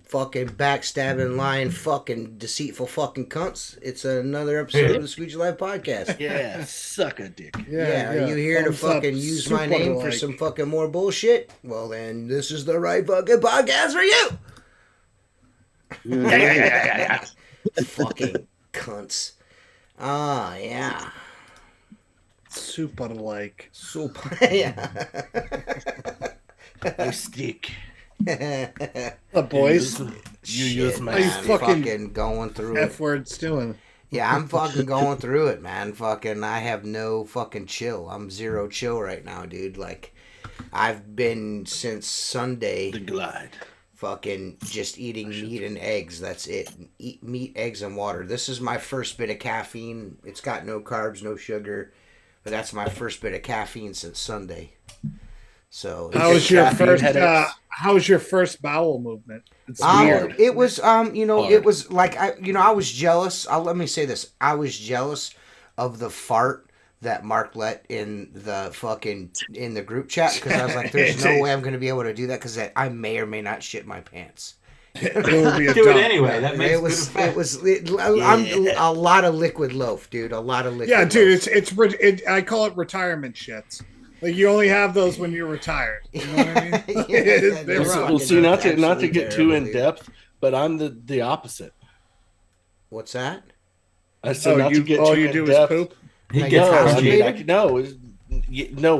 fucking backstabbing, lying, fucking deceitful fucking cunts. It's another episode of the Squeegee Live podcast. Yeah, suck a dick. Yeah, are you here to fucking use my name for some fucking more bullshit? Well, then this is the right fucking podcast for you. Yeah. Fucking cunts. Ah, yeah. Soup alike. Soup. Yeah. You stick. What, boys? You use my How you fucking going through it. F words doing? Yeah, I'm fucking going through it, man. Fucking, I have no fucking chill. I'm zero chill right now, dude. Like, I've been since Sunday. The glide. Fucking just eating meat and eggs. That's it. Eat meat, eggs, and water. This is my first bit of caffeine. It's got no carbs, no sugar. But that's my first bit of caffeine since Sunday. So how was your first bowel movement? It's weird. It was it was like I was jealous. Let me say this. I was jealous of the fart that Mark let in the group chat, because I was like, there's no way I'm going to be able to do that, because I may or may not shit my pants. Do it anyway. That makes I'm a lot of liquid loaf, dude. A lot of liquid. Yeah, dude. Loaf. I call it retirement shits. Like, you only have those when you're retired. You know what I mean? Well, see, not to get too in depth, but I'm the opposite. What's that? I said not to get too in depth. Poop? No,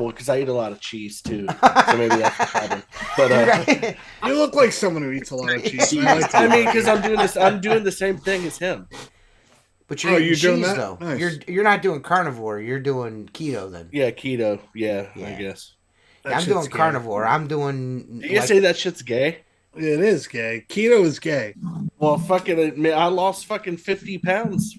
because I eat a lot of cheese too, so maybe that's the problem. But you look like someone who eats a lot of cheese. I mean, because I'm doing the same thing as him. But you're eating doing cheese, that? though. Nice. You're not doing carnivore. You're doing keto then. Yeah, keto. Yeah. I guess. I'm doing carnivore. I'm doing. You say that shit's gay? It is gay. Keto is gay. Well, fucking, I lost fucking 50 pounds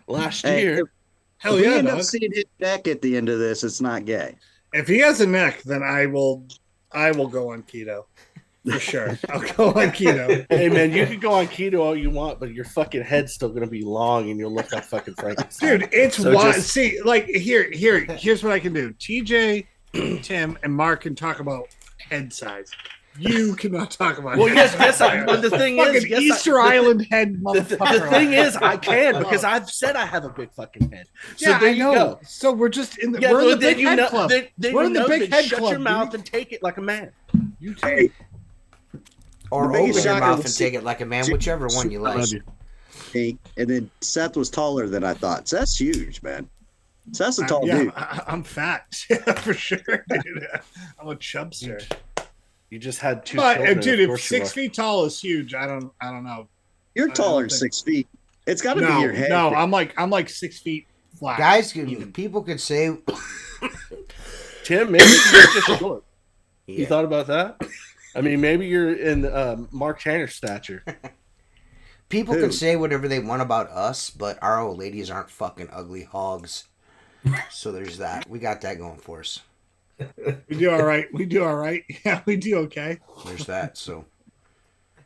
last year. Hell if yeah, we end dog. up seeing his neck at the end of this, it's not gay. If he has a neck, then I will go on keto. For sure. I'll go on keto. Hey, man, you can go on keto all you want, but your fucking head's still going to be long and you'll look like fucking Frankenstein. Dude, it's wild. See, like, here's what I can do. TJ, Tim, and Mark can talk about head size. You cannot talk about well, yes, but the thing is, Easter Island head motherfucker. The thing is, I can, because I've said I have a big fucking head. So yeah, there I you know. Go. So we're just in the we're in the big head club. We're in the big head club. Shut your mouth and take it like a man. You take. Or open your mouth and take it like a man, whichever one you like. And then Seth was taller than I thought. Seth's huge, man. Seth's a tall dude. I'm fat. Yeah, for sure, dude. I'm a chubster. You just had two. But dude, if 6 feet tall is huge, I don't know. You're taller than 6 feet. It's got to be your head. No, I'm like 6 feet flat. Guys, people could say, Tim, maybe you're just short. Yeah. You thought about that? I mean, maybe you're in Mark Tanner's stature. People can say whatever they want about us, but our old ladies aren't fucking ugly hogs. So there's that. We got that going for us. We do all right. Yeah, we do okay. There's that. So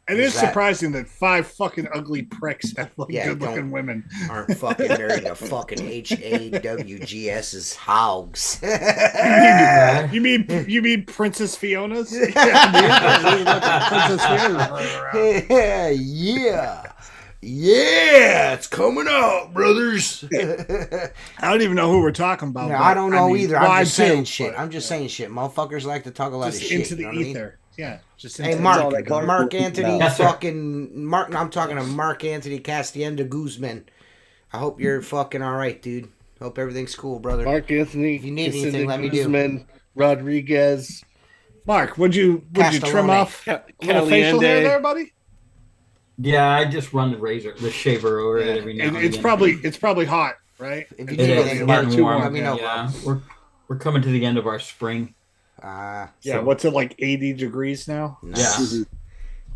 it is surprising that 5 fucking ugly pricks have good looking women aren't fucking married to fucking HAWGS's hogs. You mean Princess Fiona's? Yeah, Princess Fiona's. Yeah, it's coming out, brothers. I don't even know who we're talking about. No, I don't know either. I'm just saying shit. Motherfuckers like to talk a lot of shit. Into the ether. Yeah. Just hey, Mark Anthony, fucking Mark. I'm talking to Mark Anthony Castienda Guzman. I hope you're fucking all right, dude. Hope everything's cool, brother. Mark Anthony. If you need anything, let me Guzman, Rodriguez. Mark, would you trim off a little facial hair there, buddy? Yeah, I just run the shaver over it every now and it's again. It's probably hot, right? It is getting warm. Let me know. Yeah, we're coming to the end of our spring. What's it, like 80 degrees now? Yeah.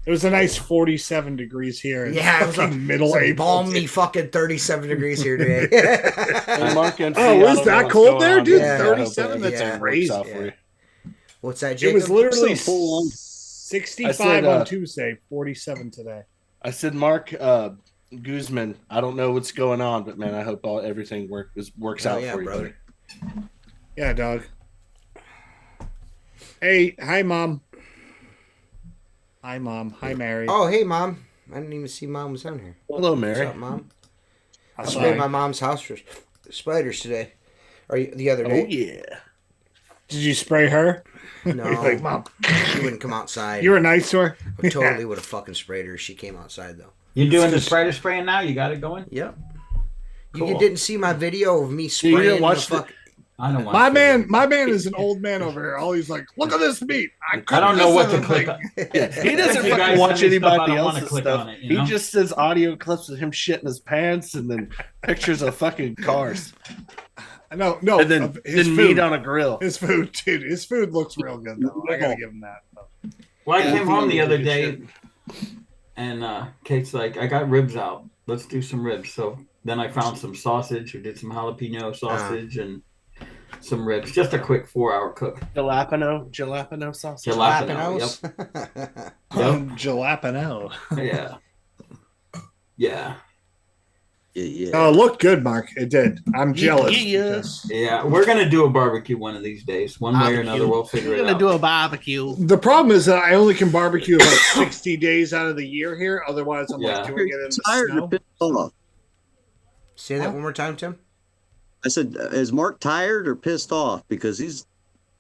It was a nice 47 degrees here. Yeah, it was like middle April. Balmy fucking 37 degrees here today. Was that cold there, dude? Yeah. 37? That's crazy. Yeah. What's that, Jacob? It was literally 65 on Tuesday, 47 today. I said, Mark Guzman, I don't know what's going on, but man, I hope everything works out for you, brother. Yeah, dog. Hey, hi, Mom. Hi, Mom. Hi, Mary. Oh, hey, Mom. I didn't even see Mom was on here. Hello, What's Mary. up, Mom? I Sorry. sprayed my mom's house for spiders today. Or the other Oh day. yeah. Did you spray her? No. You're like, Mom, She wouldn't come outside. you were nice to her? I totally would have fucking sprayed her if she came outside, though. You doing the spider spraying now? You got it going? Yep. Cool. You didn't see my video of me you spraying didn't watch the fuck. I don't want My to. man is an old man over here. All he's like, look at this meat. I don't know what to click on. Yeah, he doesn't You fucking guys watch send me stuff, I anybody don't wanna else's click stuff. on it, you know? He just sends audio clips of him shitting his pants and then pictures of fucking cars. No, And then, his then food. meat on a grill. His food, dude. His food looks real good, though. I gotta give him that. Well, I Yeah, came home the good other shit. day, and Kate's like, I got ribs out. Let's do some ribs. So then I found some sausage. We did some jalapeno sausage and some ribs. Just a quick 4-hour cook. Jalapeno sauce. Jalapenos. Yep. Jalapeno. Yeah. Yeah. Yeah. Oh, it looked good, Mark. It did. I'm jealous. Yeah. because Yeah. We're going to do a barbecue one of these days. One way or another, we'll figure it out. a barbecue. The problem is that I only can barbecue about 60 days out of the year here. Otherwise, I'm Yeah. like doing it in the Tired or snow. pissed off? Say that one more time, Tim. I said, is Mark tired or pissed off? Because he's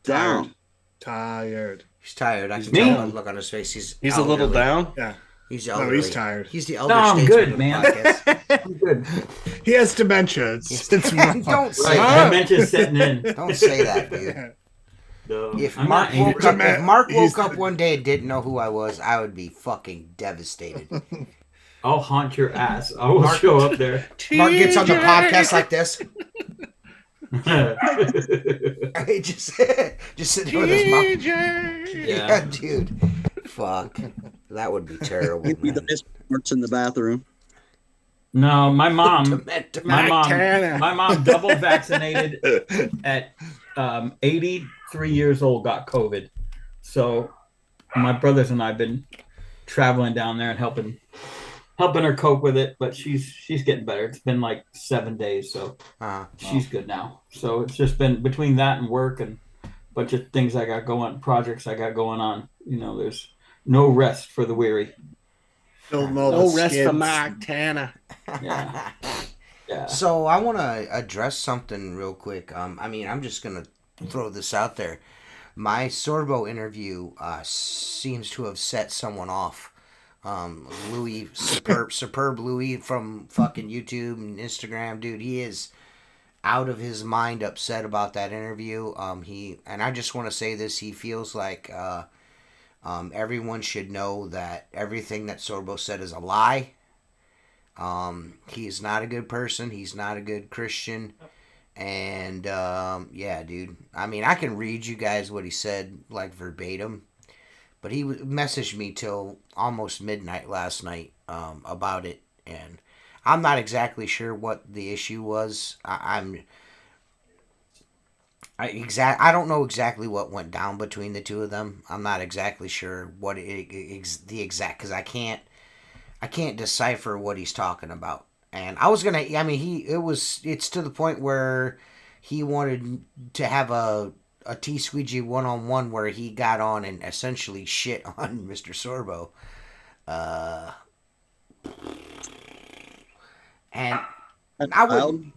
down. Tired. He's tired. I He's can tell me. by the look on his face. He's He's a little elderly. down. Yeah. He's No, elderly. he's tired. He's the elder No, I'm statesman good, of the man. podcast. I'm good. He has dementia. It's Don't say Right, that. dementia's setting in. Don't say that, dude. No, If I'm Mark not woke angry. up, if Mark He's- woke up one day and didn't know who I was, I would be fucking devastated. I'll haunt your ass. I will Mark- show up there. Mark gets on the podcast like this. Yeah. just sitting with his mom. Yeah, dude. Fuck. That would be terrible. Give me the Man. Mr. Marks in the bathroom. No, my mom, Dementor. my mom double vaccinated at 83 years old, got COVID. So my brothers and I have been traveling down there and helping her cope with it, but she's getting better. It's been like 7 days, so she's good now. So it's just been between that and work and a bunch of things I got going, projects I got going on. You know, there's no rest for the weary. No rest for Mark Tanner. Yeah. Yeah. So I want to address something real quick. I mean, I'm just gonna throw this out there. My Sorbo interview seems to have set someone off. Louis, superb Louis from fucking YouTube and Instagram, dude. He is out of his mind upset about that interview. And I just want to say this. He feels like everyone should know that everything that Sorbo said is a lie. He is not a good person. He's not a good Christian. And yeah, dude. I mean, I can read you guys what he said like verbatim. But he messaged me till almost midnight last night about it, and I'm not exactly sure what the issue was. I don't know exactly what went down between the two of them. I'm not exactly sure what the exact, because I can't decipher what he's talking about. And I was gonna, I mean, it's to the point where he wanted to have a Squeegee one-on-one where he got on and essentially shit on Mr. Sorbo. And I would,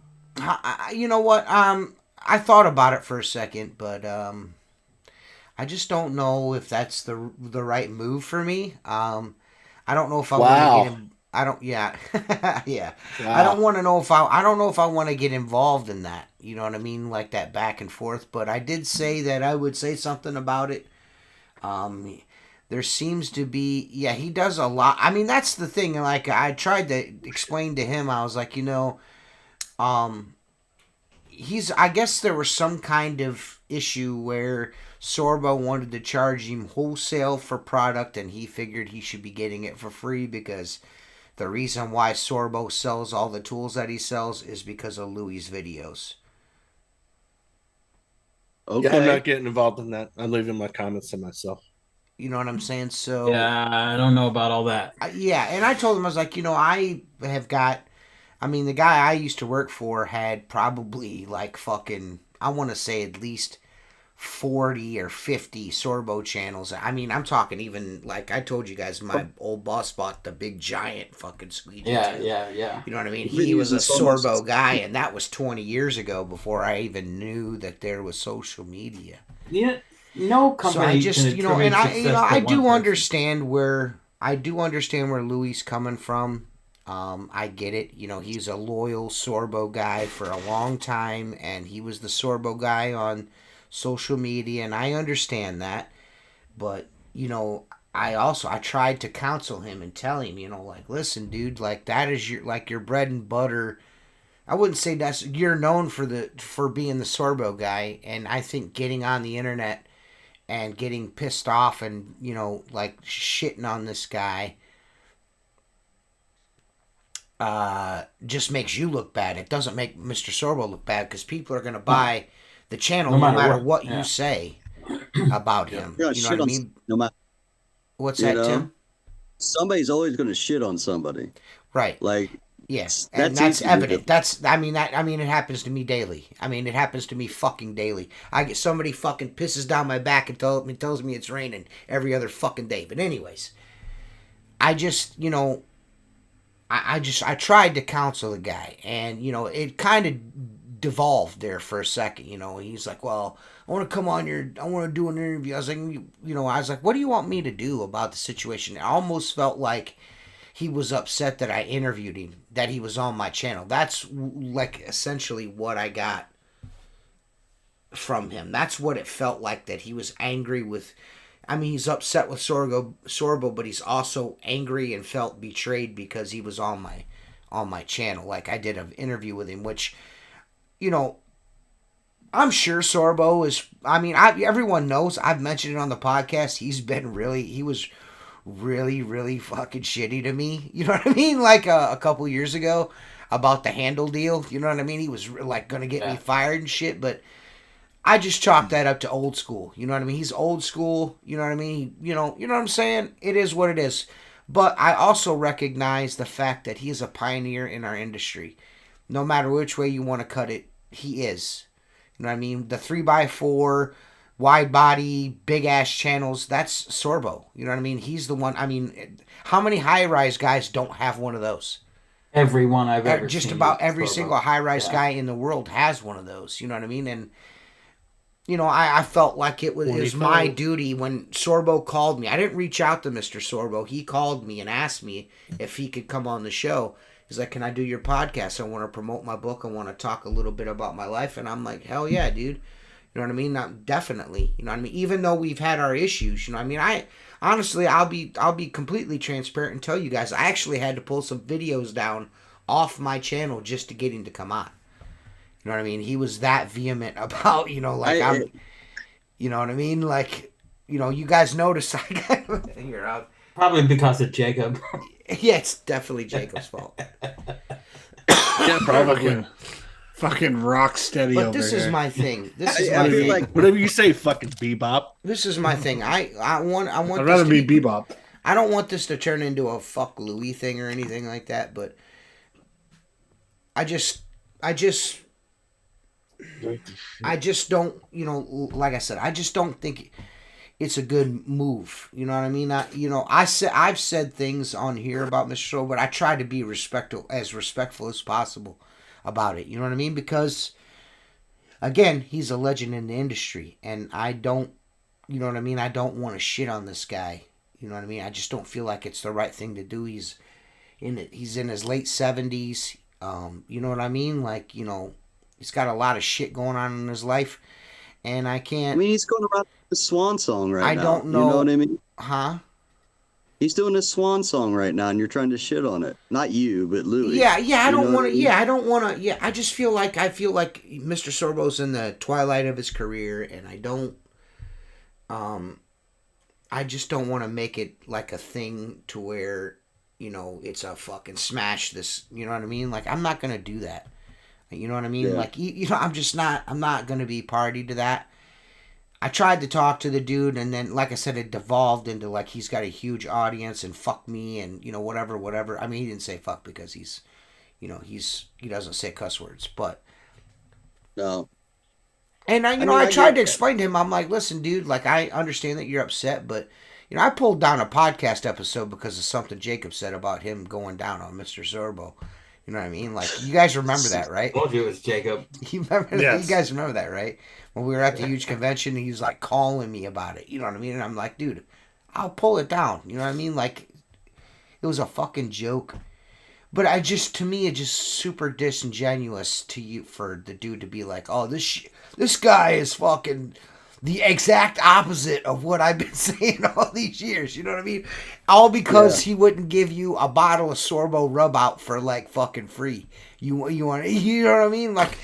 you know what? I thought about it for a second, but I just don't know if that's the right move for me. I don't know if I want to get him. I don't. Yeah, yeah. Wow. I don't want to know if I don't know if I want to get involved in that. You know what I mean, like that back and forth. But I did say that I would say something about it. There seems to be, yeah, he does a lot. I mean, that's the thing. Like I tried to explain to him, I was like, you know, I guess there was some kind of issue where Sorbo wanted to charge him wholesale for product, and he figured he should be getting it for free because the reason why Sorbo sells all the tools that he sells is because of Louis' videos. Okay. Yeah, I'm not getting involved in that. I'm leaving my comments to myself. You know what I'm saying? So Yeah, I don't know about all that. yeah, and I told him, I was like, you know, I mean, the guy I used to work for had probably like fucking, I want to say at least 40 or 50 Sorbo channels. I mean, I'm talking even like I told you guys, my old boss bought the big giant fucking Squeegee. Yeah, too. yeah. You know what I mean? You've been He was a using so much- Sorbo guy, and that was 20 years ago before I even knew that there was social media. Yeah, no company. So I just, can you know, attribute and success to I one do person. understand where Louis coming from. I get it. You know, he's a loyal Sorbo guy for a long time, and he was the Sorbo guy on social media, and I understand that. But you know, I tried to counsel him and tell him, you know, like, listen, dude, like that is your bread and butter. I wouldn't say you're known for being the Sorbo guy, and I think getting on the internet and getting pissed off and, you know, like shitting on this guy just makes you look bad. It doesn't make Mr. Sorbo look bad because people are going to buy the channel no matter what you say about him. You're You know shit what I on mean? no matter. What's You that, know? Tim? Somebody's always going to shit on somebody. Right. Like, Yes, and that's easy to evident. do. I mean it happens to me daily. I mean, it happens to me fucking daily. I get somebody fucking pisses down my back and tells me it's raining every other fucking day. But anyways, I just, you know, I tried to counsel the guy, and you know, it kind of devolved there for a second. You know, he's like, "Well, I want to come on I want to do an interview." I was like, "What do you want me to do about the situation?" It almost felt like he was upset that I interviewed him, that he was on my channel. That's like essentially what I got from him. That's what it felt like, that he was angry with. I mean, he's upset with Sorbo, but he's also angry and felt betrayed because he was on my channel. Like, I did an interview with him, which, you know, I'm sure Sorbo is. I mean, everyone knows. I've mentioned it on the podcast. He was really, really fucking shitty to me. You know what I mean? Like a couple years ago about the handle deal. You know what I mean? He was like going to get me fired and shit, but I just chalked that up to old school. You know what I mean? He's old school. You know what I mean? You know what I'm saying? It is what it is. But I also recognize the fact that he is a pioneer in our industry. No matter which way you want to cut it, he is. You know what I mean? The 3x4 wide body, big ass channels, that's Sorbo. You know what I mean? He's the one. I mean, how many high rise guys don't have one of those? Everyone I've ever Just seen about is every Sorbo. single high rise guy in the world has one of those. You know what I mean? And you know, I felt like it was my duty when Sorbo called me. I didn't reach out to Mr. Sorbo. He called me and asked me if he could come on the show. He's like, "Can I do your podcast? I want to promote my book. I want to talk a little bit about my life." And I'm like, "Hell yeah, dude." You know what I mean? Not definitely. You know what I mean? Even though we've had our issues, you know what I mean? I honestly, I'll be completely transparent and tell you guys, I actually had to pull some videos down off my channel just to get him to come on. You know what I mean? He was that vehement about, you know, like you know what I mean? Like, you know, you guys notice I got here out. Probably because of Jacob. Yeah, it's definitely Jacob's fault. Yeah, probably. Fucking rock steady But over this here. is my thing. This is I my feel thing. like Whatever you say, fucking bebop. This is my thing. I want. I'd rather be Bebop. I don't want this to turn into a fuck Louis thing or anything like that, but I just don't, you know, like I said, I just don't think it's a good move. You know what I mean? I've said things on here about Mr. Show, but I try to be respectful as possible about it. You know what I mean? Because again, he's a legend in the industry, and I don't, you know what I mean? I don't want to shit on this guy. You know what I mean? I just don't feel like it's the right thing to do. He's in his late 70s. You know what I mean? Like, you know, he's got a lot of shit going on in his life, and I can't. I mean, he's going around the swan song right now. I don't know. You know what I mean? Huh? He's doing a swan song right now, and you're trying to shit on it. Not you, but Louis. Yeah. I don't want to. I mean? Yeah, I don't want to. Yeah, I just feel like Mr. Sorbo's in the twilight of his career, and I don't. I just don't want to make it like a thing to where, you know, it's a fucking smash this. You know what I mean? Like, I'm not gonna do that. You know what I mean? Yeah. Like, you know, I'm not gonna be party to that. I tried to talk to the dude, and then, like I said, it devolved into, like, he's got a huge audience, and fuck me, and, you know, whatever. I mean, he didn't say fuck because he's, you know, he doesn't say cuss words, but No. And I mean, I I tried get to explain to him. I'm like, listen, dude, like I understand that you're upset, but I pulled down a podcast episode because of something Jacob said about him going down on Mr. Sorbo. You know what I mean? Like, you guys remember that, right? Told you it was Jacob. You remember? Yes. You guys remember that, right? When we were at the huge convention, he was like calling me about it. You know what I mean? And I'm like, dude, I'll pull it down. You know what I mean? Like, it was a fucking joke. But to me, it's just super disingenuous to you for the dude to be like, oh, this guy is fucking the exact opposite of what I've been saying all these years. You know what I mean? All because he wouldn't give you a bottle of Sorbo rub out for like fucking free. You know what I mean? Like,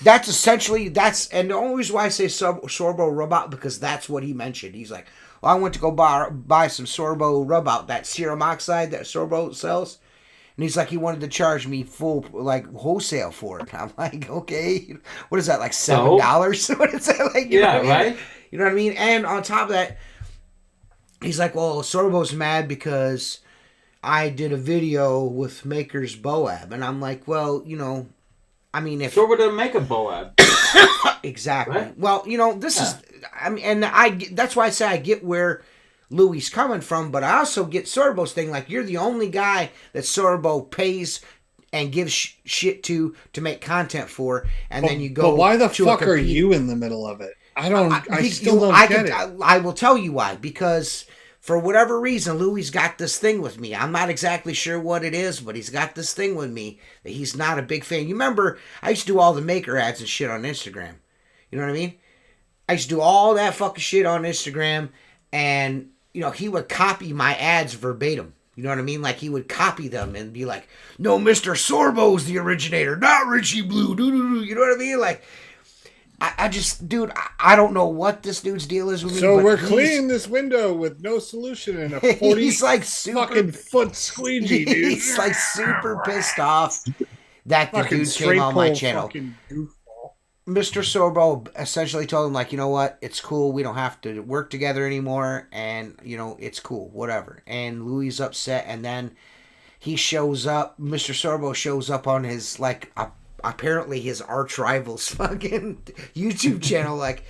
that's essentially, and the only reason why I say Sorbo rub out, because that's what he mentioned. He's like, well, I went to go buy some Sorbo rub out, that serum oxide that Sorbo sells. And he's like, he wanted to charge me full, like, wholesale for it. I'm like, okay, what is that, like $7? What is that, like? You know what I mean? Right. You know what I mean? And on top of that, he's like, well, Sorbo's mad because I did a video with Maker's Boab. And I'm like, well, I mean, if Sorbo doesn't make a Boab. exactly. Right? Well, this is, I mean, and that's why I say I get where Louis coming from, but I also get Sorbo's thing. Like, you're the only guy that Sorbo pays and gives shit to make content for, and then you go. But why the to fuck are you in the middle of it? I still don't get it. I will tell you why. Because for whatever reason, Louis got this thing with me. I'm not exactly sure what it is, but he's got this thing with me that he's not a big fan. You remember, I used to do all the Maker ads and shit on Instagram. You know what I mean? I used to do all that fucking shit on Instagram, and he would copy my ads verbatim. You know what I mean? Like, he would copy them and be like, no, Mr. Sorbo's the originator, not Richie Blue. You know what I mean? Like, I just, dude, I don't know what this dude's deal is with me. So we're cleaning this window with no solution and a 40 he's like super, fucking foot squeegee, dude. He's like super pissed off that the dude came on my channel. Mr. Sorbo essentially told him, like, you know what? It's cool. We don't have to work together anymore. And, it's cool. Whatever. And Louis is upset. And then he shows up. Mr. Sorbo shows up on his, like, apparently his arch rival's fucking YouTube channel. Like,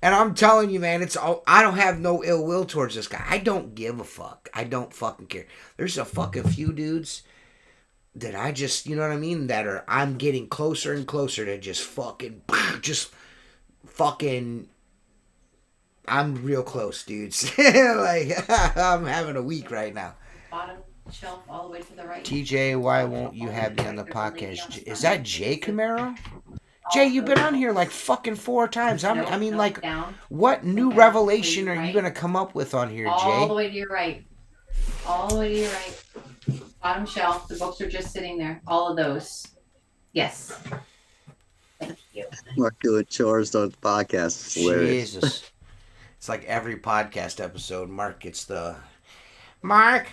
and I'm telling you, man, I don't have no ill will towards this guy. I don't give a fuck. I don't fucking care. There's a fucking few dudes that I just, you know what I mean, I'm getting closer and closer to just fucking, I'm real close, dudes. Like, I'm having a week right now. Bottom shelf all the way to the right. TJ, why won't you have me on the podcast? Is that Jay Camaro? Jay, you've been on here like fucking 4 times. I mean, like, what new revelation are you going to come up with on here, Jay? All the way to your right. All the way to your right. Bottom shelf. The books are just sitting there. All of those. Yes. Thank you. Mark doing chores on the podcast. It's hilarious. Jesus. It's like every podcast episode, Mark gets the... Mark!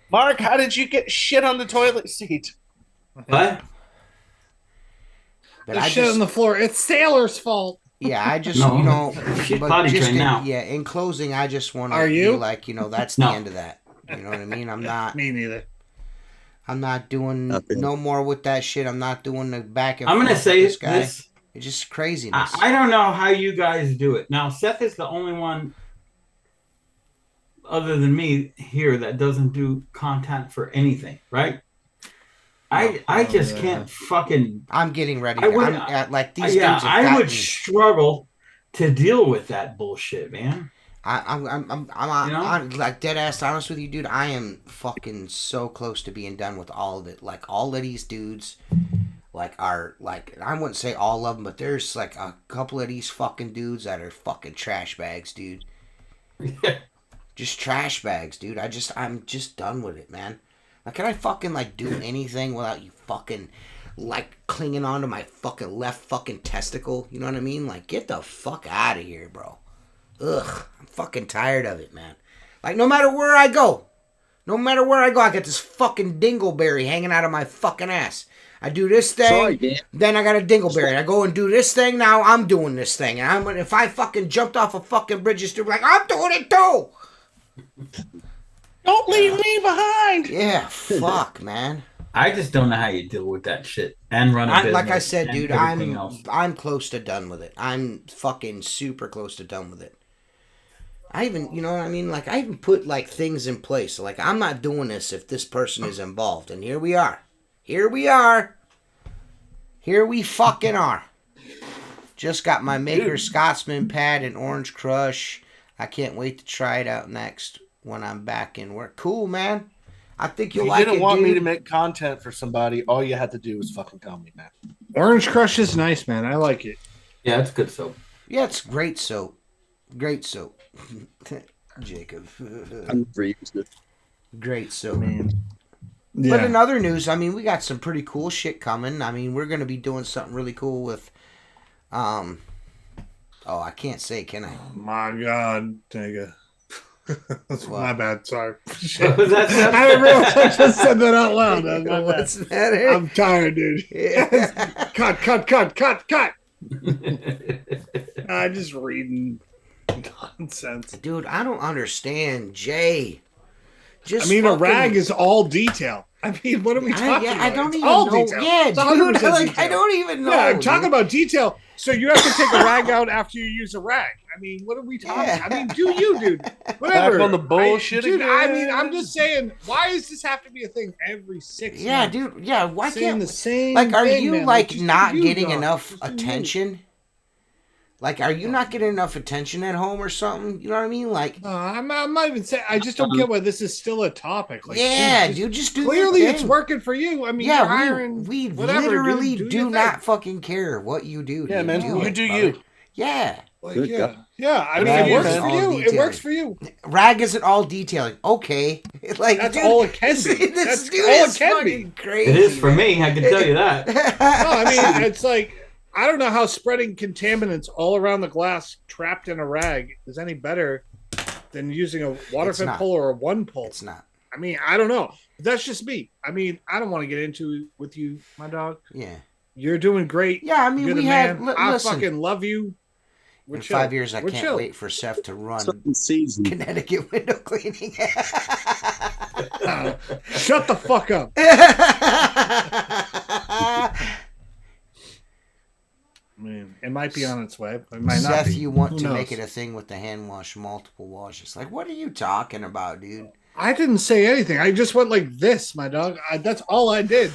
Mark, how did you get shit on the toilet seat? What? But There's shit on the floor. It's Sailor's fault. Yeah, I just, No. Shit but potty just trained now. in closing, I just want to Are be you? like, that's No. the end of that. You know what I mean? I'm not doing Nothing. no more with that shit. I'm not doing the back and I'm forth going to say with this guy. this. It's just craziness. I don't know how you guys do it. Now, Seth is the only one other than me here that doesn't do content for anything, right? I just can't fucking... I'm getting ready. I would- I'm at, like, these Yeah, dudes have I got would me. struggle to deal with that bullshit, man. I'm like dead ass honest with you, dude. I am fucking so close to being done with all of it. Like, all of these dudes, like, are like, I wouldn't say all of them, but there's like a couple of these fucking dudes that are fucking trash bags, dude. Just trash bags, dude. I'm just done with it, man. Like, can I fucking like do anything without you fucking like clinging onto my fucking left fucking testicle? You know what I mean? Like, get the fuck out of here, bro. Ugh, I'm fucking tired of it, man. Like, no matter where I go, I got this fucking dingleberry hanging out of my fucking ass. I do this thing, Sorry, Dan. then I got a dingleberry. I go and do this thing, now I'm doing this thing. And if I fucking jumped off a fucking bridge, just like, I'm doing it too. Don't leave me behind. Yeah, fuck, man. I just don't know how you deal with that shit and run a business. Like I said, and dude, everything else. I'm close to done with it. I'm fucking super close to done with it. I even, you know what I mean? Like, I even put, like, things in place. Like, I'm not doing this if this person is involved. And here we are. Here we are. Here we fucking are. Just got my Maker Scotsman pad and Orange Crush. I can't wait to try it out next when I'm back in work. Cool, man. I think you'll like it, If you didn't want me dude. to make content for somebody, all you had to do was fucking tell me, man. Orange Crush is nice, man. I like it. Yeah, it's good soap. Yeah, it's great soap. Great soap. Jacob. I'm never used it. Great soap. Yeah. But in other news, I mean, we got some pretty cool shit coming. I mean, we're going to be doing something really cool with, oh, I can't say, can I? My God, nigga. That's What? my bad. Sorry. What was that, Seth? I didn't realize I just said that out loud. That's my bad. What's the matter? I'm tired, dude. Cut. I'm just reading nonsense. Dude, I don't understand, Jay. Just I mean, fucking, a rag is all detail. I mean, what are we talking about? I don't It's even all know. detail. Yeah, It's dude, 100% like, detail. I don't even know. Yeah, I'm talking dude. about detail. So you have to take a rag out after you use a rag. I mean, what are we talking? Yeah. I mean, do you, dude? Whatever. Back on the bullshit dude. again. I mean, I'm just saying. Why does this have to be a thing every 6 Yeah, months? dude. Yeah, why Saying can't the same? like? Are thing, you man. like just do not you, getting dog. enough Just do you. attention? Like, are you not getting enough attention at home or something? You know what I mean? Like, No, I'm not even saying. I just don't get why this is still a topic. Like, yeah, just- dude, just do Clearly, your it's thing. working for you. I mean, Yeah, you're hiring. we whatever, literally dude. do your not thing. fucking care what you do. Yeah, dude. man. Do You it, do brother. you. Yeah. Like, Good yeah, God. yeah. I mean, Rag it works isn't for all you. It detailing. works for you. Rag isn't all detailing. Okay. Like, That's dude, all it can be. this That's dude all it is can be. fucking crazy. It is for me, I can tell you that. No, I mean, it's like I don't know how spreading contaminants all around the glass trapped in a rag is any better than using a water It's fed not. pull or a one pull. It's not. I mean, I don't know. That's just me. I mean, I don't want to get into it with you, my dog. Yeah. You're doing great. Yeah, I mean, You're we the had. man. I Listen, fucking love you. We're in chill. 5 years, I We're can't chill. wait for Seth to run Something seasoned. Connecticut window cleaning. Shut the fuck up. Man, it might be on its way. But it might not Seth, be. you want Who to knows? make it a thing with the hand wash, multiple washes. Like, what are you talking about, dude? I didn't say anything. I just went like this, my dog. That's all I did.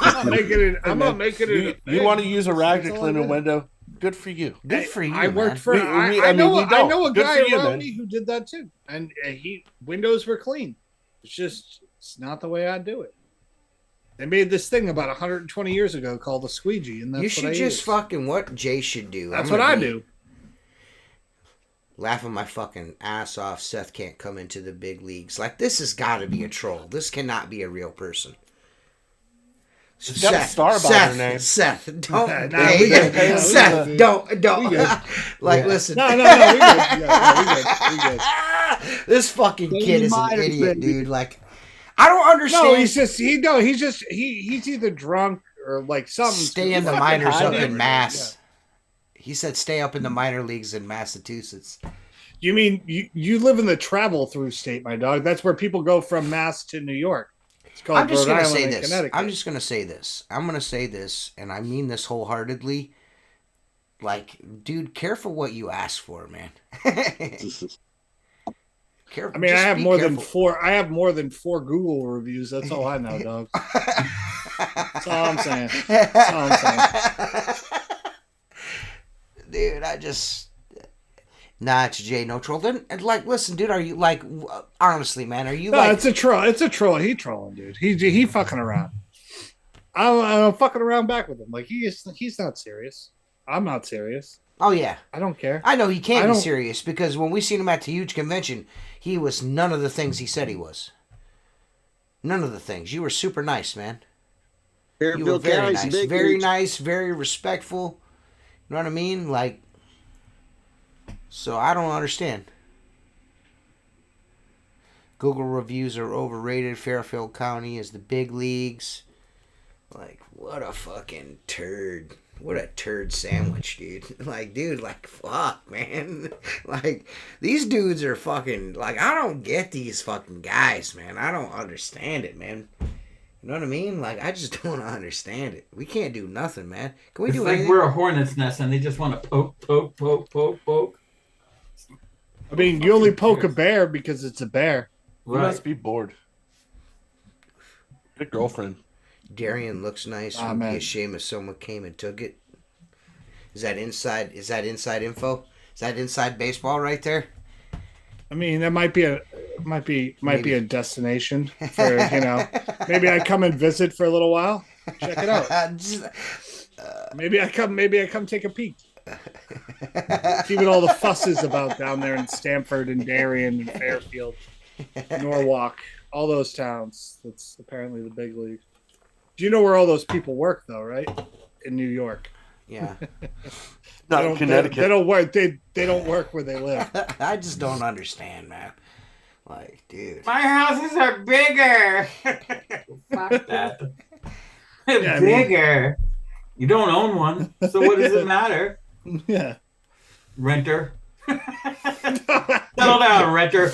I'm not making it. I'm not making it. You want to use a rag to That's all clean I a did. window? Good for you. Good for you, I worked man. for. I know a Good guy for you, around man. me who did that too, and he windows were clean. It's not the way I do it. They made this thing about 120 years ago called the Squeegee, and that's You what should I just use. fucking what Jay should do. That's I'm what gonna I be do. Laughing my fucking ass off. Seth can't come into the big leagues. Like, this has got to be a troll. This cannot be a real person. She's got a star by her name. Seth, don't. Nah, hey, we good. hey, No, we Seth, good. don't. We good. Like, Yeah. listen. No, we good. Yeah, we good. This fucking Baby kid is an Myers, idiot, baby. dude. Like, I don't understand. No, he's either drunk or like something. Stay in the Fucking minors high, up in whatever. Mass. He said stay up in the minor leagues in Massachusetts. You mean you live in the travel through state, my dog? That's where people go from Mass to New York. It's called I'm just Rhode gonna Island say and this. Connecticut. I'm just gonna say this. I'm gonna say this, and I mean this wholeheartedly. Like, dude, careful what you ask for, man. Careful. I mean, I just have be more than careful. four. I have more than 4 Google reviews. That's all I know, dog. That's all I'm saying. That's all I'm saying. Dude, I just. Nah, it's Jay No Troll. Then, like, listen, dude, are you like, honestly, man, are you No, like, it's a troll. It's a troll. He trolling, dude. He fucking around. I'm fucking around back with him. Like he's not serious. I'm not serious. oh yeah, I don't care. I know he I can't be don't- serious because when we seen him at the huge convention, he was none of the things he said he was. None of the things. You were super nice, man. You were Fairfield very County's nice, big very leagues. nice, very respectful. You know what I mean? Like, so I don't understand. Google reviews are overrated. Fairfield County is the big leagues. Like, what a fucking turd. What a turd sandwich, dude. Like, dude, like, fuck, man. Like, these dudes are fucking, like, I don't get these fucking guys, man. I don't understand it, man. You know what I mean? Like, I just don't understand it. We can't do nothing, man. Can we It's do like anything? we're a hornet's nest and they just want to poke. I mean, you only poke a bear because it's a bear. You must be bored. Good girlfriend. Darian looks nice. Ah, Would be man. a shame if someone came and took it. Is that inside? Is that inside info? Is that inside baseball right there? I mean, that might be a be a destination for maybe I come and visit for a little while. Check it out. Maybe I come take a peek. See what all the fuss is about down there in Stamford and Darien and Fairfield, Norwalk, all those towns. That's apparently the big league. Do you know where all those people work though, right? In New York. Yeah. Not in Connecticut. They don't work. They don't work where they live. I just don't understand, man. Like, dude. My houses are bigger. Fuck that. Yeah, Bigger. You don't own one, so what does it matter? Yeah. Renter. Settle down, renter.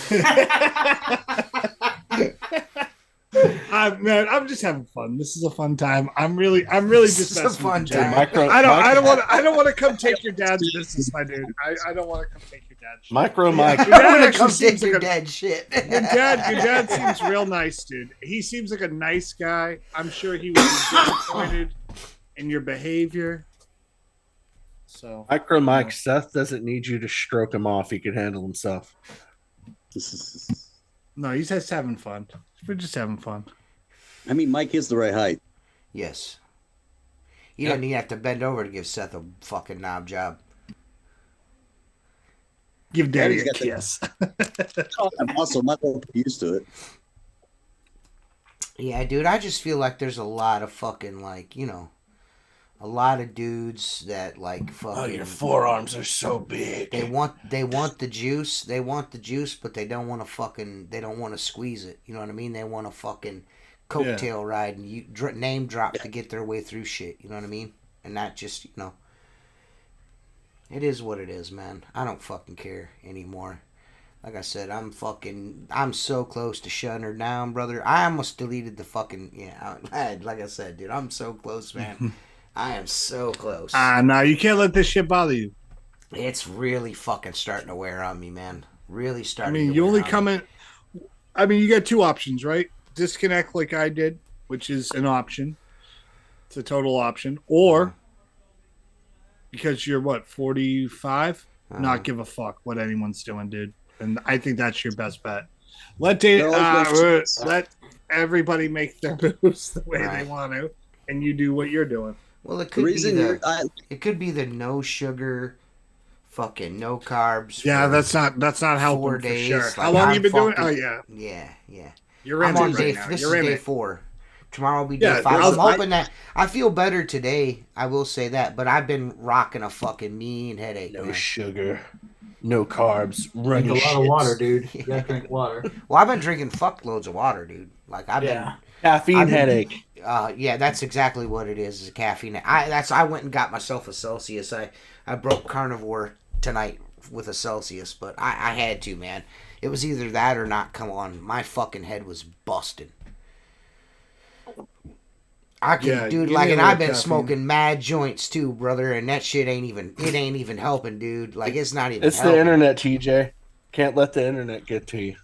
Man, I'm just having fun. This is a fun time. I'm really just This is a messing fun with you. time. I don't want to come take your dad's business, my dude. I don't want to come take your dad's shit. Micro Mike. Your dad I'm gonna actually come seems take your like a- dead shit. Your dad seems real nice, dude. He seems like a nice guy. I'm sure he would be disappointed in your behavior. So Micro Mike. Seth doesn't need you to stroke him off. He can handle himself. no, he's just having fun. We're just having fun. I mean, Mike is the right height. Yes. You don't even have to bend over to give Seth a fucking knob job. Give Daddy Daddy's a got the- kiss. I'm also not used to it. Yeah, dude, I just feel like there's a lot of fucking, like, a lot of dudes that, like, fucking... Oh, your forearms are so big. They want the juice. They want the juice, but they don't want to they don't want to squeeze it. You know what I mean? They want to fucking coattail ride and name drop to get their way through shit. You know what I mean? And not just, it is what it is, man. I don't fucking care anymore. Like I said, I'm so close to shutting her down, brother. I almost deleted the fucking, like I said, dude, I'm so close, man. I am so close. No, you can't let this shit bother you. It's really fucking starting to wear on me, man. Really I starting mean, to you wear only on come me. in. I mean, you got two options, right? Disconnect like I did, which is an option. It's a total option. Or because you're 45, not give a fuck what anyone's doing, dude. And I think that's your best bet. Let everybody make their moves the way they want to, and you do what you're doing. Well, it The could reason it could be the no sugar, fucking no carbs. Yeah, for that's not helping 4 for days. sure. Like, How long I'm you been doing? fucking- Oh yeah, Yeah. you're in I'm on it day. right now. This You're is in day it. 4. Tomorrow will be day Yeah, 5. I- I'm hoping that I feel better today. I will say that, but I've been rocking a fucking mean headache. No man. sugar, no carbs. Run Drink a your lot of shits. water, dude. You gotta drink water. Well, I've been drinking fuckloads of water, dude. Like I've been. Caffeine I've been- headache. Yeah, that's exactly what it is caffeine. I went and got myself a Celsius. I broke carnivore tonight with a Celsius, but I had to, man. It was either that or not. Come on, my fucking head was busted. I can, Yeah, dude. you Like, need and a I've little been caffeine. smoking mad joints too, brother. And that shit ain't even helping, dude. Like, it's not even. It's helping. the internet, TJ. Can't let the internet get to you.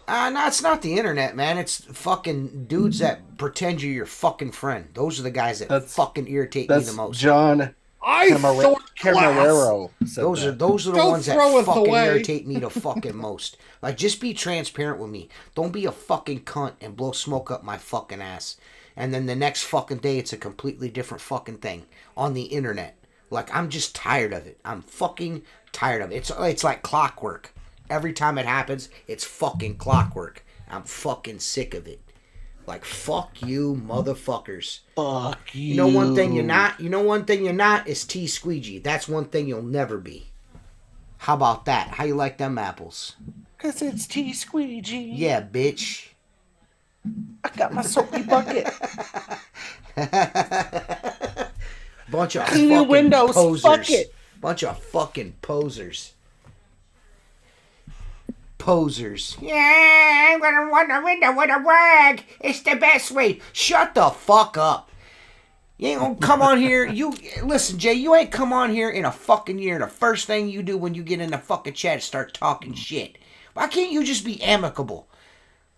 No, it's not the internet, man. It's fucking dudes that pretend you're your fucking friend. Those are the guys that fucking irritate me That's the most. John I thought Camarero said Those that. are the Don't ones that throw it fucking away. irritate me the fucking most. Like, just be transparent with me. Don't be a fucking cunt and blow smoke up my fucking ass. And then the next fucking day, it's a completely different fucking thing on the internet. Like, I'm just tired of it. I'm fucking tired of it. It's like clockwork. Every time it happens, it's fucking clockwork. I'm fucking sick of it. Like, fuck you, motherfuckers. Fuck you. You know one thing you're not? You know one thing you're not is Squeegee. That's one thing you'll never be. How about that? How you like them apples? Because it's Squeegee. Yeah, bitch. I got my soapy bucket. Bunch of Clean your fucking windows, posers. fuck it. Bunch of fucking posers. posers. Yeah, I'm gonna run the window with a rag. It's the best way. Shut the fuck up. You ain't gonna come on here. You listen, Jay. You ain't come on here in a fucking year. The first thing you do when you get in the fucking chat is start talking shit. Why can't you just be amicable?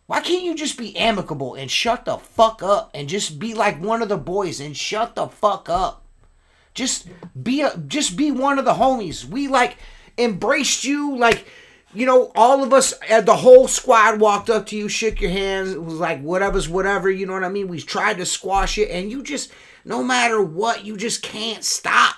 Why can't you just be amicable and shut the fuck up and just be like one of the boys and shut the fuck up? Just be one of the homies. We like embraced you, like, you know, all of us, the whole squad walked up to you, shook your hands. It was like whatever's whatever, you know what I mean? We tried to squash it, and you just, no matter what, you just can't stop.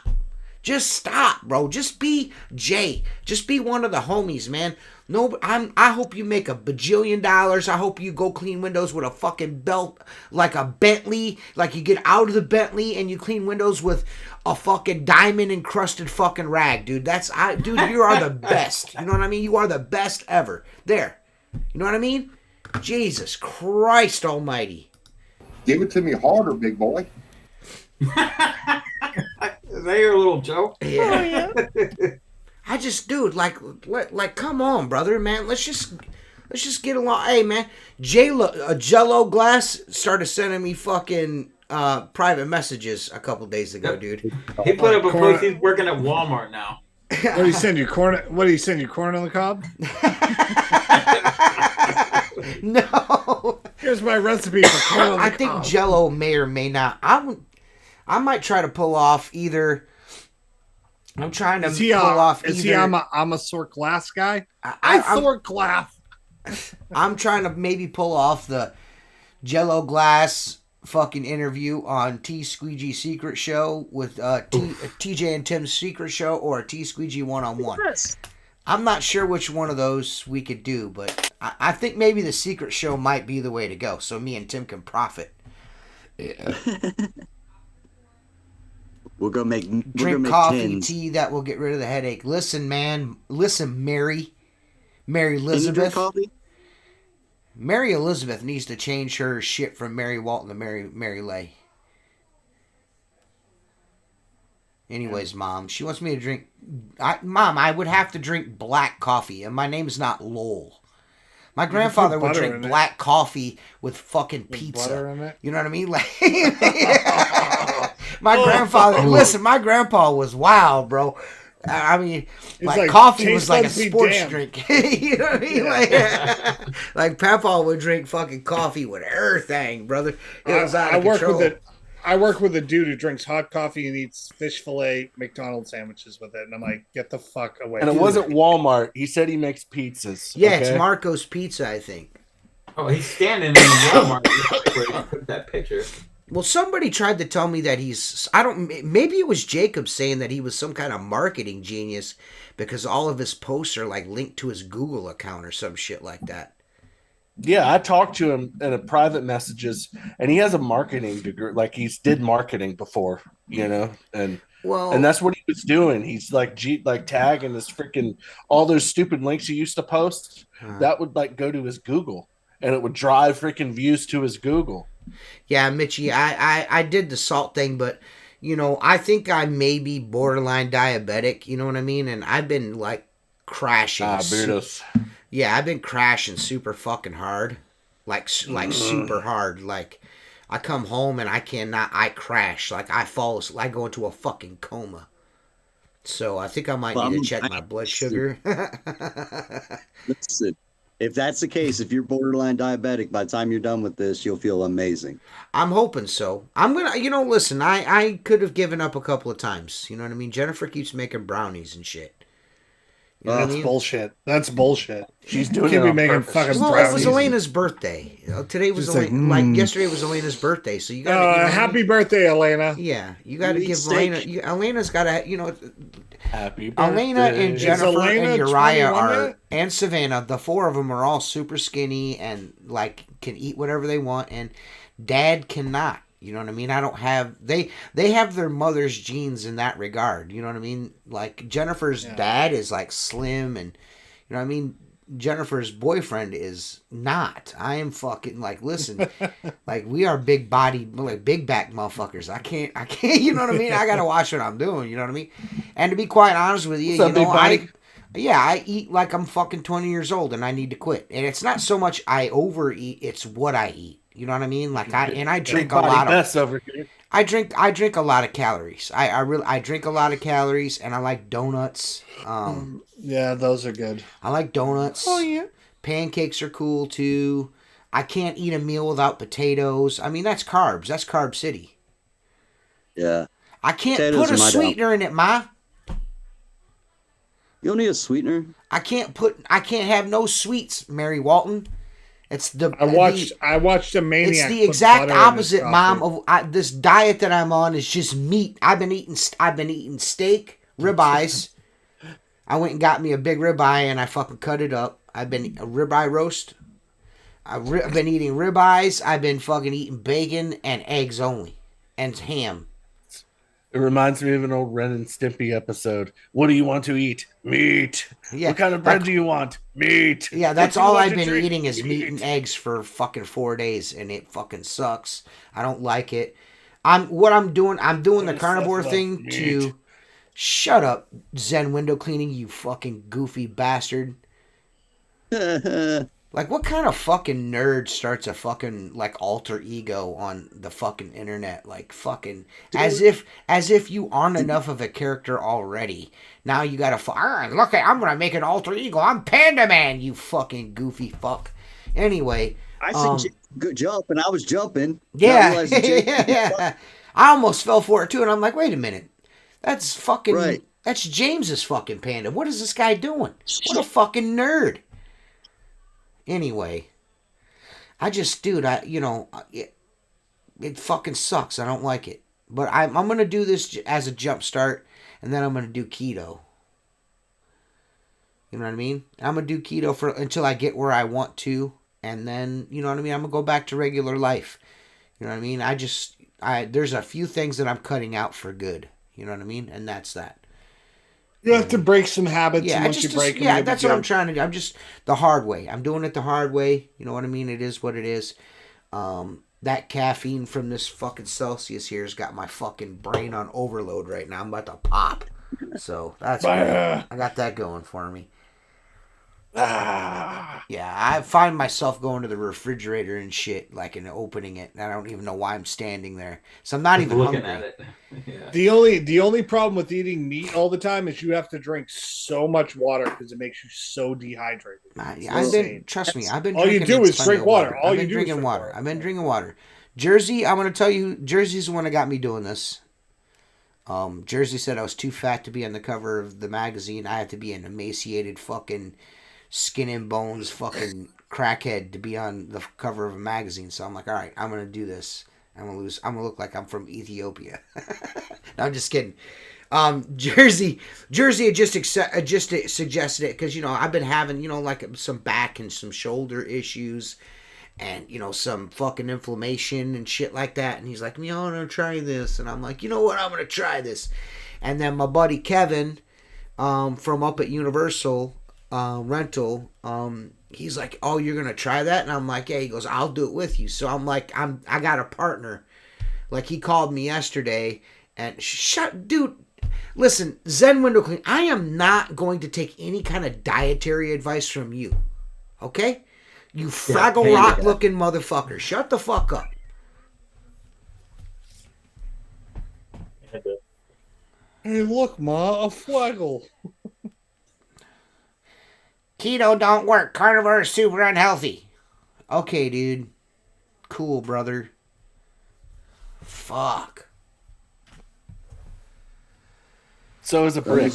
Just stop, bro. Just be Jay. Just be one of the homies, man. No, I hope you make $1 bajillion. I hope you go clean windows with a fucking belt, like a Bentley. Like you get out of the Bentley and you clean windows with a fucking diamond encrusted fucking rag, dude. Dude, you are the best. You know what I mean? You are the best ever. There. You know what I mean? Jesus Christ Almighty. Give it to me harder, big boy. Is that your little joke? Yeah. I just, dude, like, come on, brother, man. Let's just get along. Hey, man, Jello Glass started sending me fucking private messages a couple days ago, dude. He put up a post. He's working at Walmart now. What do you send you corn? What do you send you corn on the cob? No. Here's my recipe for corn on the I cob. think Jello may or may not. I might try to pull off either. I'm trying to pull off either. Is he I'm a sort glass guy? I'm sort glass. I'm trying to maybe pull off the Jello Glass fucking interview on Squeegee Secret Show with TJ and Tim's Secret Show, or a Squeegee one-on-one. Yes. I'm not sure which one of those we could do, but I think maybe the Secret Show might be the way to go, so me and Tim can profit. Yeah. Drink coffee, tins. tea, that will get rid of the headache. Listen, man. Listen, Mary Can you drink Elizabeth. coffee? Mary Elizabeth needs to change her shit from Mary Walton to Mary Lay. Anyways, Mom, she wants me to drink. Mom, I would have to drink black coffee, and my name's not Lowell. My grandfather would drink black coffee with fucking pizza. Butter in it? You know what I mean? Like, my grandfather. Listen, my grandpa was wild, bro. I mean, like coffee was like a sports drink. You know what I mean? Yeah. Like Papa would drink fucking coffee with everything, brother. It was out of control. I work with a dude who drinks hot coffee and eats fish fillet McDonald's sandwiches with it, and I'm like, get the fuck away. And it wasn't Walmart. He said he makes pizzas. Yeah, okay? it's Marco's Pizza, I think. Oh, he's standing in the Walmart where he took that picture. Well, somebody tried to tell me that maybe it was Jacob saying that he was some kind of marketing genius because all of his posts are like linked to his Google account or some shit like that. Yeah, I talked to him in a private messages, and he has a marketing degree. Like he's did marketing before, you know, and that's what he was doing. He's like tagging this freaking all those stupid links he used to post. That would like go to his Google, and it would drive freaking views to his Google. Yeah, Mitchie, I did the salt thing, but you know, I think I may be borderline diabetic. You know what I mean? And I've been like crashing. Yeah, I've been crashing super fucking hard, like super hard. Like I come home and I crash. Like I go into a fucking coma. So I think I might need to check my blood sugar. Listen, if that's the case, if you're borderline diabetic, by the time you're done with this, you'll feel amazing. I'm hoping so. I'm gonna, listen. I could have given up a couple of times. You know what I mean? Jennifer keeps making brownies and shit. You know that's bullshit. That's bullshit. She's doing Can't it be making fucking brownies. It was Elena's birthday. Today was yesterday was Elena's birthday, so you got happy birthday, Elena. Yeah, you got to give Elena. Elena's got to, happy birthday. Elena and Jennifer and Uriah and Savannah. The four of them are all super skinny and like can eat whatever they want, and Dad cannot. You know what I mean? I don't have they have their mother's genes in that regard. You know what I mean? Like Jennifer's dad is like slim, and you know what I mean? Jennifer's boyfriend is not. I am fucking like, listen, like we are big body, like big back motherfuckers. I can't, you know what I mean? I gotta watch what I'm doing, you know what I mean? And to be quite honest with you, Yeah, I eat like I'm fucking 20 years old and I need to quit. And it's not so much I overeat, it's what I eat. You know what I mean? Like I drink a lot of over here. I drink a lot of calories. I drink a lot of calories and I like donuts. Yeah, those are good. I like donuts. Oh yeah. Pancakes are cool too. I can't eat a meal without potatoes. I mean, that's carbs. That's Carb City. Yeah. I can't Potatoes put a are my sweetener in it, Ma. You don't need a sweetener. I can't have no sweets, Mary Walton. It's the I watched a Maniac. It's the put exact butter in his opposite, coffee. Mom. Of this diet that I'm on is just meat. I've been eating steak, ribeyes. I went and got me a big ribeye and I fucking cut it up. I've been a ribeye roast. I've been eating ribeyes. I've been fucking eating bacon and eggs only, and ham. It reminds me of an old Ren and Stimpy episode. What do you want to eat? Meat. Yeah, what kind of bread do you want? Meat. Yeah, that's What do you all want I've to been drink? eating is meat and eggs for fucking 4 days, and it fucking sucks. I don't like it. I'm doing the carnivore thing to shut up, Zen window cleaning, you fucking goofy bastard. Like, what kind of fucking nerd starts a fucking, like, alter ego on the fucking internet? Like, fucking, as if you aren't enough of a character already. Now you gotta, look, I'm gonna make an alter ego. I'm Panda Man, you fucking goofy fuck. Anyway. I said good jump, and I was jumping. Yeah, yeah. I almost fell for it, too, and I'm like, wait a minute. That's fucking, right. That's James's fucking panda. What is this guy doing? What a fucking nerd. Anyway, it fucking sucks. I don't like it. But I'm going to do this as a jump start, and then I'm going to do keto. You know what I mean? I'm going to do keto until I get where I want to, and then, you know what I mean? I'm going to go back to regular life. You know what I mean? There's a few things that I'm cutting out for good. You know what I mean? And that's that. You have to break some habits. Yeah, and once you break them, that's what I'm trying to do. I'm just the hard way. I'm doing it the hard way. You know what I mean? It is what it is. That caffeine from this fucking Celsius here has got my fucking brain on overload right now. I'm about to pop. So that's great. I got that going for me. Yeah, I find myself going to the refrigerator and shit, like, and opening it, and I don't even know why I'm standing there. So I'm not even looking hungry. at it. Yeah. The only problem with eating meat all the time is you have to drink so much water because it makes you so dehydrated. Trust me, I've been. All you do is drink water. I've been drinking water. I've been drinking water. Jersey, I'm going to tell you, Jersey's the one that got me doing this. Jersey said I was too fat to be on the cover of the magazine. I had to be an emaciated fucking skin and bones fucking crackhead to be on the cover of a magazine. So I'm like, all right, I'm going to do this. I'm going to look like I'm from Ethiopia. No, I'm just kidding. Jersey had just suggested it because, you know, I've been having, you know, like some back and some shoulder issues and, you know, some fucking inflammation and shit like that. And he's like, you know, I'm going to try this. And I'm like, you know what? I'm going to try this. And then my buddy Kevin from up at Universal Rental, he's like, oh, you're going to try that? And I'm like, yeah. He goes, I'll do it with you. So I'm like, I got a partner. Like, he called me yesterday and dude, listen, Zen Window Clean, I am not going to take any kind of dietary advice from you. Okay? You Fraggle Rock looking motherfucker. Shut the fuck up. Hey, look, Ma, a Flaggle. Keto don't work. Carnivore is super unhealthy. Okay, dude. Cool, brother. Fuck. So is a brick.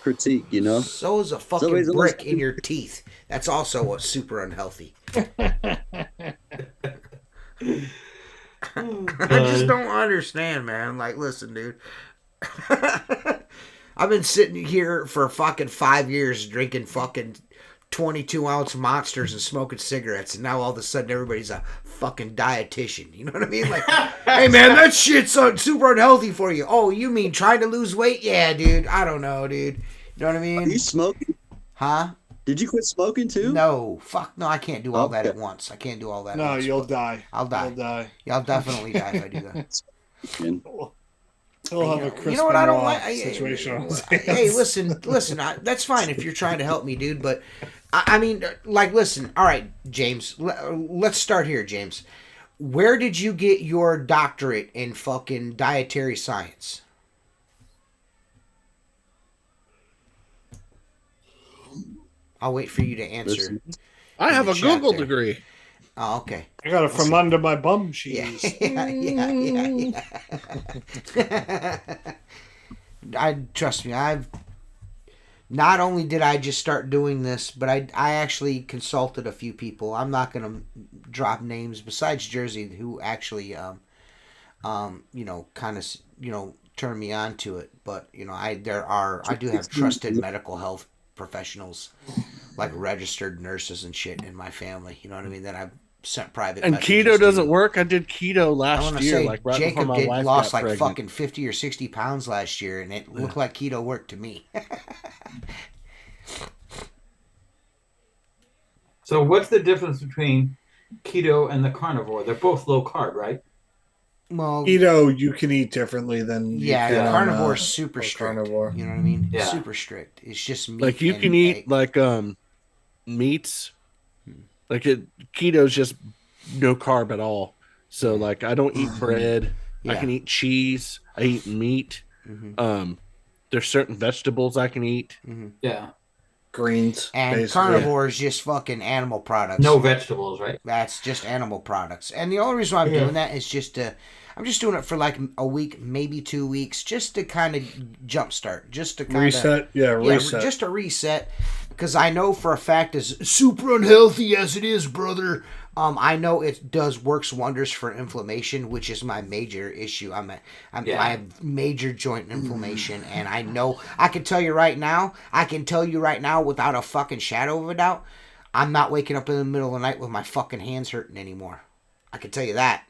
Critique, you know? So is a fucking brick in your teeth. That's also a super unhealthy. I just don't understand, man. Like, listen, dude. I've been sitting here for fucking 5 years drinking fucking 22-ounce monsters and smoking cigarettes, and now all of a sudden everybody's a fucking dietitian. You know what I mean? Like, hey man, that shit's super unhealthy for you. Oh, you mean trying to lose weight? Yeah, dude. I don't know, dude. You know what I mean? Are you smoking? Huh? Did you quit smoking too? No. Fuck no, I can't do all that at once. I can't do all that No, you'll die. I'll die. You'll die. Yeah, I'll definitely die if I do that. He'll have a Chris You know what I don't Benoit like? situation on his Hey, hands. listen. That's fine if you're trying to help me, dude. But I mean, like, listen. All right, James. Let's start here, James. Where did you get your doctorate in fucking dietary science? I'll wait for you to answer. I have a Google there. degree. Oh, okay. I got it from under my bum cheese. Yeah. Trust me. I've not only did I just start doing this, but I actually consulted a few people. I'm not gonna drop names besides Jersey who actually kind of turned me on to it. But I do have trusted medical health professionals like registered nurses and shit in my family. You know what I mean? That I've sent private. And keto doesn't work. I did keto last year, say, like right Jacob before my wife lost got like pregnant. fucking 50 or 60 pounds last year, and it looked like keto worked to me. So what's the difference between keto and the carnivore? They're both low carb, right? Well, Keto you can eat differently than carnivore is super strict. Carnivore. You know what I mean? Yeah. Super strict. It's just meat. Like you can eat like meats. Like keto's just no carb at all. So like I don't eat bread. Yeah. I can eat cheese. I eat meat. Mm-hmm. There's certain vegetables I can eat. Mm-hmm. Yeah. Greens. And basically. carnivore is just fucking animal products. No vegetables, right? That's just animal products. And the only reason why I'm doing that is I'm just doing it for like a week, maybe 2 weeks, just to kind of jumpstart, just to kind of reset. Yeah, reset. just a reset. Because I know for a fact, as super unhealthy as it is, brother, I know it works wonders for inflammation, which is my major issue. I have major joint inflammation, and I can tell you right now without a fucking shadow of a doubt, I'm not waking up in the middle of the night with my fucking hands hurting anymore. I can tell you that.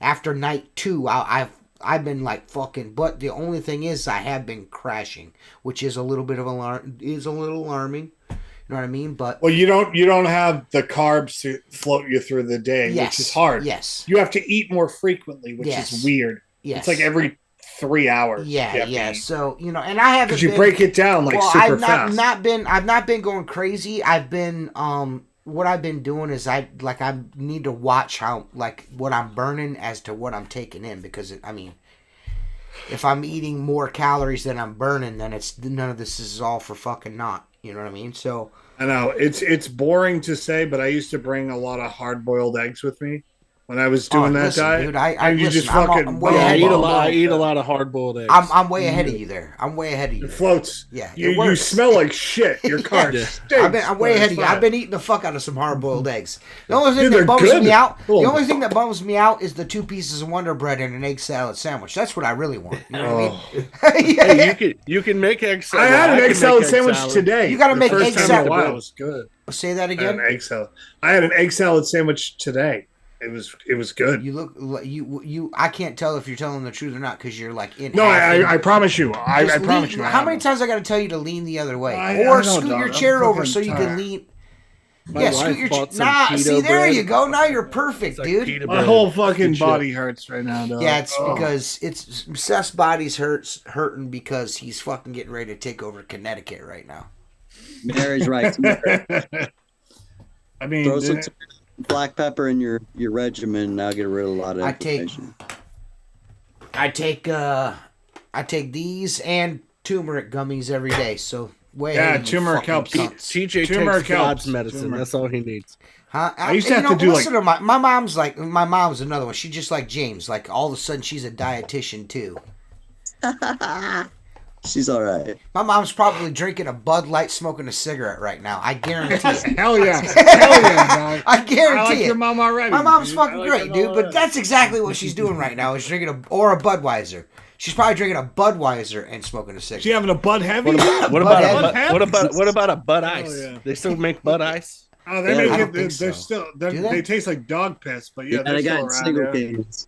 After night 2, I've been like fucking, but the only thing is I have been crashing, which is a little alarming. You know what I mean? But you don't have the carbs to float you through the day, which is hard. Yes. You have to eat more frequently, which is weird. Yes. It's like every 3 hours. Yeah. So, and I haven't, because you break it down like super fast. I've not been going crazy. I've been, what I've been doing is I need to watch how, like, what I'm burning as to what I'm taking in, because if I'm eating more calories than I'm burning, then none of this is all for fucking naught. You know what I mean? So I know it's boring to say, but I used to bring a lot of hard-boiled eggs with me when I was doing that diet. Dude, I eat a lot of hard-boiled eggs. I'm way ahead of you there. I'm way ahead of you. It floats. Yeah, you smell like shit. Your car stinks. I'm way ahead of you. I've been eating the fuck out of some hard-boiled eggs. The only thing that bums me out. The only thing that bums me out is the 2 pieces of Wonder Bread and an egg salad sandwich. That's what I really want. You know what I mean? Hey, you can make egg salad. I had an egg salad sandwich today. You got to make egg salad. It was good. Say that again. I had an egg salad sandwich today. It was good. You look you. I can't tell if you're telling the truth or not because you're like in. No, I promise you. I promise you. How many times I got to tell you to lean the other way, or scoot your chair over so you can lean? Scoot your chair. See, there you go. Now you're perfect, dude. My whole fucking body hurts right now, dog. Yeah, it's because it's Seth's body's hurting because he's fucking getting ready to take over Connecticut right now. Mary's right. I mean, throw some black pepper in your regimen, and I'll get rid of a lot of inflammation. I take these and turmeric gummies every day. So turmeric helps. TJ takes God's medicine. That's all he needs. Huh? I used to have to do listen to my mom's like my mom's another one. She's just like James. Like all of a sudden she's a dietitian too. She's all right. My mom's probably drinking a Bud Light, smoking a cigarette right now. I guarantee it. Hell yeah. Dog. I guarantee it. Your mom already. My mom's fucking great, dude. But that's exactly what she's doing right now. Is drinking a Budweiser. She's probably drinking a Budweiser and smoking a cigarette. She having a Bud Heavy? What about a Bud Ice? Yeah. They still make Bud Ice? Oh, they make it. They're still. They taste like dog piss, but yeah, they're still around.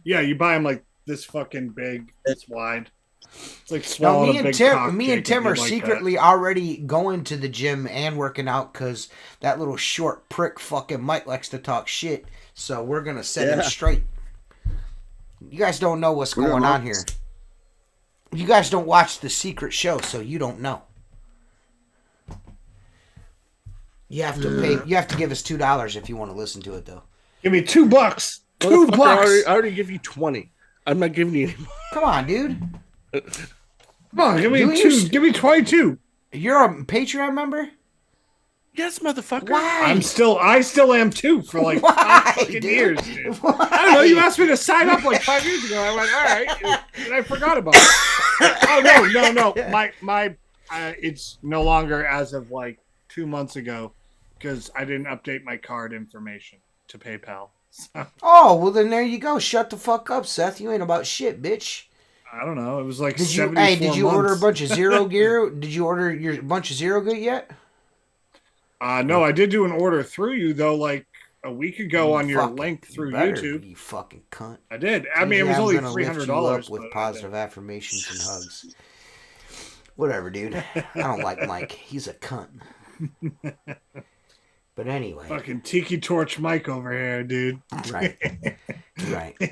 Yeah, you buy them like this fucking big. It's wide. It's like swallowing a big cock. Me and Tim are secretly already going to the gym and working out because that little short prick fucking Mike likes to talk shit. So we're gonna set him straight. You guys don't know what's going on here. You guys don't watch The Secret Show, so you don't know. You have to pay. You have to give us $2 if you want to listen to it, though. Give me $2. $2. I already give you 20. I'm not giving you any more. Come on, dude. Come on, give me two. Give me 22. You're a Patreon member? Yes, motherfucker. Why? I still am too for like 5 fucking years, dude. I don't know. You asked me to sign up like 5 years ago. I went, all right, and I forgot about it. Oh no. My it's no longer as of like 2 months ago because I didn't update my card information to PayPal. So. Oh well, then there you go. Shut the fuck up, Seth. You ain't about shit, bitch. I don't know. It was like did you order a bunch of Zero Gear? Did you order your bunch of Zero Gear yet? No, I did do an order through you though, like a week ago on your link through YouTube. You fucking cunt. I did. I mean, it was only $300 with positive affirmations and hugs. Whatever, dude. I don't like Mike. He's a cunt. But anyway, fucking Tiki Torch Mike over here, dude. Right.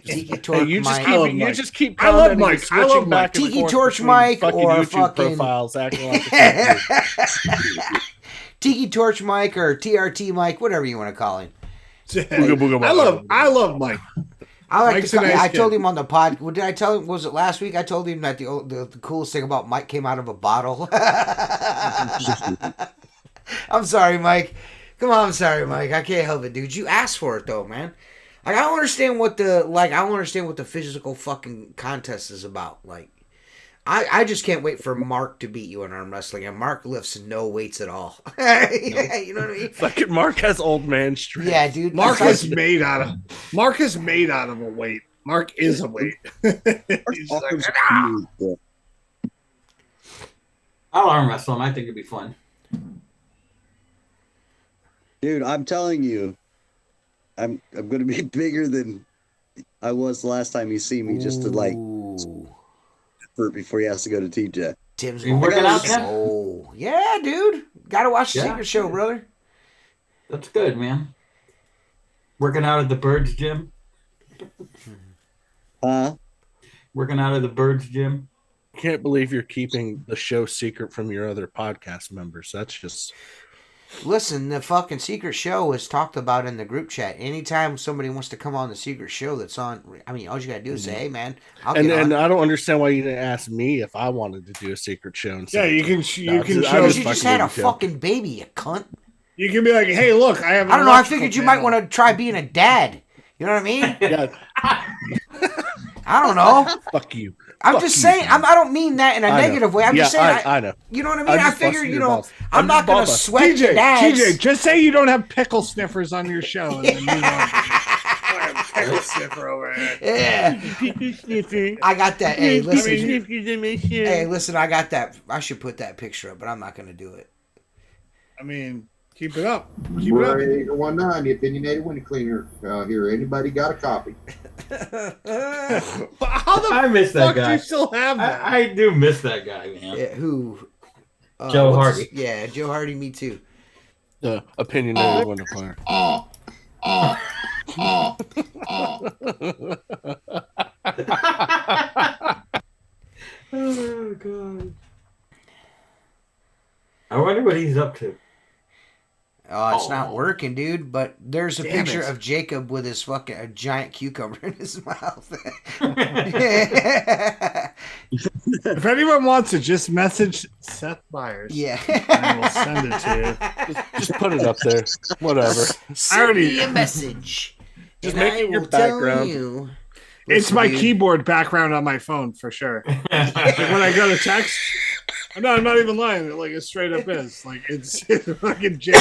Tiki Torch Mike. You just keep. I love Mike. I love Mike. Tiki Torch Mike or YouTube fucking profiles acting like. Tiki Torch Mike or TRT Mike, whatever you want to call him. I love Mike. I told him on the pod. What did I tell him? Was it last week? I told him that the coolest thing about Mike came out of a bottle. I'm sorry, Mike. Come on, I'm sorry, Mike. I can't help it, dude. You asked for it though, man. Like I don't understand what the physical fucking contest is about. Like I just can't wait for Mark to beat you in arm wrestling, and Mark lifts no weights at all. You know what I mean? Fucking Mark has old man strength. Yeah, dude. Mark is made out of a weight. Mark is a weight. He's like, I'll arm wrestle him. I think it'd be fun. Dude, I'm telling you, I'm gonna be bigger than I was last time you see me. Just to like. Before he has to go to TJ. Tim's working out, Tim? Oh, yeah, dude. Gotta watch the Secret Show, brother. That's good, man. Working out at the Birds Gym. Working out at the Birds Gym. Can't believe you're keeping the show secret from your other podcast members. That's just. Listen, the fucking Secret Show is talked about in the group chat. Anytime somebody wants to come on the Secret Show that's on, I mean, all you gotta do is say, "Hey, man, I'll get on." And I don't understand why you didn't ask me if I wanted to do a Secret Show. And you can show. You just had a fucking baby, you cunt. You can be like, "Hey, look, I have." I don't know. I figured you might want to try being a dad. You know what I mean? Yeah. I don't know. Fuck you. I'm just saying. I don't mean that in a negative way. I'm just saying. I know. You know what I mean? I figure. I'm not gonna sweat dads. TJ, just say you don't have pickle sniffers on your show. And then move on. Pickle sniffer over here. Yeah. I got that. Hey, listen. Hey, listen. I got that. I should put that picture up, but I'm not gonna do it. I mean, keep it up. Keep it up. 19, the opinionated window cleaner. Here, anybody got a copy? I miss that guy. Do you still have that? I do miss that guy, man. Yeah, who? Joe Hardy. Yeah, Joe Hardy. Me too. The opinionated window cleaner. Oh God! I wonder what he's up to. Oh, it's not working, dude. But there's a picture of Jacob with his fucking a giant cucumber in his mouth. If anyone wants to, just message Seth Byers. Yeah, and we'll send it to you. Just put it up there. Whatever. Send me a message. Just make it your background. It's my keyboard background on my phone for sure. Like when I go to text. No, I'm not even lying. Like it straight up is. Like it's fucking James.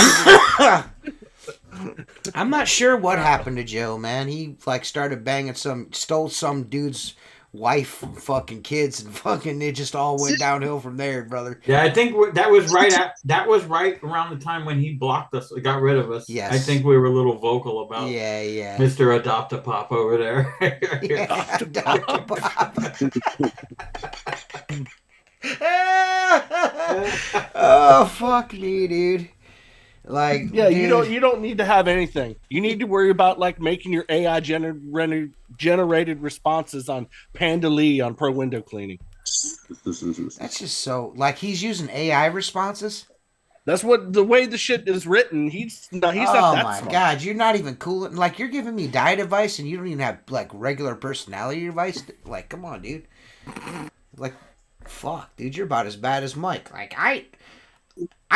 I'm not sure what happened to Joe, man. He like started banging stole some dude's wife and fucking kids, and fucking it just all went downhill from there, brother. Yeah, I think that was right around the time when he blocked us, got rid of us. Yes. I think we were a little vocal about yeah. Mr. Adopt-A-Pop over there. Oh fuck me, dude. Like yeah, dude. you don't need to have anything. You need to worry about like making your AI generated responses on Panda Lee on Pro Window Cleaning. That's just so like he's using AI responses. That's what the way the shit is written. He's not that Oh my smart. God, you're not even cool. Like you're giving me diet advice, and you don't even have like regular personality advice. Like, come on, dude. Like, fuck, dude, you're about as bad as Mike. Like I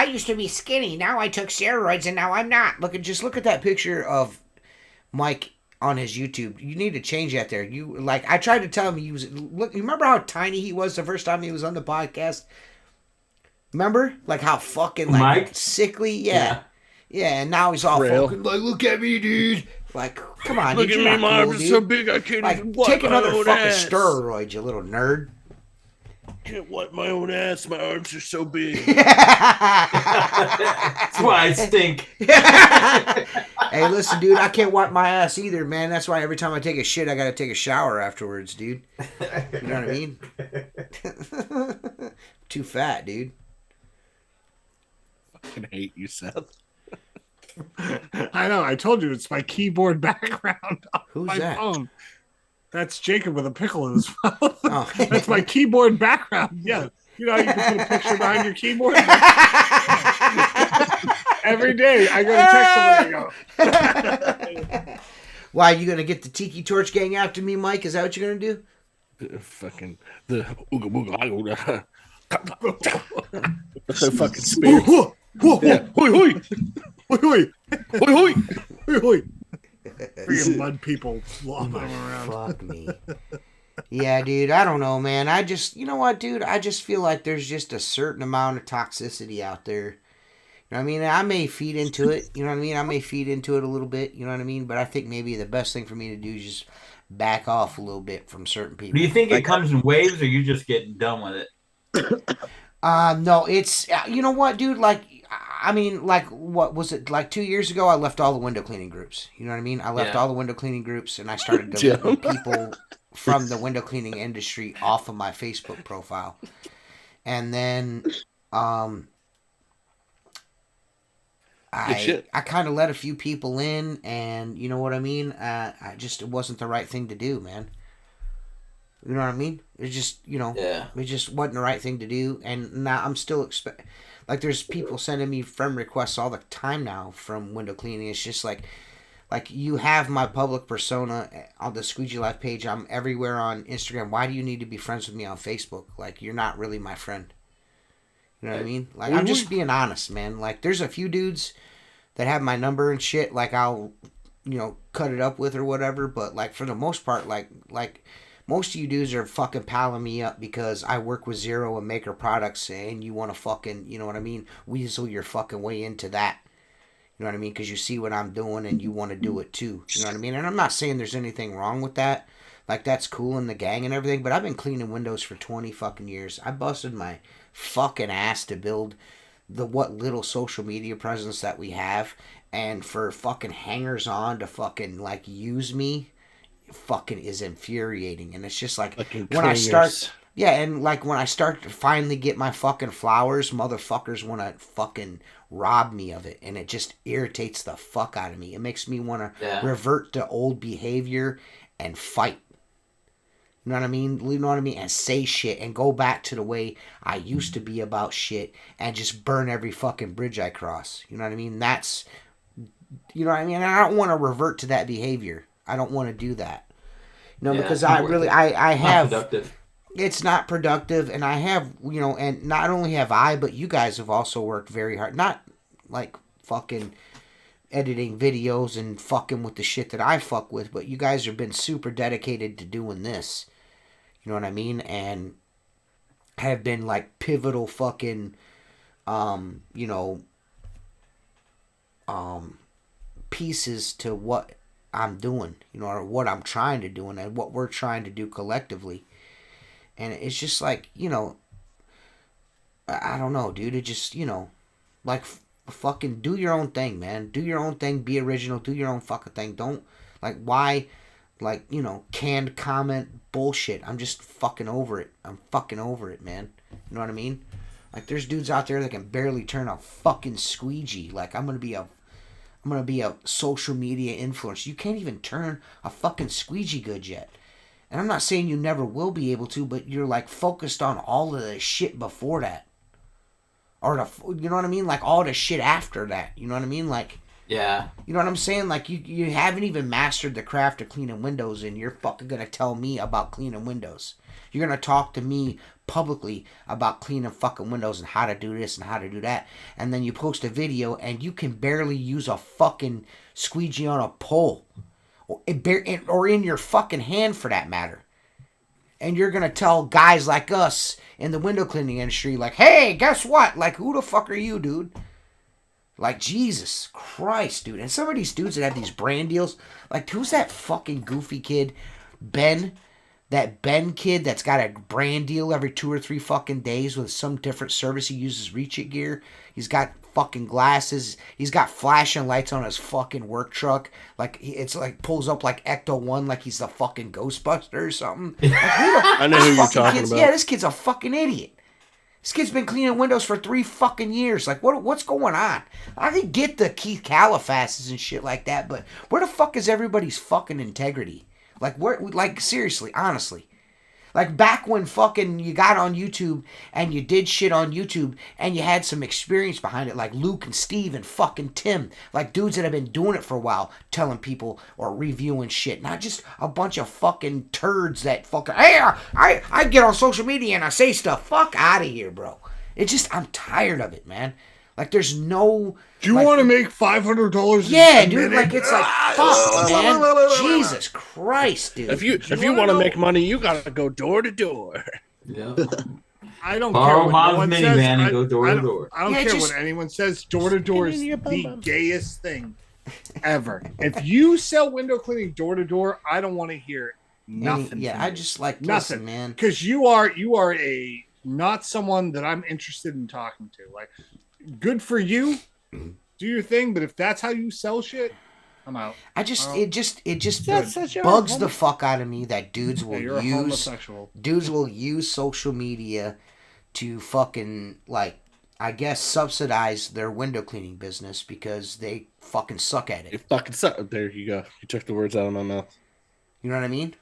used to be skinny. Now I took steroids, and now I'm not. Just look at that picture of Mike on his YouTube. You need to change that there. I tried to tell him he was. Look, you remember how tiny he was the first time he was on the podcast? Remember? Like how fucking like Mike? sickly? Yeah. And now he's all Frail. fucking like, look at me, dude. Like, come on, Look dude. at me, my Cool, arms are dude. so big I can't Like, even wipe take my another own fucking ass. steroid, you little nerd. Can't wipe my own ass. My arms are so big. That's why I stink. Hey, listen, dude, I can't wipe my ass either, man. That's why every time I take a shit, I gotta take a shower afterwards, dude. You know what I mean? Too fat, dude. I fucking hate you, Seth. I know. I told you it's my keyboard background on Who's my that? phone. That's Jacob with a pickle in his mouth. Oh. That's my keyboard background. Yeah. You know how you can put a picture behind your keyboard? Every day I go to text somebody and go. Why, you gonna get the Tiki Torch gang after me, Mike? Is that what you're gonna do? Fucking the ooga booga. So fucking spirit. Yeah. Hoi hoi. Hoi hoi. Hoi hoi. Hoi hoi. Freaking mud people flopping around. Fuck me. Yeah, dude, I don't know, man. You know what, dude? I just feel like there's just a certain amount of toxicity out there. You know what I mean? I may feed into it. You know what I mean? I may feed into it a little bit. You know what I mean? But I think maybe the best thing for me to do is just back off a little bit from certain people. Do you think it comes in waves, or you just getting done with it? No, it's you know what, dude? Like, I mean, like, what was it? Like 2 years ago, I left all the window cleaning groups. You know what I mean? I left all the window cleaning groups, and I started deleting people from the window cleaning industry off of my Facebook profile. And then, I kind of let a few people in, and you know what I mean? It wasn't the right thing to do, man. You know what I mean? It just, it just wasn't the right thing to do. And now I'm still like, there's people sending me friend requests all the time now from window cleaning. It's just like you have my public persona on the Squeegee Life page. I'm everywhere on Instagram. Why do you need to be friends with me on Facebook? Like, you're not really my friend. You know what I mean? Like, I'm just being honest, man. Like, there's a few dudes that have my number and shit. Like, I'll, cut it up with or whatever. But, like, for the most part, like most of you dudes are fucking palling me up because I work with Zero and Maker Products, and you want to fucking, you know what I mean, weasel your fucking way into that. You know what I mean? Because you see what I'm doing and you want to do it too. You know what I mean? And I'm not saying there's anything wrong with that. Like, that's cool in the gang and everything, but I've been cleaning windows for 20 fucking years. I busted my fucking ass to build what little social media presence that we have, and for fucking hangers on to fucking, like, use me fucking is infuriating. And it's just like when I start when I start to finally get my fucking flowers, motherfuckers want to fucking rob me of it, and it just irritates the fuck out of me. It makes me want to revert to old behavior and fight. You know what I mean? You know what I mean? And say shit and go back to the way I used to be about shit and just burn every fucking bridge I cross. You know what I mean? That's, you know what I mean? And I don't want to revert to that behavior. I don't want to do that. Because I have, productive. It's not productive. And I have, and not only have I, but you guys have also worked very hard. Not like fucking editing videos and fucking with the shit that I fuck with, but you guys have been super dedicated to doing this. You know what I mean? And have been like pivotal fucking, pieces to what I'm doing, or what I'm trying to do, and what we're trying to do collectively. And it's just like, I don't know, dude. It just, like, fucking do your own thing, man. Do your own thing. Be original. Do your own fucking thing. Don't, like, why, like, canned comment bullshit. I'm just fucking over it. I'm fucking over it, man. You know what I mean? Like, there's dudes out there that can barely turn a fucking squeegee. Like, I'm gonna be a social media influencer. You can't even turn a fucking squeegee good yet. And I'm not saying you never will be able to, but you're like focused on all of the shit before that. Or you know what I mean? Like all the shit after that. You know what I mean? Like, yeah. You know what I'm saying? Like you haven't even mastered the craft of cleaning windows, and you're fucking gonna tell me about cleaning windows. You're gonna talk to me publicly about cleaning fucking windows and how to do this and how to do that. And then you post a video and you can barely use a fucking squeegee on a pole. Or in your fucking hand for that matter. And you're going to tell guys like us in the window cleaning industry, like, hey, guess what? Like, who the fuck are you, dude? Like, Jesus Christ, dude. And some of these dudes that have these brand deals, like, who's that fucking goofy kid? Ben? That Ben kid that's got a brand deal every 2 or 3 fucking days with some different service. He uses Reach It gear. He's got fucking glasses. He's got flashing lights on his fucking work truck. Like, it's like pulls up like Ecto-1 like he's the fucking Ghostbuster or something. Like, I know who you're talking about. Yeah, this kid's a fucking idiot. This kid's been cleaning windows for 3 fucking years. Like, what's going on? I can get the Keith Califasses and shit like that, but where the fuck is everybody's fucking integrity? Like, seriously, honestly. Like, back when fucking you got on YouTube and you did shit on YouTube and you had some experience behind it, like Luke and Steve and fucking Tim, like dudes that have been doing it for a while, telling people or reviewing shit, not just a bunch of fucking turds that fucking, hey, I get on social media and I say stuff. Fuck out of here, bro. I'm tired of it, man. Like, there's no... Do you want to make $500? Yeah, dude. Like, it's like, fuck, man. Jesus Christ, dude. If you want to make money, you gotta go door to door. Yeah. I don't Borrow care what mom's no one minivan says. and go door to door. I don't care what anyone says. Door to door is the gayest thing ever. If you sell window cleaning door to door, I don't want to hear nothing. Yeah, I just like nothing, listen, man. Because you are a not someone that I'm interested in talking to. Like, good for you. Do your thing, but if that's how you sell shit, I'm out. It just bugs the fuck out of me that dudes will use social media to fucking, like, I guess subsidize their window cleaning business because they fucking suck at it. You fucking suck. There you go. You took the words out of my mouth. You know what I mean?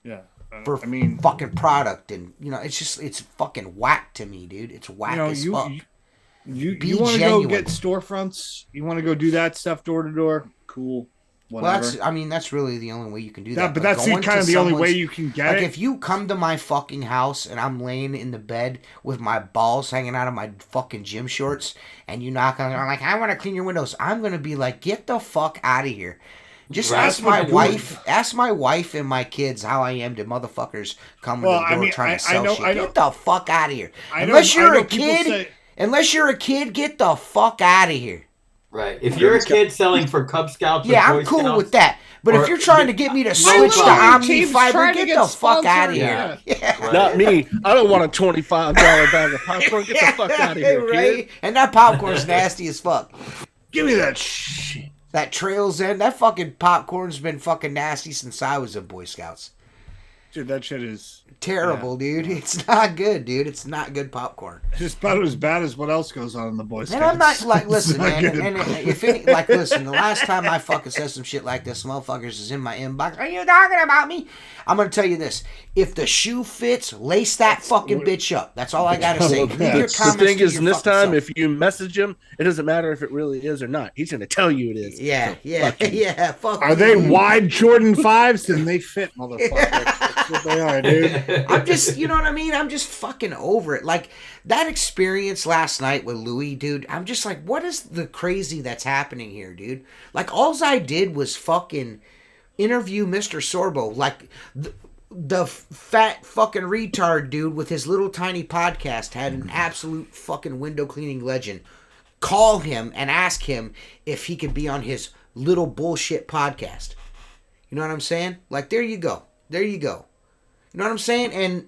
Yeah. Fucking product, and it's fucking whack to me, dude. It's whack as fuck. You want to go get storefronts? You want to go do that stuff door to door? Cool. Whatever. Well, that's really the only way you can do that. But that's kind of the only way you can get it. If you come to my fucking house and I'm laying in the bed with my balls hanging out of my fucking gym shorts, and you knock on, I'm like, I want to clean your windows. I'm gonna be like, get the fuck out of here. Just ask my wife and my kids how I am to motherfuckers coming to the door trying to sell shit. Get the fuck out of here. Unless you're a kid, get the fuck out of here. Right. If you're a kid selling for Cub Scouts, I'm cool with that. But if you're trying to get me to switch to Omni Fiber, get the fuck out of here. Yeah. Right. Not me. I don't want a $25 bag of popcorn. Get the fuck out of here, right? Kid. And that popcorn's nasty as fuck. Give me that shit. That Trails End, that fucking popcorn's been fucking nasty since I was in Boy Scouts. Dude, that shit is terrible, dude. It's not good, dude. It's not good popcorn. It's about as bad as what else goes on in the Boy Scouts. And I'm not like, listen, man. Listen, the last time I fucking said some shit like this, motherfuckers is in my inbox. Are you talking about me? I'm gonna tell you this: if the shoe fits, lace that fucking bitch up. That's all I gotta say. The thing is, this time, if you message him, it doesn't matter if it really is or not. He's gonna tell you it is. Yeah. Fuck. Are they wide Jordan 5s? Then they fit, motherfucker. What they are, dude. I'm just, you know what I mean? I'm just fucking over it. Like, that experience last night with Louis, dude, I'm just like, what is the crazy that's happening here, dude? Like, alls I did was fucking interview Mr. Sorbo. Like, the fat fucking retard dude with his little tiny podcast had an absolute fucking window cleaning legend call him and ask him if he could be on his little bullshit podcast. You know what I'm saying? Like, there you go. There you go. You know what I'm saying? And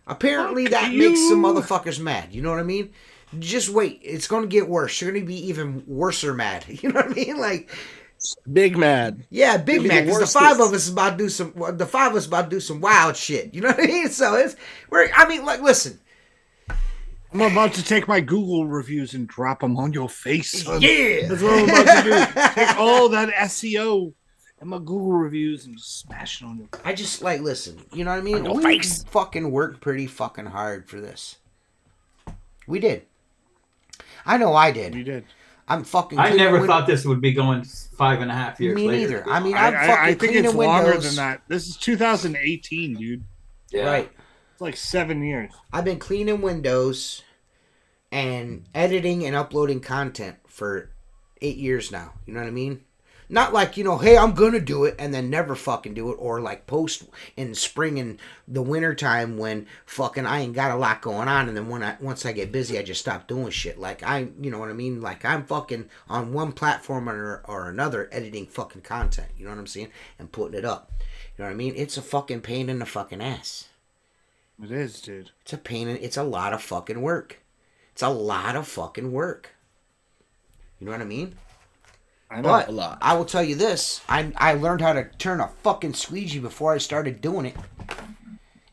apparently that makes some motherfuckers mad. You know what I mean? Just wait. It's going to get worse. You're going to be even worser mad. You know what I mean? Like, big mad. Yeah, big mad. Because the five of us about to do some wild shit. You know what I mean? So listen. I'm about to take my Google reviews and drop them on your face. Son. Yeah. That's what I'm about to do. Take all that SEO and my Google reviews and just smash it on your. I just like listen. You know what I mean? We fucking worked pretty fucking hard for this. We did. I know I did. We did. I'm fucking. I never thought this would be going 5.5 years Me later. neither. I mean, I'm fucking I think cleaning it's windows. longer than that. This is 2018, dude. Yeah. Right. It's like 7 years. I've been cleaning windows and editing and uploading content for 8 years now. You know what I mean? Not like, you know, hey, I'm going to do it and then never fucking do it. Or like post in spring and the winter time when fucking I ain't got a lot going on. And then once I get busy, I just stop doing shit. Like you know what I mean? Like I'm fucking on one platform or another editing fucking content. You know what I'm saying? And putting it up. You know what I mean? It's a fucking pain in the fucking ass. It is, dude. It's a pain. It's a lot of fucking work. It's a lot of fucking work. You know what I mean? I know But a lot. I will tell you this. I learned how to turn a fucking squeegee before I started doing it.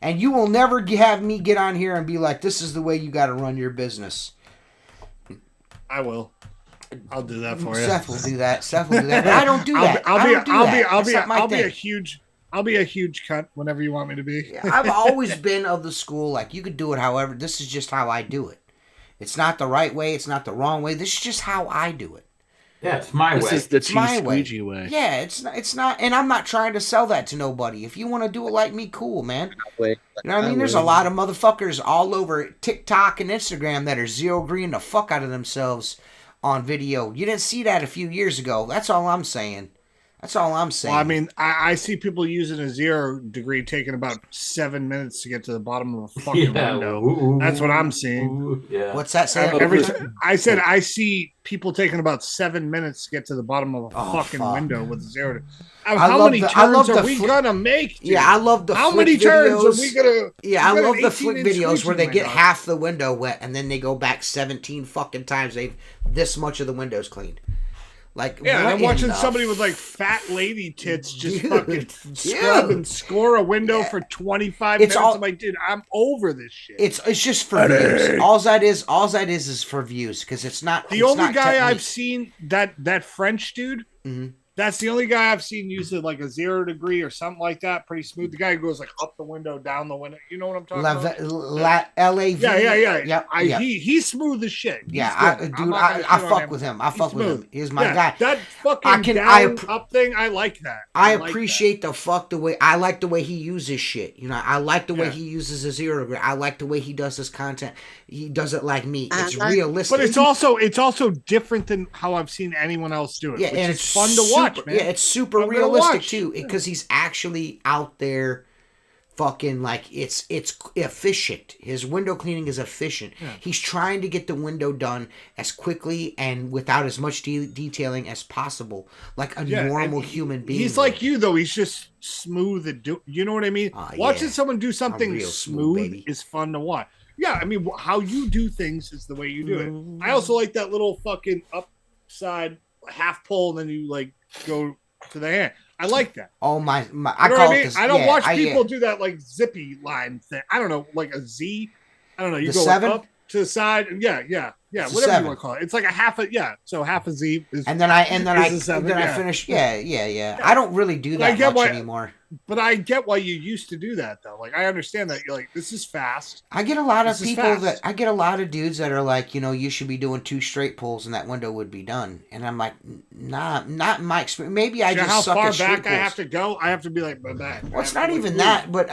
And you will never have me get on here and be like, this is the way you got to run your business. I will. I'll do that for you. Seth will do that. But I don't do that. I'll be a huge cunt whenever you want me to be. I've always been of the school, like, you could do it however. This is just how I do it. It's not the right way. It's not the wrong way. This is just how I do it. Yeah, it's my way. This is the It's my squeegee way. Yeah, it's not, and I'm not trying to sell that to nobody. If you want to do it like me, cool, man. You know what I mean? There's a lot of motherfuckers all over TikTok and Instagram that are zero green the fuck out of themselves on video. You didn't see that a few years ago. That's all I'm saying. Well, I mean, I see people using a 0 degree taking about 7 minutes to get to the bottom of a fucking window. That's what I'm seeing. Yeah. What's that saying? I said I see people taking about 7 minutes to get to the bottom of a fucking window with a 0. How many turns are we gonna make? Dude? Yeah, I love the how flick many turns videos. are we gonna? Yeah, I love the flick videos where they get half the window wet and then they go back 17 fucking times. They've this much of the windows cleaned. Like, yeah, I'm watching somebody with like fat lady tits just fucking scrub and score a window for 25 minutes. I'm like, dude, I'm over this shit. It's just for views. All that is for views because it's not. The only guy I've seen that French dude. Mm-hmm. That's the only guy I've seen use it like a 0 degree or something like that. Pretty smooth. The guy who goes like up the window, down the window. You know what I'm talking about? LAV. Yeah. He's smooth as shit. I fuck with him. I fuck with him. He's my guy. That fucking up thing, I like that. I appreciate the way. I like the way he uses shit. You know, I like the way he uses a 0 degree. I like the way he does his content. He does it like me. It's realistic. But it's also different than how I've seen anyone else do it. Yeah, and it's fun to watch. Man. Yeah, it's super realistic too because he's actually out there fucking like it's efficient. His window cleaning is efficient. Yeah. He's trying to get the window done as quickly and without as much detailing as possible, like a normal human being. He's like you though. He's just smooth and you know what I mean? Watching someone do something smooth is fun to watch. Yeah, I mean how you do things is the way you do it. I also like that little fucking upside half pull and then you like go to the hand. I like that. Oh my! I call it. I don't watch people do that like zippy line thing. I don't know, like a Z. I don't know. You go up to the side, and whatever you want to call it. It's like a half so half a Z is. And then I finish. Yeah. I don't really do that much anymore. But I get why you used to do that though. Like I understand that you're like this is fast. I get a lot of dudes that are like, you know, you should be doing 2 straight pulls and that window would be done. And I'm like, nah, not in my experience. Maybe I just suck at straight pulls. How far back I have to go? I have to be like my back. Well, it's not even that, but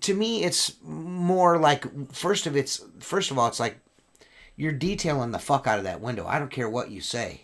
to me it's more like first of all it's like you're detailing the fuck out of that window. I don't care what you say.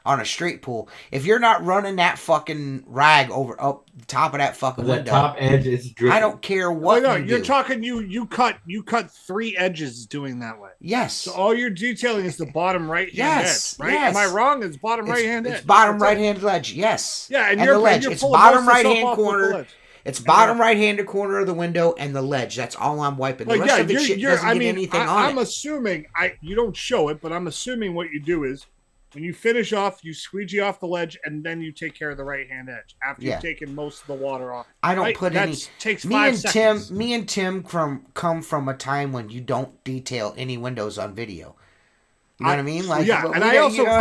On a straight pull, if you're not running that fucking rag up the top of that fucking window, the top edge is dripping. I don't care what you're talking. You cut 3 edges doing that way. Yes. So all you're detailing is the bottom right hand edge, right? Yes. Am I wrong? It's bottom right hand edge. It's bottom right hand ledge. Yes. Yeah, and the ledge. It's bottom right hand corner. It's bottom right handed corner of the window and the ledge. That's all I'm wiping. The rest of the shit doesn't get anything on it. I'm assuming you don't show it, but I'm assuming what you do is. When you finish off, you squeegee off the ledge, and then you take care of the right-hand edge after you've taken most of the water off. I don't put any. Takes 5 seconds. Me and Tim come from a time when you don't detail any windows on video. You know what I mean? Like, yeah, but and we I don't- also you know-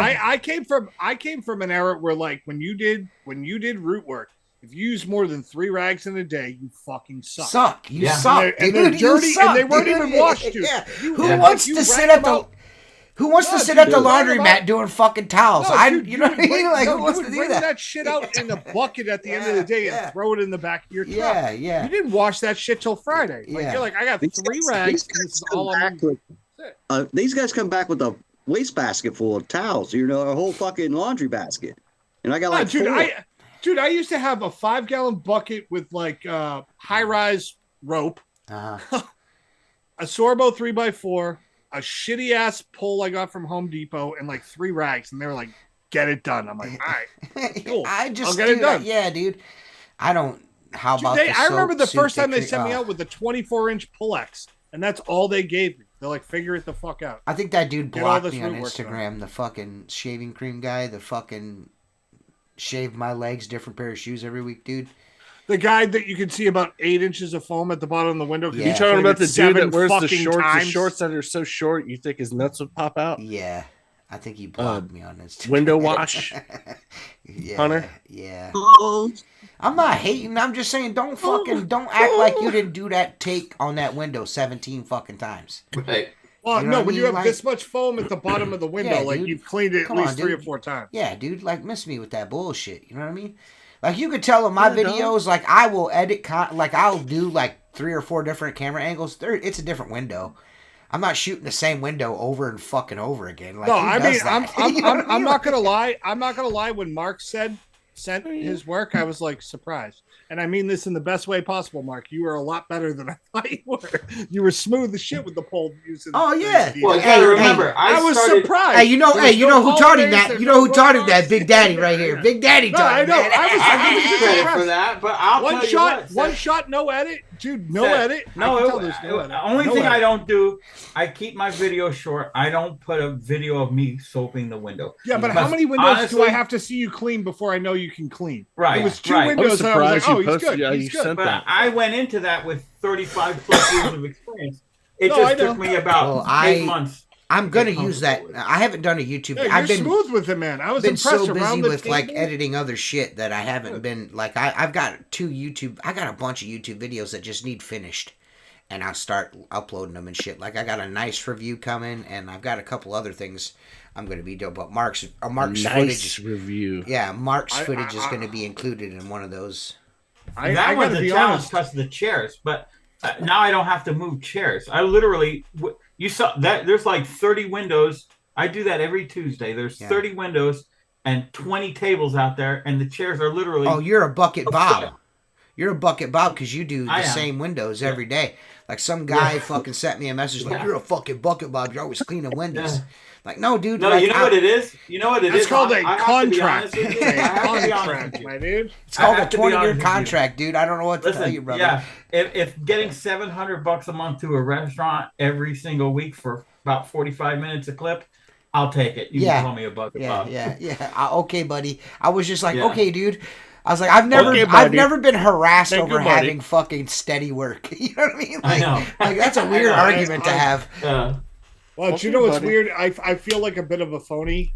I came from an era where like when you did root work, if you used more than 3 rags in a day, you fucking suck. You Yeah. suck, And dude. they're dirty, you suck, and they weren't dude. even washed, dude. Yeah. You- Who yeah. wants You to rang sit at them the? out- Who wants to No, sit dude, at the you rang them laundromat out- doing fucking towels? No, I, dude, you know what I mean? Like, who wants to do bring that? that shit out in a bucket at the end of the day Yeah. and throw it in the back of your truck. Yeah, yeah. You didn't wash that shit till Friday. Like Yeah. you're like, I got 3 rags. And this is all I'm gonna These guys come back with a wastebasket full of towels, you know, a whole fucking laundry basket. And I got like dude, 4. I used to have a 5-gallon bucket with like high-rise rope, Uh-huh. a Sorbo 3x4, a shitty ass pole I got from Home Depot, and like 3 rags, and they were like, "Get it done." I'm like, "All right, cool. I just I'll get it done." Yeah, dude. I don't. How about Dude, the I remember soap the suit first time they cre- sent me oh. out with the 24-inch Pull-X, and that's all they gave me. They're like, "Figure it the fuck out." I think that dude Get all blocked this me on root work done. Instagram. The fucking shaving cream guy. The fucking shave my legs, different pair of shoes every week, dude. The guy that you can see about 8 inches of foam at the bottom of the window. 'cause Yeah. he You talking played about it the dude that 7 wears the fucking shorts, times. the shorts that are so short you think his nuts would pop out? Yeah, I think he blocked me on Instagram. Window wash. Yeah, Hunter? Yeah. Oh, I'm not hating. I'm just saying, don't act like you didn't do that take on that window 17 fucking times. Right. Well, You know no, what when I you mean? have this much foam at the bottom of the window, Yeah, like dude. you've cleaned it at Come least on, 3 or dude. 4 times. Yeah, dude, like miss me with that bullshit. You know what I mean? Like you could tell in my Yeah, dog. videos, like I will edit, like I'll do like 3 or 4 different camera angles. It's a different window. I'm not shooting the same window over and fucking over again. Like, No, who I does mean, that? You know what I I'm mean? not gonna lie. I'm not gonna lie. When Mark sent his work, I was like surprised, and I mean this in the best way possible. Mark, you were a lot better than I thought you were. You were smooth as shit with the pole using. Oh, yeah. the- Well, you Hey, gotta remember, I was started, surprised. Hey, you know There's no who taught him holidays, that? there's You know who no taught him that? roadblocks. Big Daddy right here. Yeah. Big Daddy No, taught I him know. that. I give you credit impressed. for that, but I'll One tell you shot, what, one Seth, shot, no edit, dude. No Seth, edit. I No, can tell there's no edit. only No thing I edit. don't do, I keep my video short. I don't put a video of me soaping the window. Yeah, but Because how many windows do honestly- I have to see you clean before I know you can clean? Right, It was 2 right. I was windows, and I was like, surprised "Oh, you he's posted. good. Yeah, he's you good." sent But that. I went into that with 35 plus years of experience. It No, I just took know. me about Well, 8 months. I'm gonna Get use that. comfortable with. I haven't done a YouTube. Yeah, you're I've been smooth with it, man. I was been impressed so busy around the with table. like editing other shit that I haven't been like I've got 2 YouTube. I got a bunch of YouTube videos that just need finished, and I'll start uploading them and shit. Like I got a nice review coming, and I've got a couple other things I'm gonna be doing. But Mark's Nice footage. review. Yeah, Mark's I- footage is I- going to be included in one of those. I That was gotta a be challenge honest. because of the chairs, but now I don't have to move chairs. I literally, you saw that there's like 30 windows. I do that every Tuesday. There's Yeah. 30 windows and 20 tables out there, and the chairs are literally. Oh, you're a bucket Bob. shit. You're a bucket Bob because you do I the am. same windows every day. Like some guy Yeah. fucking sent me a message like, Yeah. "You're a fucking bucket Bob. You're always cleaning windows." Yeah. Like, no, dude. No, like, you know what it is? You know what it is? It's called a I have to be contract. honest with you. It's I a have to be honest contract, with you. my dude. It's called I a have to be honest 20-year with you. contract, dude. I don't know what to tell you, brother. Yeah, if getting $700 a month to a restaurant every single week for about 45 minutes a clip, I'll take it. You Yeah. can call me a bucket Yeah, Bob. yeah. Okay, buddy. I was just like, Yeah. okay, dude. I was like, I've never been harassed Thank over you, buddy. having fucking steady work. You know what I mean? I know. Like that's a weird I know. argument to have. Well, Okay, you know what's buddy. weird? I feel like a bit of a phony.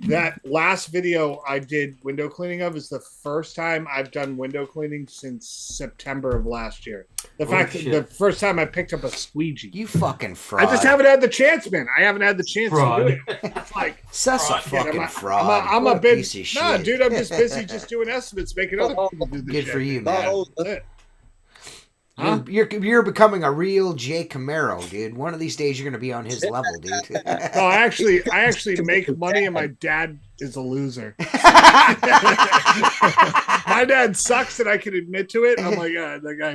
That last video I did window cleaning of is the first time I've done window cleaning since September of last year. The fact that shit. the first time I picked up a squeegee. You fucking fraud. I just haven't had the chance, man. I haven't had the chance Fraud. to do it. It's like Such a fucking fraud. I'm What a big piece of shit. nah, dude. I'm just busy just doing estimates, making other people do the Good shit. for you, man. oh, That's it. Huh? You're becoming a real Jay Camaro, dude. One of these days you're gonna be on his level, dude. No, I actually make money, and my dad is a loser. My dad sucks, and I can admit to it. I'm like, that guy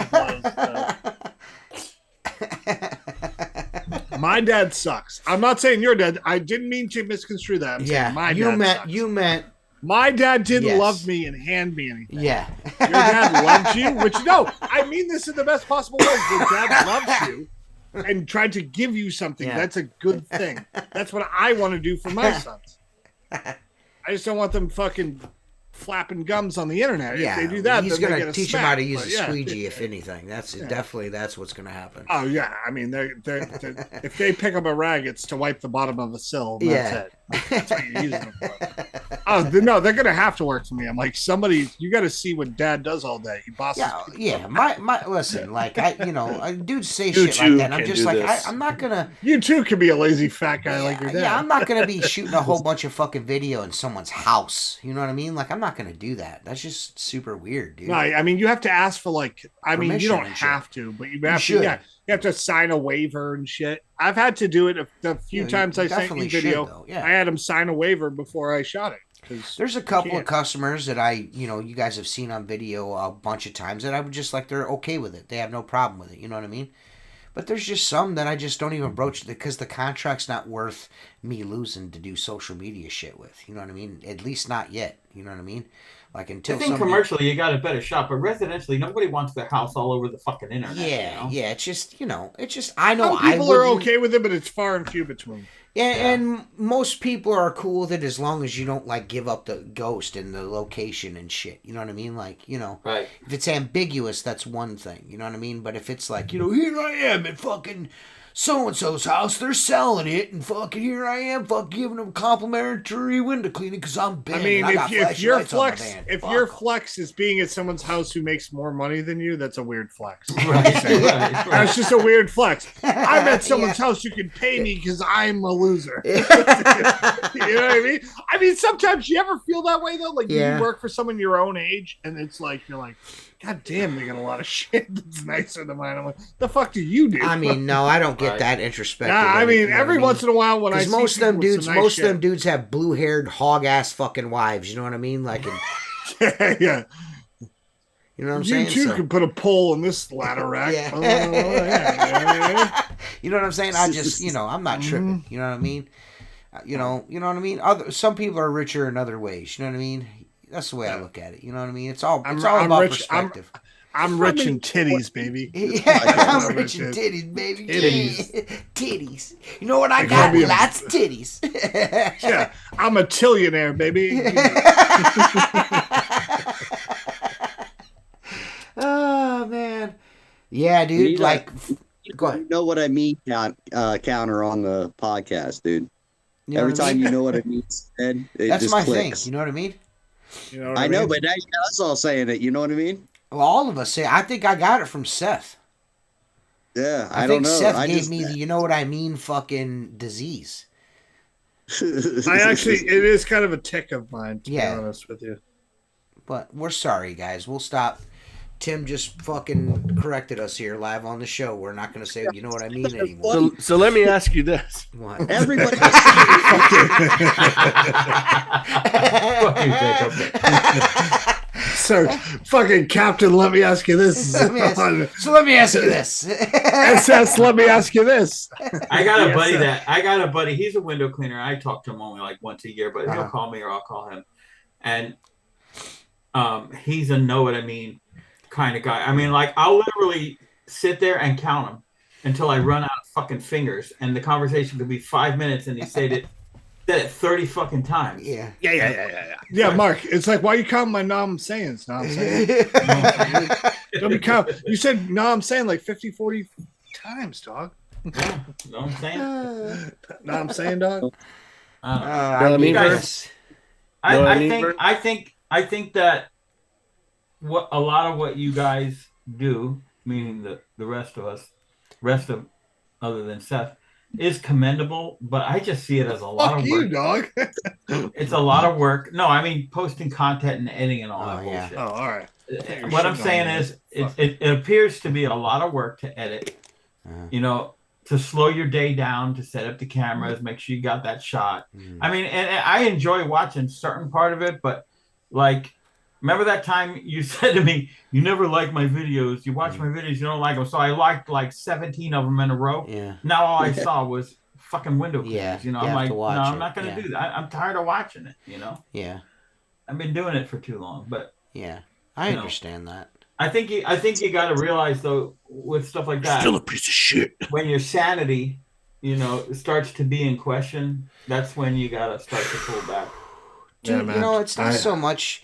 blows. My dad sucks. I'm not saying your dad. I didn't mean to misconstrue that. I'm saying my dad sucks. you meant My dad didn't Yes. love me and hand me anything. yeah. Your dad loved you, which no, I mean this in the best possible way. Your dad loves you and tried to give you something. Yeah. That's a good thing. That's what I want to do for my sons. I just don't want them fucking flapping gums on the internet. Yeah, if they do that, he's going to teach them how to use a yeah. squeegee. If anything, that's what's going to happen. Oh yeah, I mean, they're if they pick up a rag, it's to wipe the bottom of a sill. And that's it. That's what you're using them for. Oh no, they're going to have to work for me. I'm like, you got to see what Dad does all day. He bosses. Yeah. My listen, like dudes say shit like that. And I'm just like, I'm not gonna. You too could be a lazy fat guy like your dad. Yeah, I'm not gonna be shooting a whole bunch of fucking video in someone's house. You know what I mean? Like, I'm not gonna do that. That's just super weird, dude. No, I mean, you have to ask for permission. You don't have to, but you have to. Yeah, you have to sign a waiver and shit. I've had to do it a few times. I sent you video. I had him sign a waiver before I shot it. There's a couple of customers that you guys have seen on video a bunch of times that I would just like, they're okay with it. They have no problem with it. You know what I mean? But there's just some that I just don't even broach because the contract's not worth me losing to do social media shit with. You know what I mean? At least not yet. You know what I mean? Like, until I think commercially you got a better shot, but residentially nobody wants their house all over the fucking internet. Yeah. It's just I know people are okay with it, but it's far and few between. And most people are cool with it as long as you don't like give up the ghost and the location and shit. You know what I mean? Like, right. If it's ambiguous, that's one thing. You know what I mean? But if it's like, here I am at fucking so-and-so's house, they're selling it, and fucking here I am fucking giving them complimentary window cleaning because I'm banned. I mean, if your flex is being at someone's house who makes more money than you, that's a weird flex. Right. That's just a weird flex. I'm at someone's house who can pay me because I'm a loser. You know what I mean? I mean, sometimes you ever feel that way though? Like you work for someone your own age, and it's like you're like, God damn, they got a lot of shit that's nicer than mine. I'm like, the fuck do you do? I mean, no, I don't get that introspective. Yeah, I mean, every once in a while when I see most of them dudes have blue-haired hog-ass fucking wives. You know what I mean? Like, yeah. You know what I'm saying? You too can put a pole in this ladder rack. You know what I'm saying? I just, I'm not tripping. You know what I mean? You know what I mean? Some people are richer in other ways. You know what I mean? That's the way I look at it. You know what I mean? It's all about rich, perspective. I'm rich in titties, baby. Yeah, I'm rich in titties, baby. Titties. You know what I got? Lots of titties. Yeah, I'm a tillionaire, baby. Oh, man. Yeah, dude. Go ahead. You know what I mean counter on the podcast, dude. Every time you know what I mean said, that's just my clicks. thing. You know what I mean? I know, but now that's all saying it. You know what I mean? Well, all of us say. I think I got it from Seth. Yeah, I think Seth gave me the you know what I mean fucking disease. It is kind of a tick of mine, to be honest with you. But we're sorry, guys. We'll stop. Tim just fucking corrected us here live on the show. We're not going to say, you know what I mean anymore. So let me ask you this. What? Everybody. So, fucking Captain, let me ask you this. Let me ask you this. SS, let me ask you this. I got a buddy. He's a window cleaner. I talk to him only like once a year, but he'll call me or I'll call him. And he's a know what I mean kind of guy. I mean, like, I'll literally sit there and count them until I run out of fucking fingers, and the conversation could be 5 minutes, and he said it 30 fucking times. Yeah, Mark, it's like, why you counting my nom sayings? Nom saying. Don't be count. You said nom saying like 50, 40 times, dog. Yeah, know what I'm saying? Nom saying, dog. I think that what a lot of what you guys do, meaning the rest of other than Seth, is commendable, but I just see it as a lot of work. Dog. It's a lot of work. No, I mean posting content and editing and all that bullshit. Oh, all right. What I'm saying is it appears to be a lot of work to edit. To slow your day down, to set up the cameras, make sure you got that shot. I mean, and I enjoy watching certain part of it, but like, remember that time you said to me, you never like my videos. You watch my videos, you don't like them. So I liked like 17 of them in a row. Yeah. Now all I saw was fucking window cleaners. Yeah, I'm like, no, I'm not going to do that. I'm tired of watching it, Yeah. I've been doing it for too long, but. Yeah, I understand that. I think you got to realize, though, with stuff like that. Still a piece of shit. When your sanity, starts to be in question, that's when you got to start to pull back. Dude, it's not so much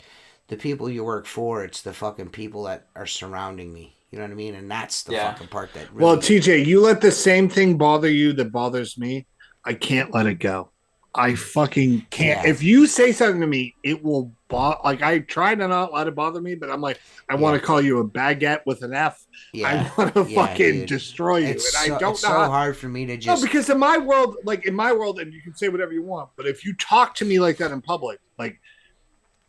the people you work for. It's the fucking people that are surrounding me. You know what I mean? And that's the fucking part that really... Well, TJ, you let the same thing bother you that bothers me. I can't let it go. I fucking can't. If you say something to me, it will like, I try to not let it bother me, but I'm like, I want to call you a baguette with an F. I want to fucking destroy you. It's and I don't know. It's so hard for me to just... No, because in my world, and you can say whatever you want, but if you talk to me like that in public, like,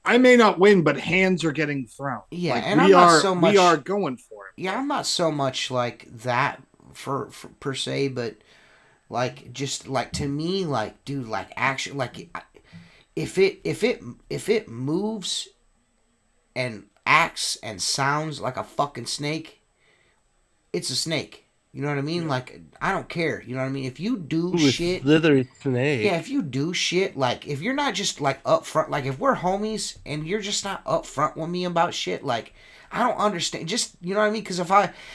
I may not win, but hands are getting thrown. Yeah, like, and I'm not so much... We are going for it. Yeah, I'm not so much like that for per se, but... Like, just like, to me, like, dude, like, action, like, if it moves and acts and sounds like a fucking snake, it's a snake. You know what I mean? Like, I don't care. You know what I mean? If you do shit, slithery snake. Yeah, if you do shit, like, if you're not just like upfront, like, if we're homies and you're just not upfront with me about shit, like, I don't understand. Just, you know what I mean? Because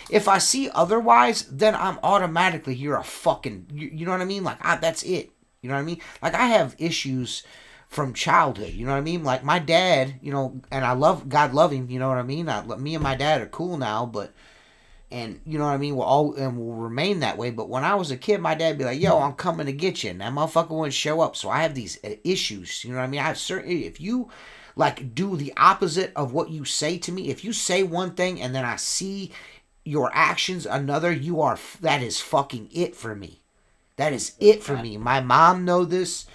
if I see otherwise, then I'm automatically, you're a fucking, you know what I mean? Like, that's it. You know what I mean? Like, I have issues from childhood. You know what I mean? Like, my dad, you know, and I love, God love him. You know what I mean? Me and my dad are cool now, but, and you know what I mean? We'll remain that way. But when I was a kid, my dad would be like, yo, I'm coming to get you. And that motherfucker wouldn't show up. So I have these issues. You know what I mean? I have certain, if you... like, do the opposite of what you say to me. If you say one thing and then I see your actions another, that is fucking it for me. That is it for me. My mom knows this.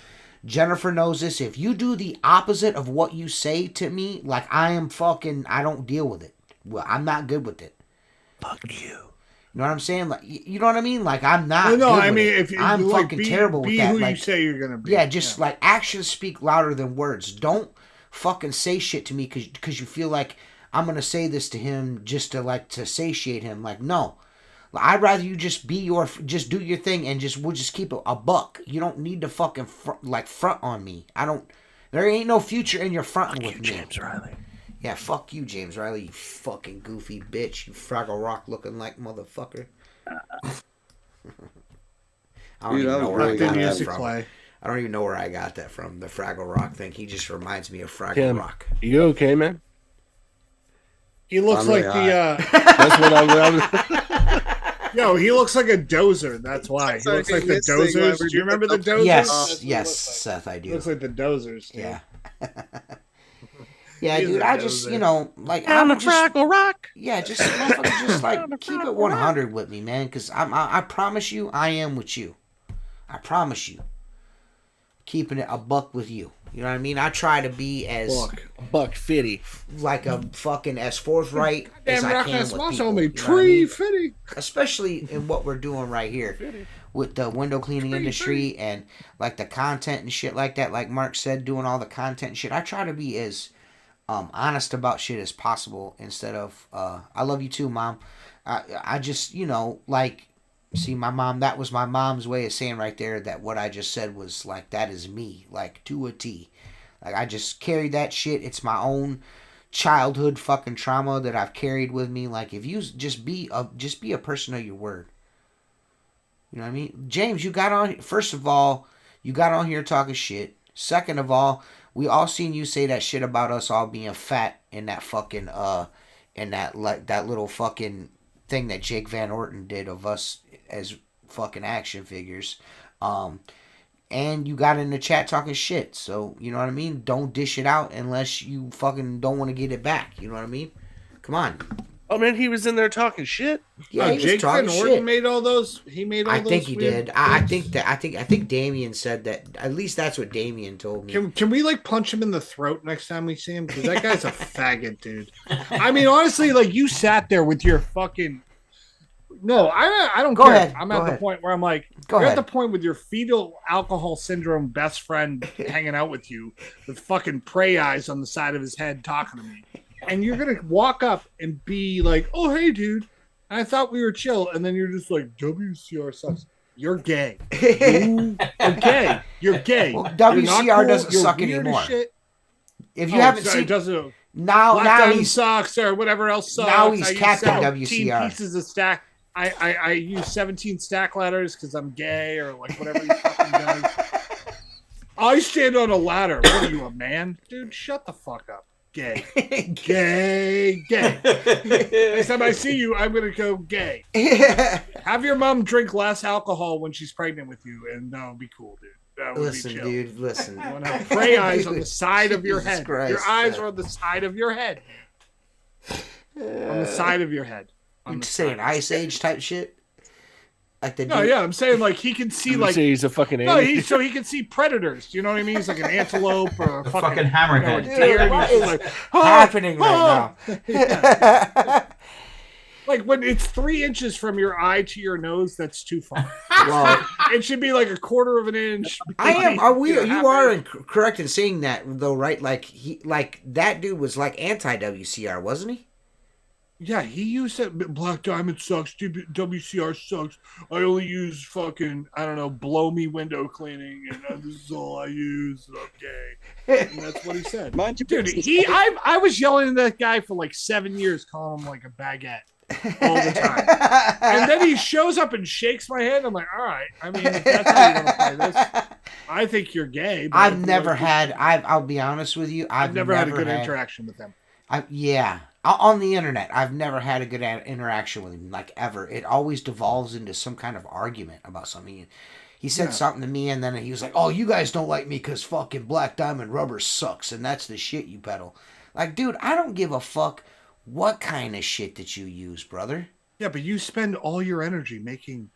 Jennifer knows this. If you do the opposite of what you say to me, like, I don't deal with it. Well, I'm not good with it. Fuck you. You know what I'm saying? Like, you know what I mean? Like, I'm not. No, good I with mean, it. if I'm like, fucking terrible with that. Who like, you say you're gonna be. Yeah, just like, actions speak louder than words. Don't fucking say shit to me because you feel like I'm gonna say this to him just to satiate him. Like, no, I'd rather you just do your thing and we'll just keep it a buck. You don't need to fucking front on me. There ain't no future in your fronting with me. James Riley. Yeah, fuck you, James Riley, you fucking goofy bitch, you Fraggle Rock looking like motherfucker. I don't even know where I got that from. I don't even know where I got that from, the Fraggle Rock thing. He just reminds me of Fraggle Rock. You okay, man? He looks like That's what I'm... Yo, he looks like a dozer. That's why. He looks like the dozers. Do you remember the dozers? Yes, Seth, I do. He looks like the dozers. Dude. Yeah. Yeah, dude, I just, you know, like, I'm a Fraggle Rock. Yeah, just like, keep it 100 with me, man, because I promise you, I am with you. I promise you. Keeping it a buck with you. You know what I mean? I try to be as... Buck 50. Like a fucking as forthright as I can with people. Me, tree 50. Especially in what we're doing right here with the window cleaning industry and like the content and shit like that. Like Mark said, doing all the content and shit. I try to be as honest about shit as possible instead of... I love you too, Mom. I just, you know, like... See, my mom, that was my mom's way of saying right there that what I just said was like, that is me, like, to a T. Like, I just carried that shit. It's my own childhood fucking trauma that I've carried with me. Like, if you just be a person of your word. You know what I mean? James, first of all, you got on here talking shit. Second of all, we all seen you say that shit about us all being fat in that fucking, in that little fucking thing that Jake Van Orton did of us as fucking action figures. And you got in the chat talking shit. So, you know what I mean? Don't dish it out unless you fucking don't want to get it back. You know what I mean? Come on. Oh, man, he was in there talking shit? Yeah, Jake Van Orton made all those? He made all those? I think he did. I think Damien said that. At least that's what Damien told me. Can we, like, punch him in the throat next time we see him? Because that guy's a faggot, dude. I mean, honestly, like, you sat there with your fucking... No, I don't care. Ahead. I'm at the point where I'm like, you're at the point with your fetal alcohol syndrome best friend hanging out with you with fucking prey eyes on the side of his head talking to me. And you're going to walk up and be like, oh, hey, dude, I thought we were chill. And then you're just like, WCR sucks. You're gay. You are gay. You're gay. Well, WCR cool. Doesn't suck anymore. If you haven't seen... It doesn't... Now he's... sucks or whatever else sucks. Now he's Captain WCR. Pieces of stack. I use 17 stack ladders because I'm gay or like whatever he fucking does. I stand on a ladder. What are you, a man? Dude, shut the fuck up. gay. Gay. Next time I see you, I'm gonna go gay. Have your mom drink less alcohol when she's pregnant with you, and that would be cool, dude. That would listen, be chill. dude. Listen. You want to have gray eyes on the side of your Jesus head. Christ, your eyes are on the side of your head. On the side of your head. You saying Ice Age type shit? Like the no, yeah, I'm saying like he can see like he's a fucking no, so he can see predators. Do you know what I mean? He's like an antelope or a fucking hammerhead. Deer, what is is like, happening right now? Like when it's 3 inches from your eye to your nose, that's too far. Well, it should be like a quarter of an inch. I am. Are we? You are inch. correct in saying that though, right? Like that dude was like anti WCR, wasn't he? Yeah, he used that Black Diamond sucks, WCR sucks. I only use fucking, I don't know, blow me window cleaning, and this is all I use. Okay, and that's what he said. Dude, I was yelling at that guy for like 7 years, calling him like a baguette all the time, and then he shows up and shakes my hand. I'm like, all right. I mean, if that's how you want to play this, I think you're gay. But I've never had. I'll be honest with you. I've never had a good interaction with him. Yeah. On the internet, I've never had a good interaction with him, like ever. It always devolves into some kind of argument about something. He said something to me, and then he was like, "Oh, you guys don't like me because fucking Black Diamond rubber sucks, and that's the shit you peddle." Like, dude, I don't give a fuck what kind of shit that you use, brother. Yeah, but you spend all your energy making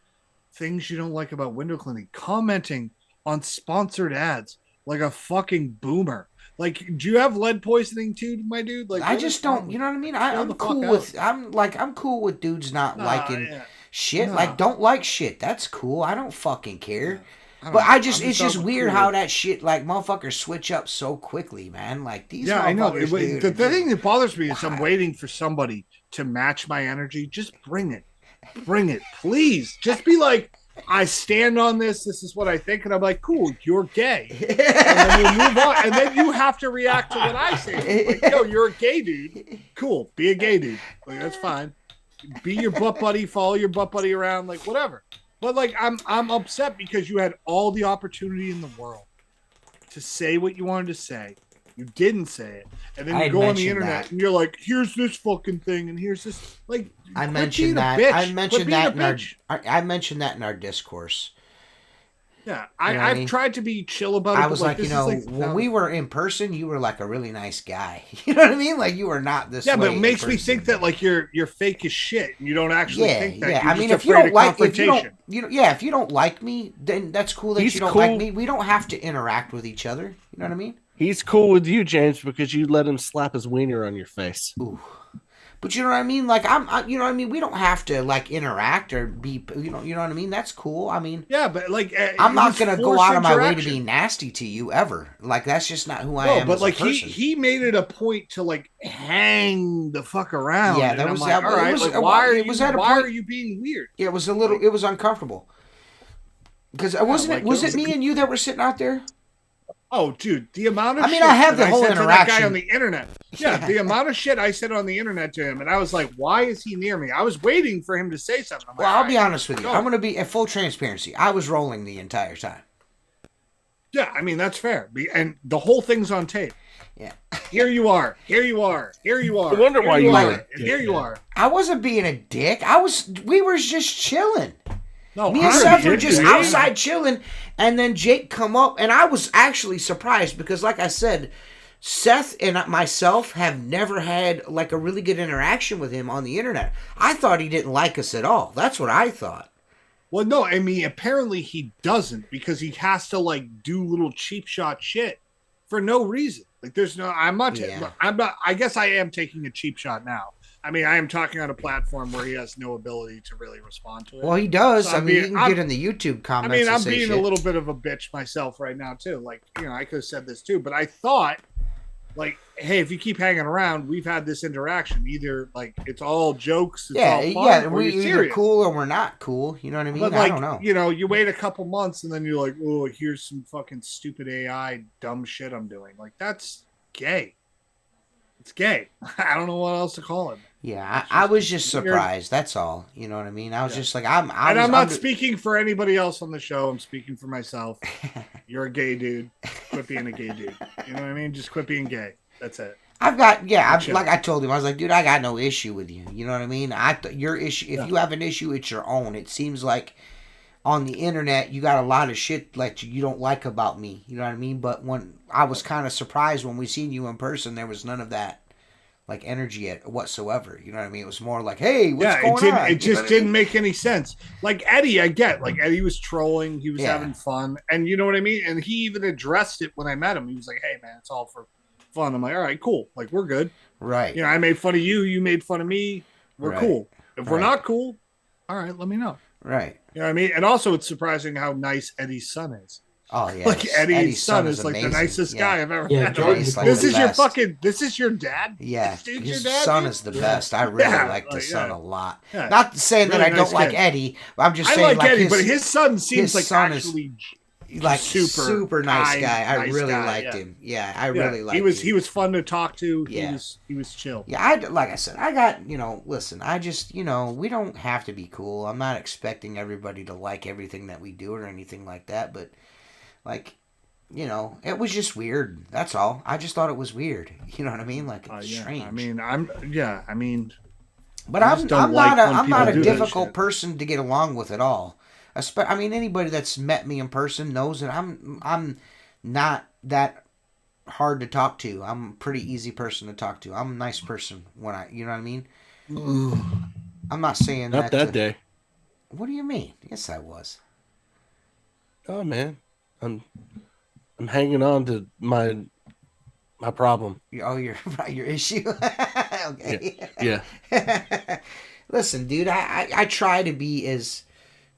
things you don't like about window cleaning, commenting on sponsored ads like a fucking boomer. Like, do you have lead poisoning too, my dude? Like, I just don't. You know what I mean? I'm cool with. I'm cool with dudes not liking shit. No. Like, don't like shit. That's cool. I don't fucking care. Yeah. But it's just weird how that shit, like, motherfuckers switch up so quickly, man. Like these. Yeah, I know. The thing that bothers me is I'm waiting for somebody to match my energy. Just bring it, please. Just be like, I stand on this. This is what I think, and I'm like, cool. You're gay, and then we move on. And then you have to react to what I say. Like, yo, you're a gay dude. Cool. Be a gay dude. Like, that's fine. Be your butt buddy. Follow your butt buddy around. Like, whatever. But like, I'm upset because you had all the opportunity in the world to say what you wanted to say. You didn't say it, and then you go on the internet and you're like, "Here's this fucking thing, and here's this." Like, I mentioned that. I mentioned that in our discourse. Yeah, I've tried to be chill about it. I was like, when we were in person, you were like a really nice guy. You know what I mean? Like, you were not this. Yeah, but it makes me think that like you're fake as shit, and you don't actually think that. Yeah, you're I mean, if you don't like, if you don't like me, then that's cool that you don't like me. We don't have to interact with each other. You know what I mean? He's cool with you, James, because you let him slap his wiener on your face. Ooh. But you know what I mean? Like, you know what I mean? We don't have to, like, interact or be, you know what I mean? That's cool. I mean, yeah, but like, I'm not going to go out of my way to be nasty to you ever. Like, that's just not who I am. But like, he made it a point to like hang the fuck around. Yeah, that was like, all right. Like, why are you being weird? Yeah, it was it was uncomfortable. Because was it me and you that were sitting out there? Oh, dude, the amount of I have the whole interaction. That guy on the internet. Yeah, the amount of shit I said on the internet to him, and I was like, why is he near me? I was waiting for him to say something. Well, I'll be honest with you. I'm going to be at full transparency. I was rolling the entire time. Yeah, I mean, that's fair. And the whole thing's on tape. Yeah. Here you are. Here you are. Here you are. I wonder why you were. Here you are. I wasn't being a dick. We were just chilling. No, me and Seth were just outside chilling, and then Jake come up, and I was actually surprised because, like I said, Seth and myself have never had like a really good interaction with him on the internet. I thought he didn't like us at all. That's what I thought. Well, no, I mean, apparently he doesn't because he has to like do little cheap shot shit for no reason. Like, there's no, I'm not, I guess I am taking a cheap shot now. I mean, I am talking on a platform where he has no ability to really respond to it. Well, he does. So, I mean, you can get in the YouTube comments. I mean, I'm being a little bit of a bitch myself right now, too. Like, I could have said this, too. But I thought, like, hey, if you keep hanging around, we've had this interaction. Either, like, it's all jokes. It's all fun, we're either cool or we're not cool. You know what I mean? But, like, I don't know. You wait a couple months, and then you're like, oh, here's some fucking stupid AI dumb shit I'm doing. Like, that's gay. It's gay. I don't know what else to call it. Yeah, I was just surprised. That's all. You know what I mean? I was just like, I'm not speaking for anybody else on the show. I'm speaking for myself. You're a gay dude. Quit being a gay dude. You know what I mean? Just quit being gay. That's it. I've got like I told him, I was like, dude, I got no issue with you. You know what I mean? Your issue, if you have an issue, it's your own. It seems like on the internet you got a lot of shit like you don't like about me. You know what I mean? But when I was kind of surprised when we seen you in person, there was none of that like energy whatsoever. You know what I mean? It was more like, hey, what's going on? It just didn't make any sense. Like Eddie, I get like Eddie was trolling, he was having fun, and you know what I mean. And he even addressed it when I met him. He was like, hey man, it's all for fun. I'm like, all right, cool. Like we're good. Right. You know, I made fun of you. You made fun of me. We're cool. If we're not cool, all right, let me know. Right. You know what I mean? And also, it's surprising how nice Eddie's son is. Oh yeah. Like Eddie's son is like the nicest guy I've ever met. This is your fucking. This is your dad. Yeah. His your dad, son is the best. I really like the son a lot. Yeah. Not saying really that I don't nice like kid. Eddie. I'm just saying like Eddie, but his son seems like son actually like super nice kind, guy. I nice really guy, liked him. Yeah, I really liked him. He was fun to talk to. Yeah. He was chill. Yeah, like I said, I got, listen, I just, we don't have to be cool. I'm not expecting everybody to like everything that we do or anything like that, but like, it was just weird. That's all. I just thought it was weird. You know what I mean? Like it's strange. I mean, but I'm not a difficult person to get along with at all. I mean, anybody that's met me in person knows that I'm not that hard to talk to. I'm a pretty easy person to talk to. I'm a nice person when you know what I mean? I'm not saying not that day. What do you mean? Yes, I was. Oh man, I'm hanging on to my problem. Oh, your issue. Okay. Yeah. Listen, dude, I try to be as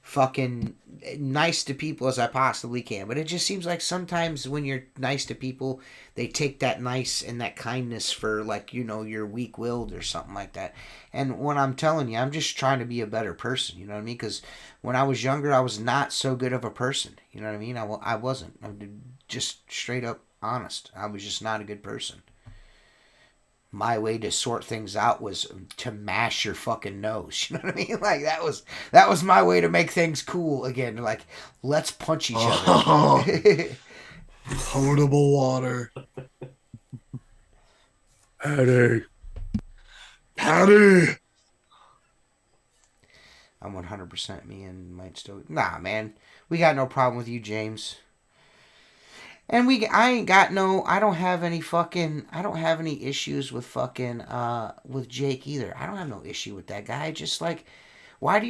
fucking nice to people as I possibly can, but it just seems like sometimes when you're nice to people, they take that nice and that kindness for like, you're weak-willed or something like that. And when I'm telling you, I'm just trying to be a better person, you know what I mean? Because when I was younger, I was not so good of a person, you know what I mean? I wasn't. I'm just straight up honest. I was just not a good person. My way to sort things out was to mash your fucking nose. You know what I mean? Like that was my way to make things cool again. Like, let's punch each other. Potable water. Patty. I'm 100% me and might still. Nah, man, we got no problem with you, James. And I don't have any issues with fucking, with Jake either. I don't have no issue with that guy. Just like, why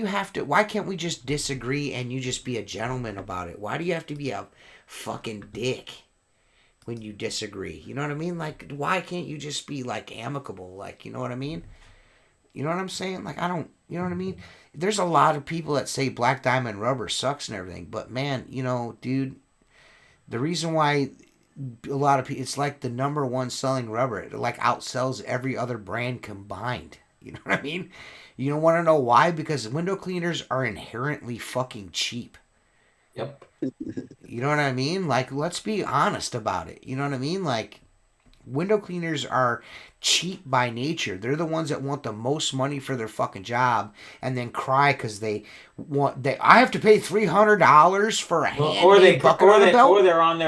can't we just disagree and you just be a gentleman about it? Why do you have to be a fucking dick when you disagree? You know what I mean? Like, why can't you just be like amicable? Like, you know what I mean? You know what I'm saying? Like, you know what I mean? There's a lot of people that say Black Diamond Rubber sucks and everything, but man, dude, the reason why a lot of people, it's like the number one selling rubber. It like outsells every other brand combined. You know what I mean? You don't want to know why? Because window cleaners are inherently fucking cheap. Yep. You know what I mean? Like, let's be honest about it. You know what I mean? Like, window cleaners are cheap by nature. They're the ones that want the most money for their fucking job and then cry because I have to pay $300 for a handmade bucket on a belt. Or they're on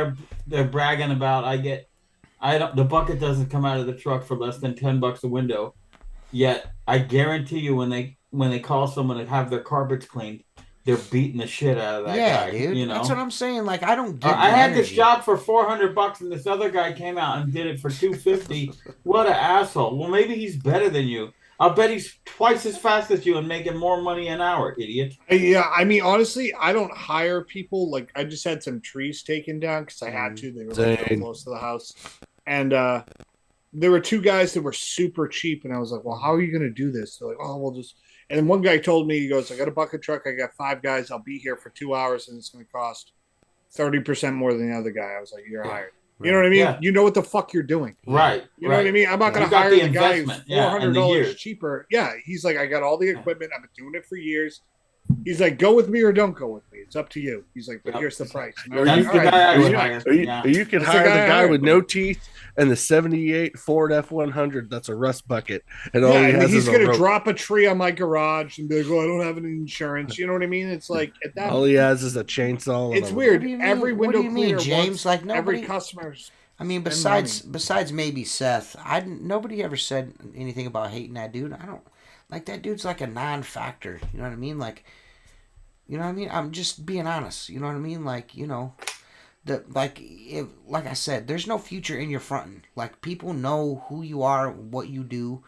they're bragging about the bucket doesn't come out of the truck for less than $10 a window. Yet I guarantee you when they call someone to have their carpets cleaned, they're beating the shit out of that guy. Yeah, dude. That's what I'm saying. Like, I don't get I had this job for $400 and this other guy came out and did it for $250. What an asshole. Well, maybe he's better than you. I'll bet he's twice as fast as you and making more money an hour, idiot. Yeah, I mean, honestly, I don't hire people. Like, I just had some trees taken down because I had to. They were like close to the house. And there were two guys that were super cheap. And I was like, well, how are you going to do this? They're like, oh, we'll just... And one guy told me, he goes, I got a bucket truck. I got 5 guys. I'll be here for 2 hours, and it's going to cost 30% more than the other guy. I was like, you're hired. You know what I mean? Yeah. You know what the fuck you're doing. Right. You know what I mean? I'm not going to hire the guy who's $400 cheaper. Yeah. He's like, I got all the equipment. I've been doing it for years. He's like, go with me or don't go with me. It's up to you. He's like, but here's the price. Or you could hire the guy with no teeth and the 78 Ford F100 that's a rust bucket. And all he has he's is going to drop a tree on my garage and be like, oh, I don't have any insurance. You know what I mean? It's like, at that all he has is a chainsaw. It's weird. Every window cleaner James? Like, every customer's I mean, besides maybe Seth, nobody ever said anything about hating that dude. I don't like that dude's like a non-factor. You know what I mean? Like, you know what I mean? I'm just being honest. You know what I mean? Like, you know, like I said, there's no future in your fronting. Like, people know who you are, what you do,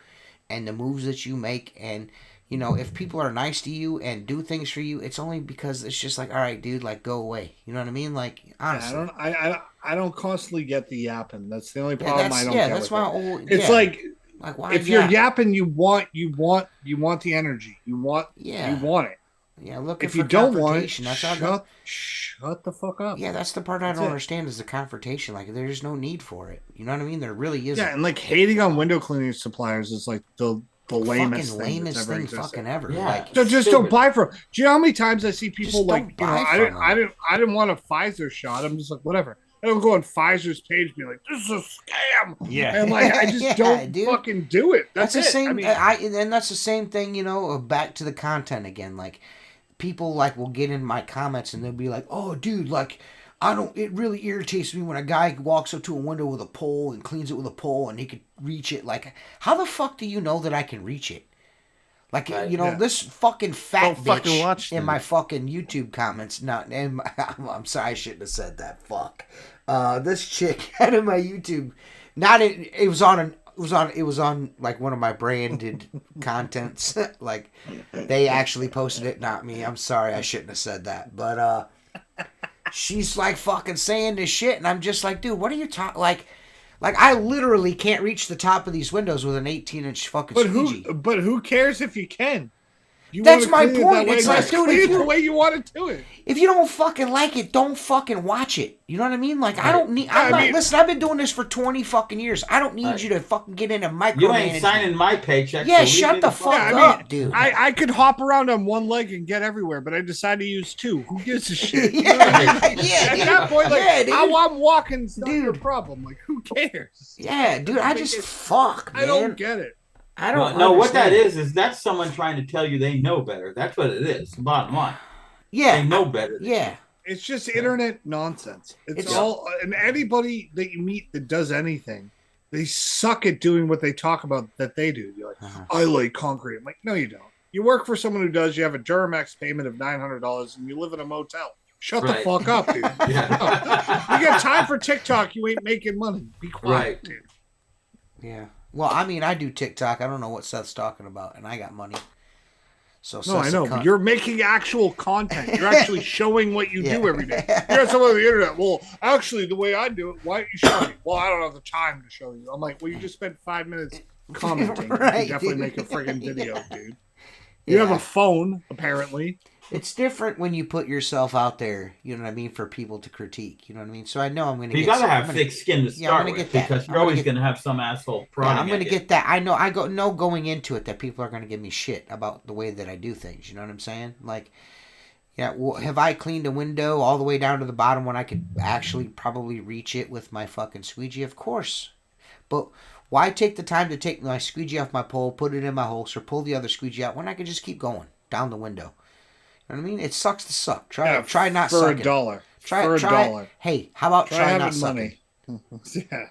and the moves that you make. And you know, if people are nice to you and do things for you, it's only because it's just like, all right, dude, like go away. You know what I mean? Like, honestly, yeah, I don't constantly get the yapping. That's the only problem I don't get. That's with my it. old. It's like why if you're yapping, you want the energy. You want it. Yeah, looking if for you don't want it, shut the fuck up. Yeah, that's the part I don't understand is the confrontation. Like, there's no need for it. You know what I mean? There really isn't. Yeah, and like hating on window cleaning suppliers is like the lamest thing fucking ever. Yeah. Like, so just don't buy from. Do you know how many times I see people like, you know, I didn't want a Pfizer shot. I'm just like, whatever. I don't go on Pfizer's page and be like, this is a scam. Yeah. And like, I just don't fucking do it. That's the it. same. I mean, and that's the same thing, you know, back to the content again. Like, people like will get in my comments and they'll be like, oh, dude, like, it really irritates me when a guy walks up to a window with a pole and cleans it with a pole and he could reach it. Like, how the fuck do you know that I can reach it? Like, you know, this fucking fat bitch in my fucking YouTube comments. I'm sorry, I shouldn't have said that. Fuck. This chick out of my YouTube, it was on like one of my branded contents. Like, they actually posted it, not me. I'm sorry, I shouldn't have said that. But she's like fucking saying this shit, and I'm just like, dude, what are you talking? Like, I literally can't reach the top of these windows with an 18-inch fucking squeegee. But who cares if you can? That's my point. It's like, dude, if the way you want to do it. If you don't fucking like it, don't fucking watch it. You know what I mean? Like, I don't need. Listen, I've been doing this for 20 fucking years. I don't need you to fucking get into micromanagement. You ain't signing my paycheck. Yeah, shut the fuck up, dude. I could hop around on one leg and get everywhere, but I decided to use two. Who gives a shit? Yeah, At that point, like, how I'm walking is not your problem. Like, who cares? Yeah, dude, I just fuck, man. I don't get it. I don't know what that is that's someone trying to tell you they know better. That's what it is. The bottom line. Yeah. They know better. Yeah. It's just internet nonsense. It's all, and anybody that you meet that does anything, they suck at doing what they talk about that they do. You're like, I lay concrete. I'm like, no, you don't. You work for someone who does. You have a Duramax payment of $900 and you live in a motel. Shut the fuck up, dude. Yeah. You got time for TikTok. You ain't making money. Be quiet, dude. Yeah. Well, I mean, I do TikTok. I don't know what Seth's talking about, and I got money. So no, I know. But you're making actual content. You're actually showing what you do every day. You're on some of the internet. Well, actually, the way I do it, why don't you show me? Well, I don't have the time to show you. I'm like, well, you just spent 5 minutes commenting. Right, you can definitely make a friggin' video, dude. You have a phone, apparently. It's different when you put yourself out there, you know what I mean, for people to critique, you know what I mean? So I know I'm going to get... You got to have thick skin to start with, because you're always going to have some asshole prodding. Yeah, I'm going to get that. I know going into it that people are going to give me shit about the way that I do things, you know what I'm saying? Like, yeah, well, have I cleaned a window all the way down to the bottom when I could actually probably reach it with my fucking squeegee? Of course. But why take the time to take my squeegee off my pole, put it in my holster, pull the other squeegee out when I could just keep going down the window? You know what I mean? It sucks to suck. Try not sucking. For $1. Try $1. Hey, how about try not sucking? Yeah.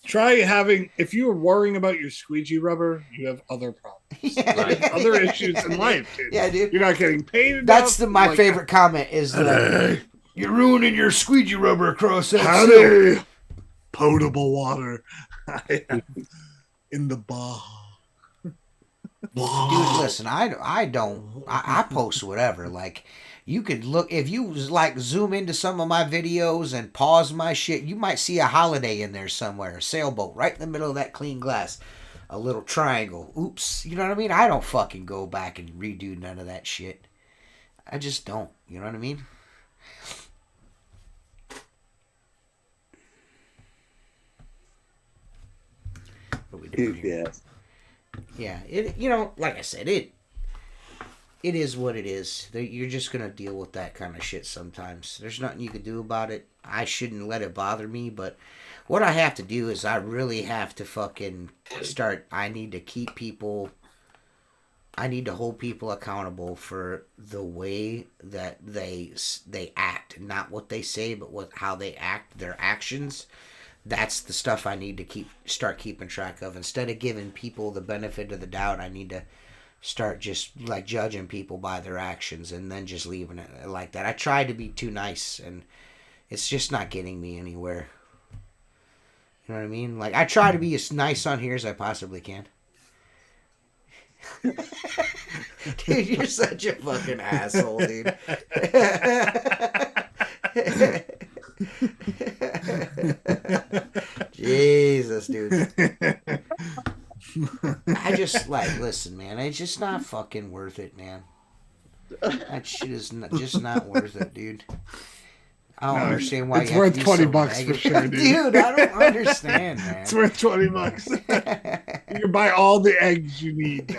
Try having, if you are worrying about your squeegee rubber, you have other problems. Yeah, right? Other issues in life, dude. Yeah, dude. You're not getting paid enough. That's my favorite comment is you're ruining your squeegee rubber across that silk. Potable water in the bar. Dude, listen, I post whatever. Like, you could look, if you like zoom into some of my videos and pause my shit, you might see a holiday in there somewhere, a sailboat right in the middle of that clean glass, a little triangle. Oops, you know what I mean? I don't fucking go back and redo none of that shit. I just don't, you know what I mean? What are we doing here? Yeah. Yeah, you know, like I said, it is what it is. You're just gonna deal with that kind of shit sometimes. There's nothing you can do about it. I shouldn't let it bother me, but what I have to do is I really have to fucking start. I need to hold people accountable for the way that they act, not what they say, but how they act, their actions. that's the stuff I need to start keeping track of. Instead of giving people the benefit of the doubt, I need to start just like judging people by their actions and then just leaving it like that. I tried to be too nice, and it's just not getting me anywhere. You know what I mean? Like, I try to be as nice on here as I possibly can. Dude, you're such a fucking asshole, dude. Jesus, dude. I just, like, listen, man, it's just not fucking worth it, man. That shit is just not worth it, dude. I don't understand why it's you have worth to be $20 so negative. for sure, dude. Dude, I don't understand, man. It's worth $20. You can buy all the eggs you need.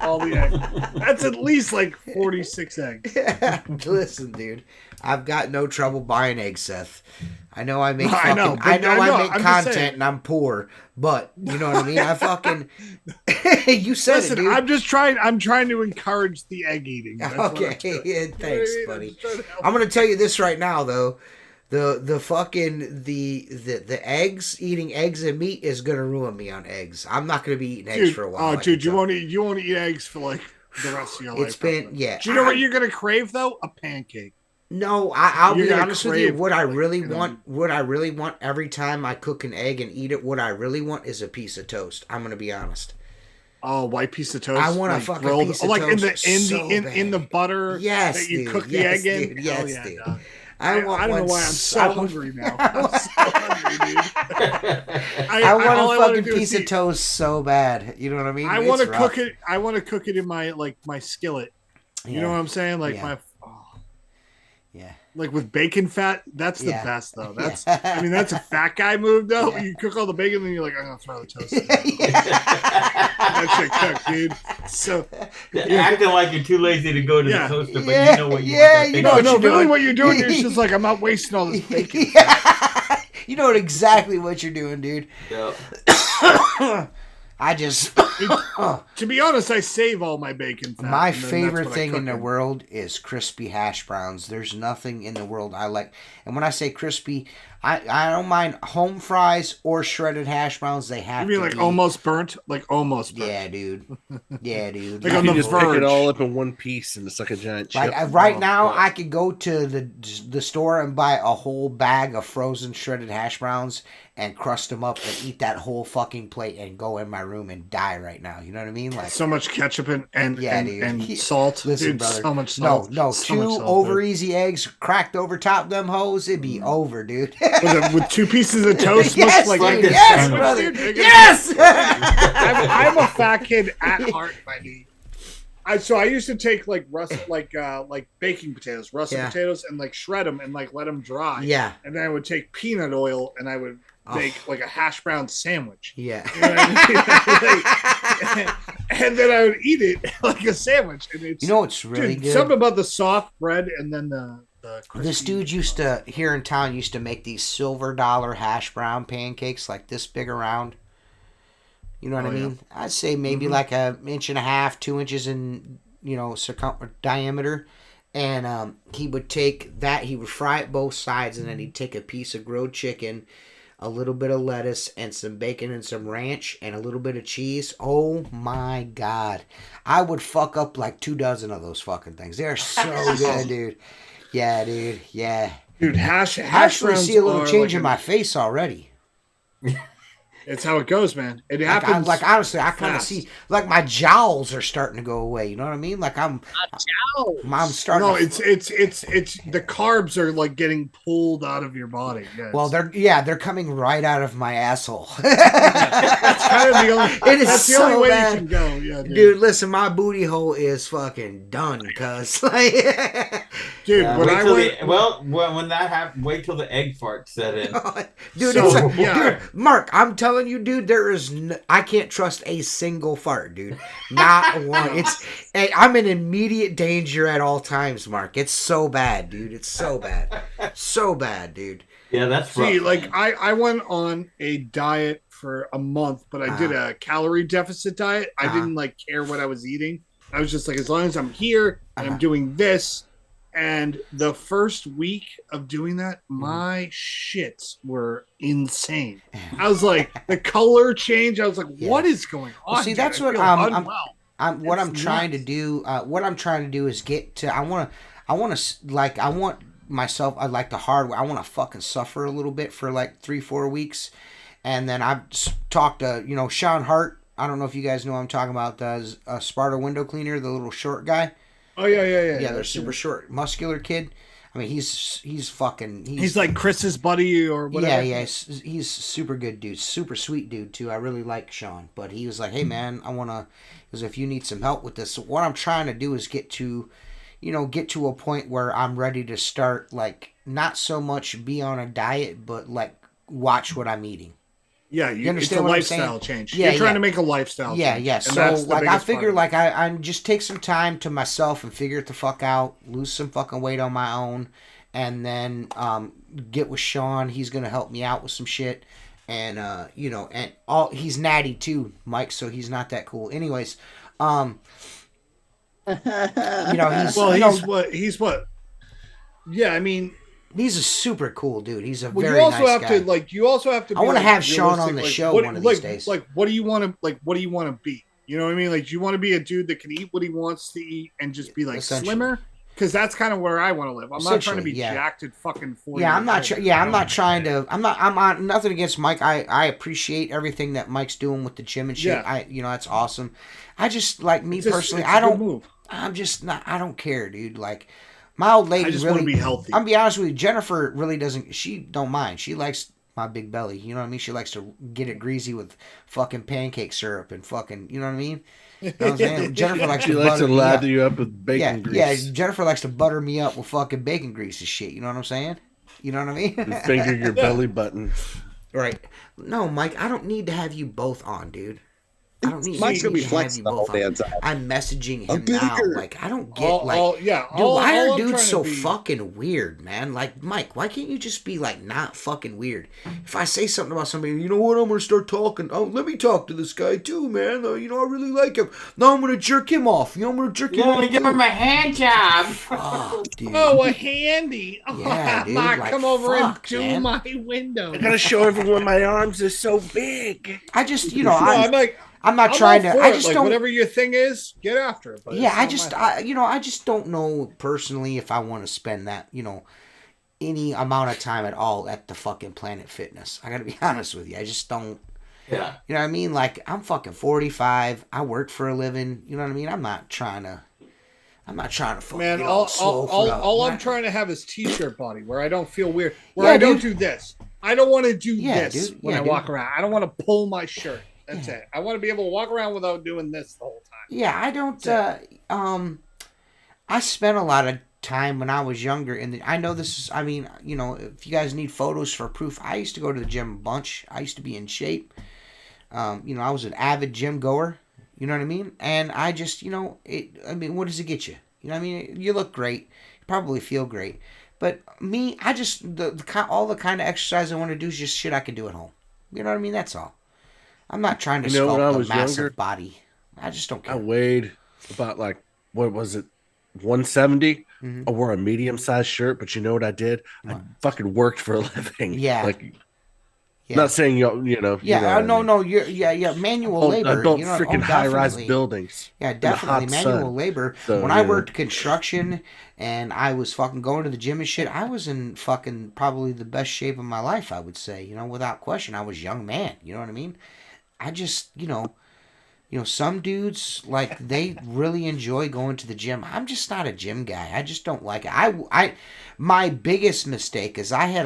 All the eggs. That's at least like 46 eggs. Listen, dude, I've got no trouble buying eggs, Seth. I know I make I know I make I'm content and I'm poor, but you know what I mean? I fucking you said Listen, it, dude. I'm trying to encourage the egg eating. That's Okay, yeah, thanks, you know buddy. I'm I'm gonna tell you this right now, though. The fucking the eggs, eating eggs and meat is gonna ruin me on eggs. I'm not gonna be eating eggs for a while. Oh, dude, you won't eat eggs for like the rest of your life. It's been Do you know what you're gonna crave though? A pancake. No, I'll be honest with you. crave- What I really want every time I cook an egg and eat it, what I really want is a piece of toast. I'm gonna be honest. Oh, white piece of toast. I want a fucking piece of toast in the butter. Yes, that you dude. cook the Yes, egg in. dude. Yes, Hell yeah, dude. dog. I don't know why I'm so hungry now. I'm so hungry, dude. I want all a I wanna fucking do is piece of eat- toast so bad. You know what I mean? I want to cook it. I want to cook it in my my skillet. You Yeah. know what I'm saying? Like Yeah. yeah. Like with bacon fat, that's the Yeah. best though. That's I mean that's a fat guy move though. Yeah. You cook all the bacon, then you're like, I'm gonna throw the toast in. That shit cooked, dude. So Acting like you're too lazy to go to Yeah. the toaster, but Yeah. you know what you Yeah, want. That you big know no, what no, you're really doing. what you're doing is just like I'm not wasting all this bacon. Yeah. You know exactly what you're doing, dude. Yeah. I just To be honest, I save all my bacon fat. my and then that's favorite what I thing cook in the world is crispy hash browns. There's nothing in the world I like. And when I say crispy, I don't mind home fries or shredded hash browns. They have You mean to like be. almost burnt? Like almost burnt. Yeah, dude. Yeah, dude. Like You on can the just pick verge. it all up in one piece, and it's like a giant chip. Like right Oh, now, God. I could go to the store and buy a whole bag of frozen shredded hash browns and crust them up and eat that whole fucking plate and go in my room and die right now. You know what I mean? Like So much ketchup and Yeah, dude. and salt. Listen, Dude, brother. so much salt. No, So much two salt, over dude. easy eggs cracked over top them hoes, it'd be over, dude. With 2 pieces of toast. Yes, like dude, this yes, sandwich. brother. Dude, Yes. I'm a fat kid at heart, buddy. So I used to take like baking potatoes, russet Yeah. potatoes, and like shred them and like let them dry. Yeah. And then I would take peanut oil and I would Oh. make like a hash brown sandwich. Yeah. You know what I mean? And then I would eat it like a sandwich. And it's, You know what's really dude, good? something about the soft bread and then the crispy. This dude used to here in town used to make these silver dollar hash brown pancakes like this big around. You know what I yeah. mean? I'd say maybe like an inch and a half, 2 inches in diameter. And he would take that, he would fry it both sides, and then he'd take a piece of grilled chicken, a little bit of lettuce, and some bacon and some ranch, and a little bit of cheese. Oh my God. I would fuck up like 2 dozen of those fucking things. They're so good, dude. Yeah, dude. Yeah. Dude, hash I actually browns see a little are change like in my face already. It's how it goes, man. It Like, happens. honestly, I kind of fast. see like my jowls are starting to go away. You know what I mean? Like I'm starting. No, to, it's the carbs are like getting pulled out of your body. Yeah, well, they're coming right out of my asshole. that's kind of the only. It is that's the so only way bad. you can go. Yeah, Dude, listen, my booty hole is fucking done, cuz. Like, Dude, Yeah, when wait I till went, when that happens, wait till the egg fart set in. dude, So, dude, Mark, I'm telling you, dude, there is I can't trust a single fart, dude. Not one. I'm in immediate danger at all times, Mark. It's so bad, dude. It's so bad. So bad, dude. Yeah, that's rough. see, like I went on a diet for a month, but I did a calorie deficit diet. I didn't like care what I was eating. I was just like, as long as I'm here and I'm doing this, And the first week of doing that, my shits were insane. I was like, the color change. I was like, what is going on? Well, see, that's what I'm trying to do. What I'm trying to do is get to. I want myself. I like the hard way. I want to fucking suffer a little bit for like 3-4 weeks, and then I've talked to Sean Hart. I don't know if you guys know what I'm talking about. The Sparta window cleaner, the little short guy. Oh yeah. Yeah, they're super short, muscular kid. I mean, he's like Chris's buddy or whatever. Yeah, he's super good dude, super sweet dude too. I really like Sean, but he was like, "Hey man, because if you need some help with this, so what I'm trying to do is get to a point where I'm ready to start, like, not so much be on a diet, but like watch what I'm eating." Yeah, you understand what lifestyle change. Yeah, you're trying to make a lifestyle change. Yeah. So like I figure like I just take some time to myself and figure it the fuck out, lose some fucking weight on my own, and then get with Sean. He's gonna help me out with some shit. And he's natty too, Mike, so he's not that cool. Anyways, he's what? Yeah, I mean, he's a super cool dude. He's a very nice guy. You also have to. I want to have Sean on the show one of these days. Like, what do you want to be? You know what I mean? Like, do you want to be a dude that can eat what he wants to eat and just be like slimmer? Because that's kind of where I want to live. I'm not trying to be jacked at fucking 40. Yeah, I'm not trying to. I'm not nothing against Mike. I appreciate everything that Mike's doing with the gym and shit. Yeah. That's awesome. I just, like, me personally, I don't. I'm just not. I don't care, dude. Like, my old lady, I just really want to be healthy. I'm be honest with you. Jennifer really doesn't. She don't mind. She likes my big belly. You know what I mean? She likes to get it greasy with fucking pancake syrup and fucking. You know what I mean? You know what I'm saying? Jennifer likes to lather you up with bacon grease. Yeah, Jennifer likes to butter me up with fucking bacon grease and shit. You know what I'm saying? You know what I mean? And finger your belly button. Right. No, Mike, I don't need to have you both on, dude. I don't need Mike's to gonna be flexing the whole damn time. I'm messaging him now. Like, I don't get dude, why are dudes so fucking weird, man? Like, Mike, why can't you just be like not fucking weird? If I say something about somebody, you know what? I'm gonna start talking. Oh, let me talk to this guy too, man. I really like him. Now I'm gonna jerk him off. I'm gonna jerk him off. I'm gonna give him a hand job. Oh, dude. Oh, a handy. Yeah, dude. Mike, like, come over and do man. my window. I gotta show everyone my arms are so big. I just, I'm not trying to. I just like, don't. Whatever your thing is, get after it. But yeah, I just don't know personally if I want to spend that, any amount of time at all at the fucking Planet Fitness. I gotta be honest with you. I just don't. Yeah. You know what I mean? Like, I'm fucking 45. I work for a living. You know what I mean? I'm not trying to fucking. Man, all I'm trying to have is t-shirt body where I don't feel weird. Where Yeah, I don't dude. do this. I don't want to do Yeah, this dude. when Yeah, I dude. walk around. I don't want to pull my shirt. That's it. I want to be able to walk around without doing this the whole time. Yeah, I don't. I spent a lot of time when I was younger, and I know this is. I mean, if you guys need photos for proof, I used to go to the gym a bunch. I used to be in shape. I was an avid gym goer. You know what I mean? And I just, what does it get you? You know what I mean? You look great. You probably feel great. But me, I just all the kind of exercise I want to do is just shit I can do at home. You know what I mean? That's all. I'm not trying to sculpt a massive body. I just don't care. I weighed about, like, what was it, 170? Mm-hmm. I wore a medium-sized shirt, but you know what I did? I fucking worked for a living. Yeah. Like, yeah. Not saying Yeah, no. You're manual labor. I built freaking high-rise buildings. Yeah, definitely manual labor. So, when I worked construction and I was fucking going to the gym and shit, I was in fucking probably the best shape of my life, I would say. Without question. I was a young man. You know what I mean? I just, some dudes, like, they really enjoy going to the gym. I'm just not a gym guy. I just don't like it. My biggest mistake is I had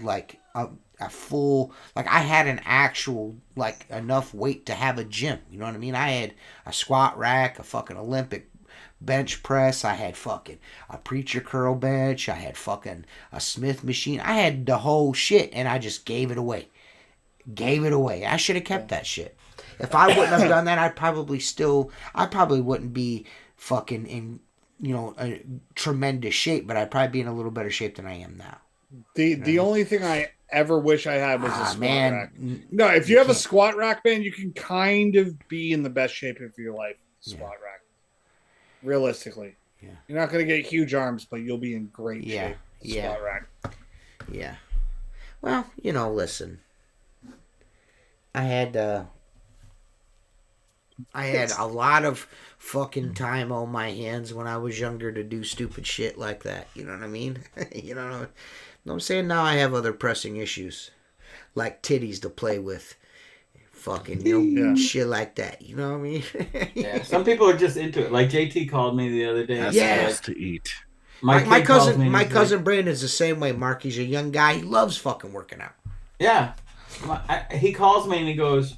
like a full, like, I had an actual, like, enough weight to have a gym. You know what I mean? I had a squat rack, a fucking Olympic bench press. I had fucking a preacher curl bench. I had fucking a Smith machine. I had the whole shit, and I just gave it away. I should have kept that shit. If I wouldn't have done that, I probably wouldn't be fucking in, a tremendous shape, but I'd probably be in a little better shape than I am now. The only thing I ever wish I had was a squat man, rack. No, if you have a squat rack, man, you can kind of be in the best shape of your life. Squat rack. Realistically. You're not going to get huge arms, but you'll be in great Yeah. shape. Yeah. Squat rack. Yeah. Well, listen. I had a lot of fucking time on my hands when I was younger to do stupid shit like that. You know what I mean? You know what I'm saying? Now I have other pressing issues, like titties to play with. Fucking, shit like that. You know what I mean? Yeah, some people are just into it. Like JT called me the other day. Yes, to eat. My cousin Brandon's the same way. Mark, he's a young guy. He loves fucking working out. Yeah, he calls me and he goes,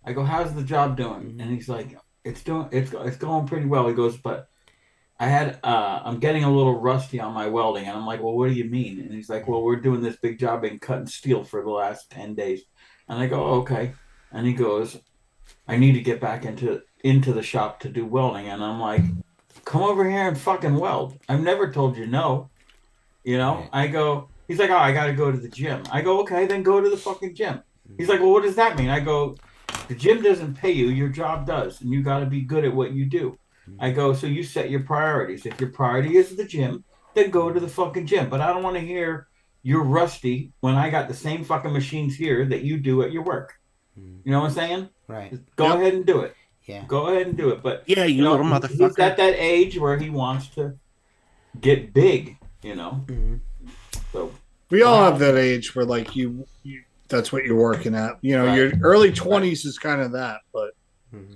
I go, how's the job doing? And he's like, it's going pretty well. He goes, but I'm getting a little rusty on my welding. And I'm like, well, what do you mean? And he's like, well, we're doing this big job in cutting steel for the last 10 days. And I go, oh, okay. And he goes, I need to get back into the shop to do welding. And I'm like, come over here and fucking weld. I've never told you no. I go, he's like, oh, I got to go to the gym. I go, okay, then go to the fucking gym. He's like, well, what does that mean? I go, the gym doesn't pay you. Your job does. And you got to be good at what you do. I go, so you set your priorities. If your priority is the gym, then go to the fucking gym. But I don't want to hear you're rusty when I got the same fucking machines here that you do at your work. You know what I'm saying? Right. Just go ahead and do it. Yeah. Go ahead and do it. But yeah, you little motherfucker. He's at that age where he wants to get big. So we all have that age where like you that's what you're working at. Your early 20s is kind of that. But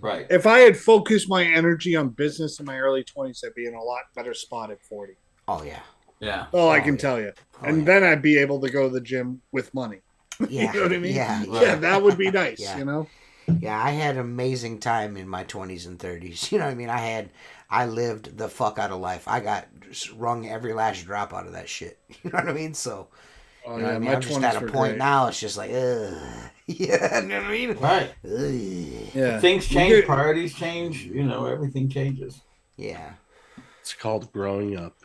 right. If I had focused my energy on business in my early 20s, I'd be in a lot better spot at 40. Oh yeah. Yeah. I can tell you. And then I'd be able to go to the gym with money. Yeah. You know what I mean? Yeah. That would be nice, Yeah, I had an amazing time in my 20s and 30s. You know what I mean? I lived the fuck out of life. I got wrung every last drop out of that shit. You know what I mean? So, you know what I mean? I'm just at a point now, it's just like, ugh. Yeah, you know what I mean? Right. Ugh. Yeah. Things change, priorities change, everything changes. Yeah. It's called growing up.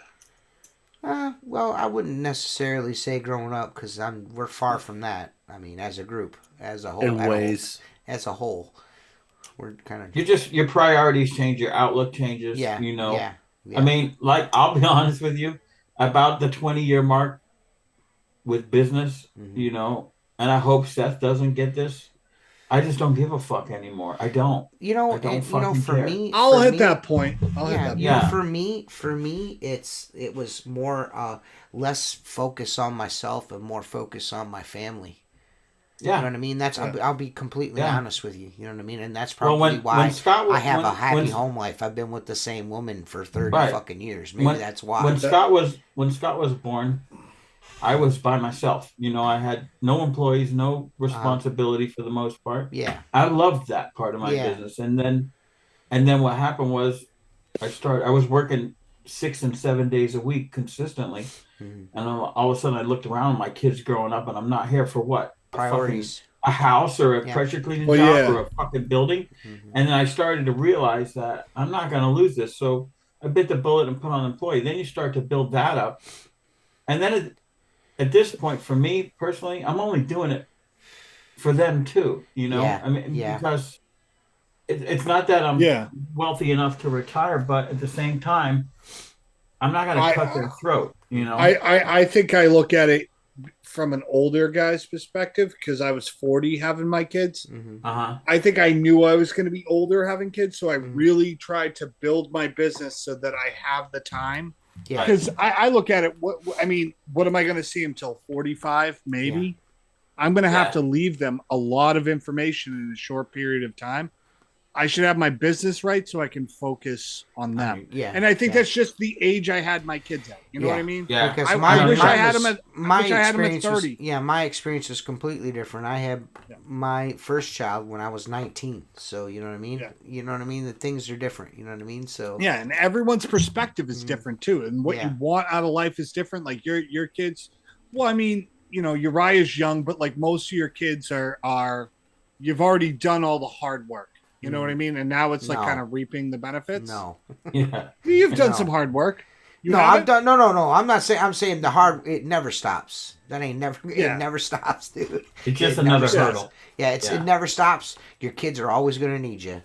Well, I wouldn't necessarily say growing up because we're far from that. I mean, as a group, as a whole, as a whole, we're kind of your priorities change, your outlook changes. Yeah. Yeah. I mean, like I'll be honest with you, about the 20-year mark with business, and I hope Seth doesn't get this. I just don't give a fuck anymore. I don't. For me, I'll hit that point. For me, it was more less focus on myself and more focus on my family. Yeah. You know what I mean? I'll be completely honest with you. You know what I mean? And that's probably why I have a happy home life. I've been with the same woman for 30 fucking years. Maybe that's why. When Scott was born, I was by myself. I had no employees, no responsibility for the most part. Yeah. I loved that part of my business. And then what happened was I was working 6 and 7 days a week consistently. And all of a sudden I looked around, my kids growing up, and I'm not here for what? Priorities. A house or a pressure cleaning job or a fucking building. And then I started to realize that I'm not going to lose this. So I bit the bullet and put on employee. Then you start to build that up. And then at this point, for me personally, I'm only doing it for them too. Because it's not that I'm wealthy enough to retire, but at the same time, I'm not going to cut their throat. I think I look at it from an older guy's perspective because I was 40 having my kids. I think I knew I was going to be older having kids, so I really tried to build my business so that I have the time. Yeah, because I look at it. What am I going to see until 45? Maybe. Yeah. I'm going to have to leave them a lot of information in a short period of time. I should have my business right so I can focus on them. And I think that's just the age I had my kids at. You know what I mean? Yeah. Because I wish I had them at 30. My experience was completely different. I had my first child when I was 19. So, you know what I mean? Yeah. You know what I mean? The things are different. You know what I mean? So yeah, and everyone's perspective is different too. And what you want out of life is different. Like your kids, well, I mean, Uriah's young, but like most of your kids are you've already done all the hard work. You know what I mean? And now it's like kind of reaping the benefits. No. Yeah. You've done some hard work. I've done no. I'm not saying. I'm saying it never stops. That ain't never. It never stops, dude. It's just another hurdle. Yeah, it never stops. Your kids are always going to need you,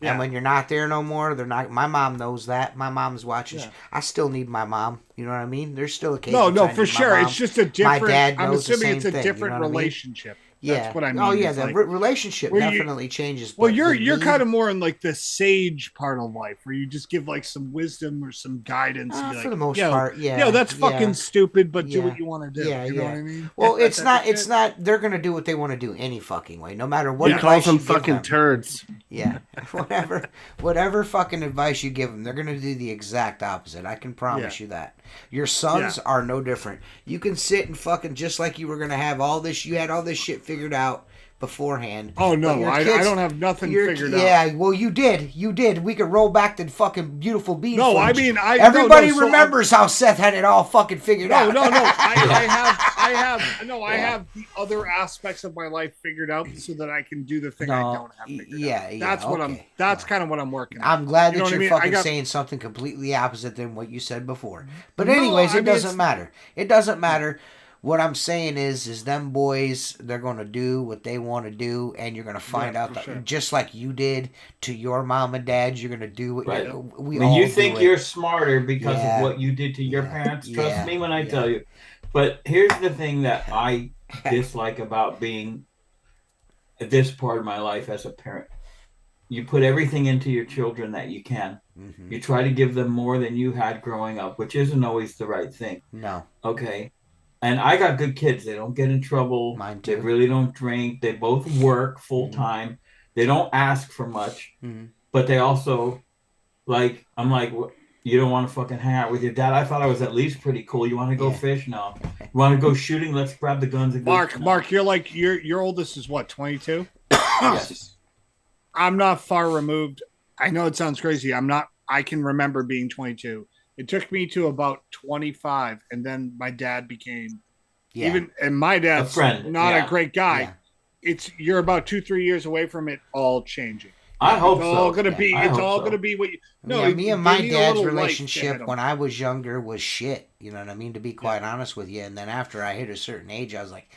And when you're not there no more, they're not. My mom knows that. My mom's watching. Yeah. I still need my mom. You know what I mean? There's still occasions. No, for sure. It's just a different. My dad I'm knows assuming the it's a same different thing, you know relationship. Yeah. That's what I mean. Oh yeah, the like, relationship definitely changes. Well, you're kind of more in like the sage part of life, where you just give like some wisdom or some guidance. For like, the most part, yeah. Yeah, that's fucking stupid, but do Yeah. what you want to do. Yeah, you know what I mean? Well, it's not. It's not. They're gonna do what they want to do any fucking way, no matter what. He calls them you give fucking them. turds. Yeah, whatever fucking advice you give them, they're gonna do the exact opposite. I can promise you that. Your sons are no different. You can sit and fucking just like you were gonna have all this. You had all this shit figured out beforehand. Oh no, I don't have nothing figured out. Yeah, well you did. We could roll back the fucking beautiful bean. No, footage. I mean everybody remembers how Seth had it all fucking figured out. No. I have the other aspects of my life figured out so that I can do the thing I don't have figured out. That's what that's kind of what I'm working on. I'm glad that you're fucking got... saying something completely opposite than what you said before. But anyways, it doesn't matter. It doesn't matter. What I'm saying is them boys, they're going to do what they want to do, and you're going to find out that just like you did to your mom and dad, you're going to do what you think you're smarter because of what you did to your parents. Trust me when I tell you. But here's the thing that I dislike about being this part of my life as a parent. You put everything into your children that you can. Mm-hmm. You try to give them more than you had growing up, which isn't always the right thing. No. Okay. And I got good kids. They don't get in trouble. Mine too. They really don't drink. They both work full time. Mm-hmm. They don't ask for much. Mm-hmm. But they also, like, I'm like, you don't want to fucking hang out with your dad? I thought I was at least pretty cool. You want to go fish? No. You want to go shooting? Let's grab the guns and go. Mark, you're like, your oldest is what, 22? Yes. I'm not far removed. I know it sounds crazy. I can remember being 22. It took me to about 25, and then my dad became and my dad's not a great guy. Yeah. You're about 2-3 years away from it all changing. I hope it's so. All gonna be, it's all going to be what you. No, me and my dad's relationship when I was younger was shit. You know what I mean? To be quite honest with you, and then after I hit a certain age, I was like,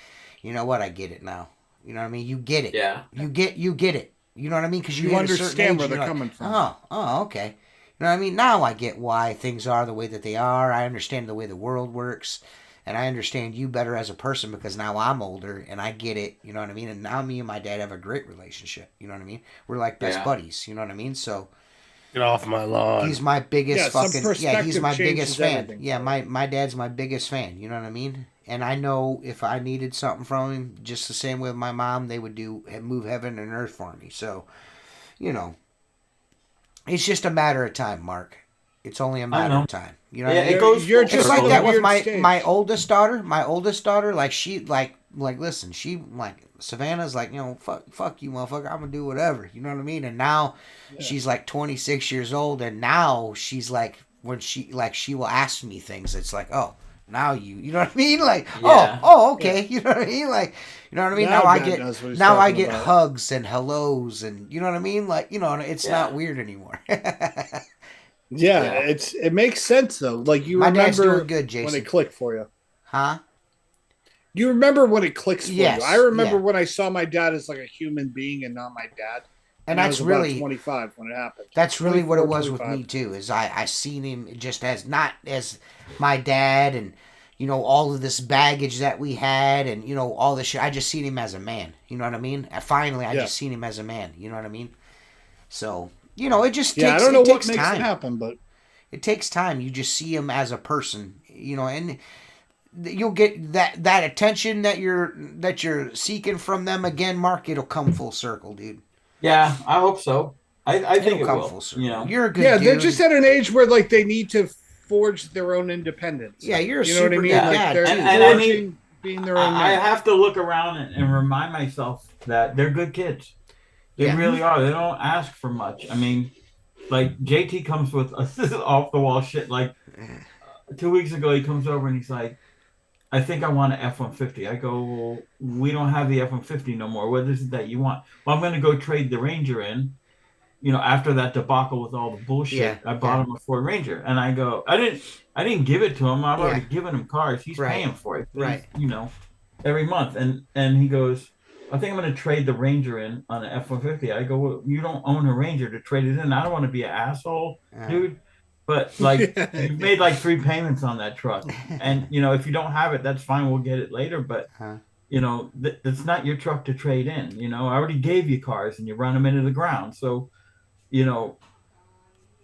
you know what? I get it now. You know what I mean? You get it. Yeah. You get it. You know what I mean? Because you understand where they're coming from. Oh, okay. You know what I mean? Now I get why things are the way that they are. I understand the way the world works. And I understand you better as a person because now I'm older and I get it. You know what I mean? And now me and my dad have a great relationship. You know what I mean? We're like best buddies. You know what I mean? So get off my lawn. He's my biggest he's my biggest fan. Everything. Yeah, my dad's my biggest fan. You know what I mean? And I know if I needed something from him, just the same way with my mom, they would move heaven and earth for me. So, you know. It's just a matter of time, Mark. It's only a matter of time. You know, what I mean? It goes. You're it's just like that with stage. my oldest daughter. My oldest daughter, like she, like listen, she like Savannah's like, you know, fuck you, motherfucker. I'm gonna do whatever. You know what I mean? And now she's like 26 years old, and now she's like, when she will ask me things. It's like, oh, now you know what I mean? Like, okay. You know what I mean? Like. You know what I mean? Now I get hugs and hellos and you know what I mean? Like, you know, it's not weird anymore. It makes sense though. Like you dad's remember doing good, Jason. when it clicked for you. Huh? You remember when it clicks for you. I remember yeah. when I saw my dad as like a human being and not my dad. And that's I was really about 25 when it happened. That's really what it was 25. With me too. Is I seen him just as not as my dad and you know all of this baggage that we had and you know all this shit. I just seen him as a man. You know what I mean? Finally, I just seen him as a man. You know what I mean? So you know it just takes. I don't know what makes time. It happen, but it takes time. You just see him as a person. You know, and you'll get that attention that you're seeking from them again, Mark. It'll come full circle, dude. Yeah, I hope so. I think it come will. Full circle. You know, you're a good. Yeah, dude. they're just at an age where like they need to forge their own independence. Yeah, you're a you know what I mean? dad. Like and I need being their own. I have to look around and remind myself that they're good kids. They really are. They don't ask for much. I mean, like JT comes with off the wall shit. Like 2 weeks ago, he comes over and he's like, I think I want an F-150. I go, well, we don't have the F-150 no more. What is it that you want? Well, I'm going to go trade the Ranger in. You know, after that debacle with all the bullshit, I bought him a Ford Ranger. And I go, I didn't give it to him. I've already given him cars. He's paying for it. Right. You know, every month. And he goes, I think I'm going to trade the Ranger in on an F-150. I go, well, you don't own a Ranger to trade it in. I don't want to be an asshole, dude. But like, you've made like 3 payments on that truck, and you know, if you don't have it, that's fine. We'll get it later. But you know, that's not your truck to trade in. You know, I already gave you cars, and you run them into the ground. So, you know,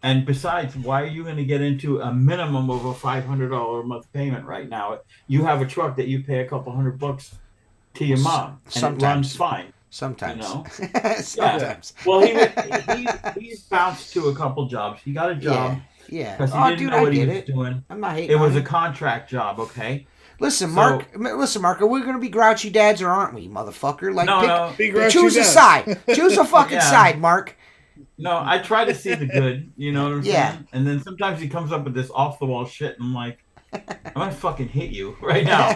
and besides, why are you going to get into a minimum of a $500 a month payment right now? You have a truck that you pay a couple $100 to your mom, and it runs fine. Sometimes, you know. Sometimes. Yeah. Well, he's bounced to a couple jobs. He got a job. Yeah. Because he didn't know what he was doing. I'm not hating. It was a contract job, okay? Listen, Mark. Are we going to be grouchy dads or aren't we, motherfucker? Like, no. Choose a side. Choose a fucking side, Mark. No, I try to see the good. You know what I'm saying? And then sometimes he comes up with this off the wall shit, and I'm like, I'm gonna fucking hit you right now.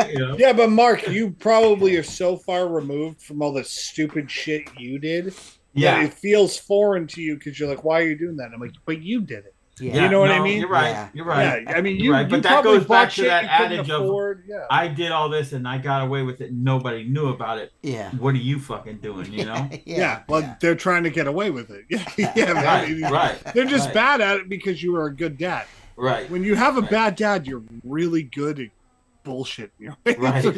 You know? Yeah, but Mark, you probably are so far removed from all the stupid shit you did. Yeah, that it feels foreign to you because you're like, "Why are you doing that?" I'm like, "But you did it." Yeah. You know what I mean? You're right. Yeah. You're right. Yeah, I mean, you're right. But that goes back to that adage of, yeah. I did all this and I got away with it. And nobody knew about it. Yeah. What are you fucking doing? You know? Well, they're trying to get away with it. Yeah. Right. They're just bad at it because you were a good dad. Right. When you have a bad dad, you're really good at bullshit. Right.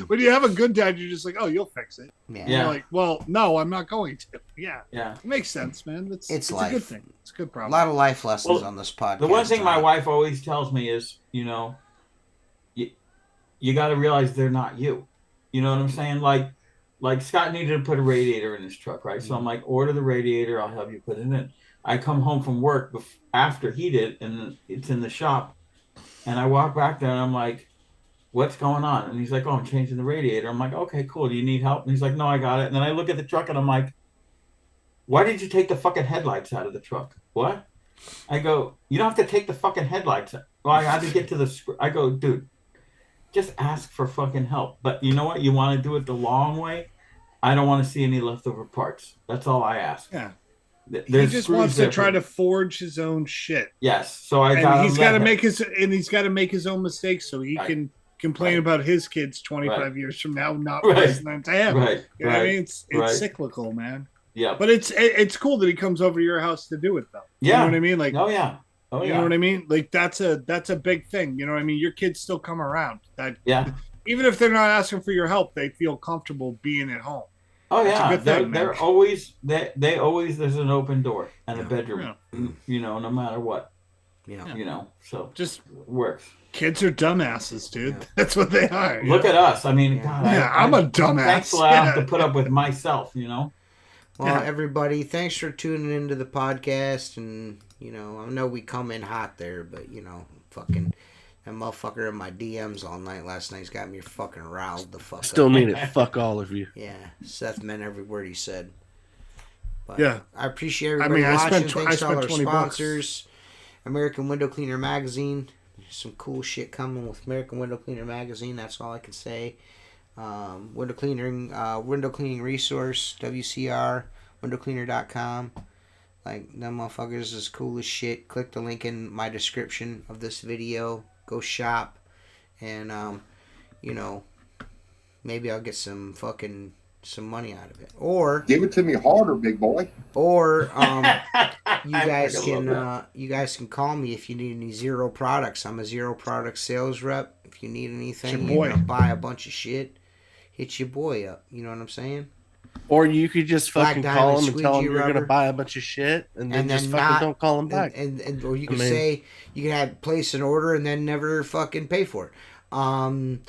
When you have a good dad, you're just like, oh, you'll fix it. Yeah. You're like, well, no, I'm not going to. Yeah. It makes sense, man. It's life. a good thing. It's a good problem. A lot of life lessons on this podcast. The one thing my wife always tells me is, you know, you got to realize they're not you. You know what I'm saying? Like Scott needed to put a radiator in his truck, right? So I'm like, order the radiator. I'll help you put it in. I come home from work after he did, and it's in the shop. And I walk back there, and I'm like, what's going on? And he's like, oh, I'm changing the radiator. I'm like, okay, cool. Do you need help? And he's like, no, I got it. And then I look at the truck, and I'm like, why did you take the fucking headlights out of the truck? What? I go, you don't have to take the fucking headlights out. Well, I had to get to the... I go, dude, just ask for fucking help. But you know what? You want to do it the long way? I don't want to see any leftover parts. That's all I ask. Yeah. He just wants to try to forge his own shit. Yes. So he's got to make his own mistakes so he can complain about his kids 25 years from now not listening to him. Right. You know what I mean? It's cyclical, man. Yeah. But it's cool that he comes over to your house to do it though. Yeah. You know what I mean? Like, oh yeah. You know what I mean? Like that's a big thing. You know what I mean? Your kids still come around. Even if they're not asking for your help, they feel comfortable being at home. Oh yeah, they're always they always there's an open door and a bedroom, you know, no matter what. Yeah, you know, so just works. Kids are dumbasses, dude. Yeah. That's what they are. Look at us. I mean, God, I'm a dumbass. Thankfully, I have to put up with myself, you know. Well, everybody, thanks for tuning into the podcast, and you know, I know we come in hot there, but you know, fucking. That motherfucker in my DMs all night last night's got me fucking riled the fuck Still up. mean it. Fuck all of you. Yeah. Seth meant every word he said. But yeah. I appreciate everybody watching. Thanks to all our sponsors. $20. American Window Cleaner Magazine. There's some cool shit coming with American Window Cleaner Magazine. That's all I can say. Window cleaning resource, WCR, windowcleaner.com. Like, them motherfuckers is cool as shit. Click the link in my description of this video. Go shop, and you know, maybe I'll get some money out of it, or give it to me harder, big boy. Or you guys can call me if you need any zero products. I'm a zero product sales rep. If you need anything, you're gonna buy a bunch of shit, hit your boy up. You know what I'm saying? Or you could just fucking call him and tell him you're going to buy a bunch of shit, and then just fucking don't call him back. And or you could say, you can have place an order and then never fucking pay for it.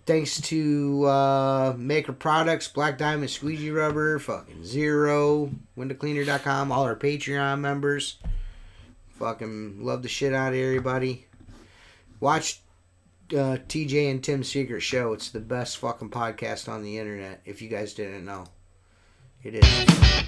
Thanks to Maker Products, Black Diamond Squeegee Rubber, fucking Zero, windowcleaner.com, all our Patreon members. Fucking love the shit out of everybody. Watch TJ and Tim's Secret Show. It's the best fucking podcast on the internet, if you guys didn't know. It is.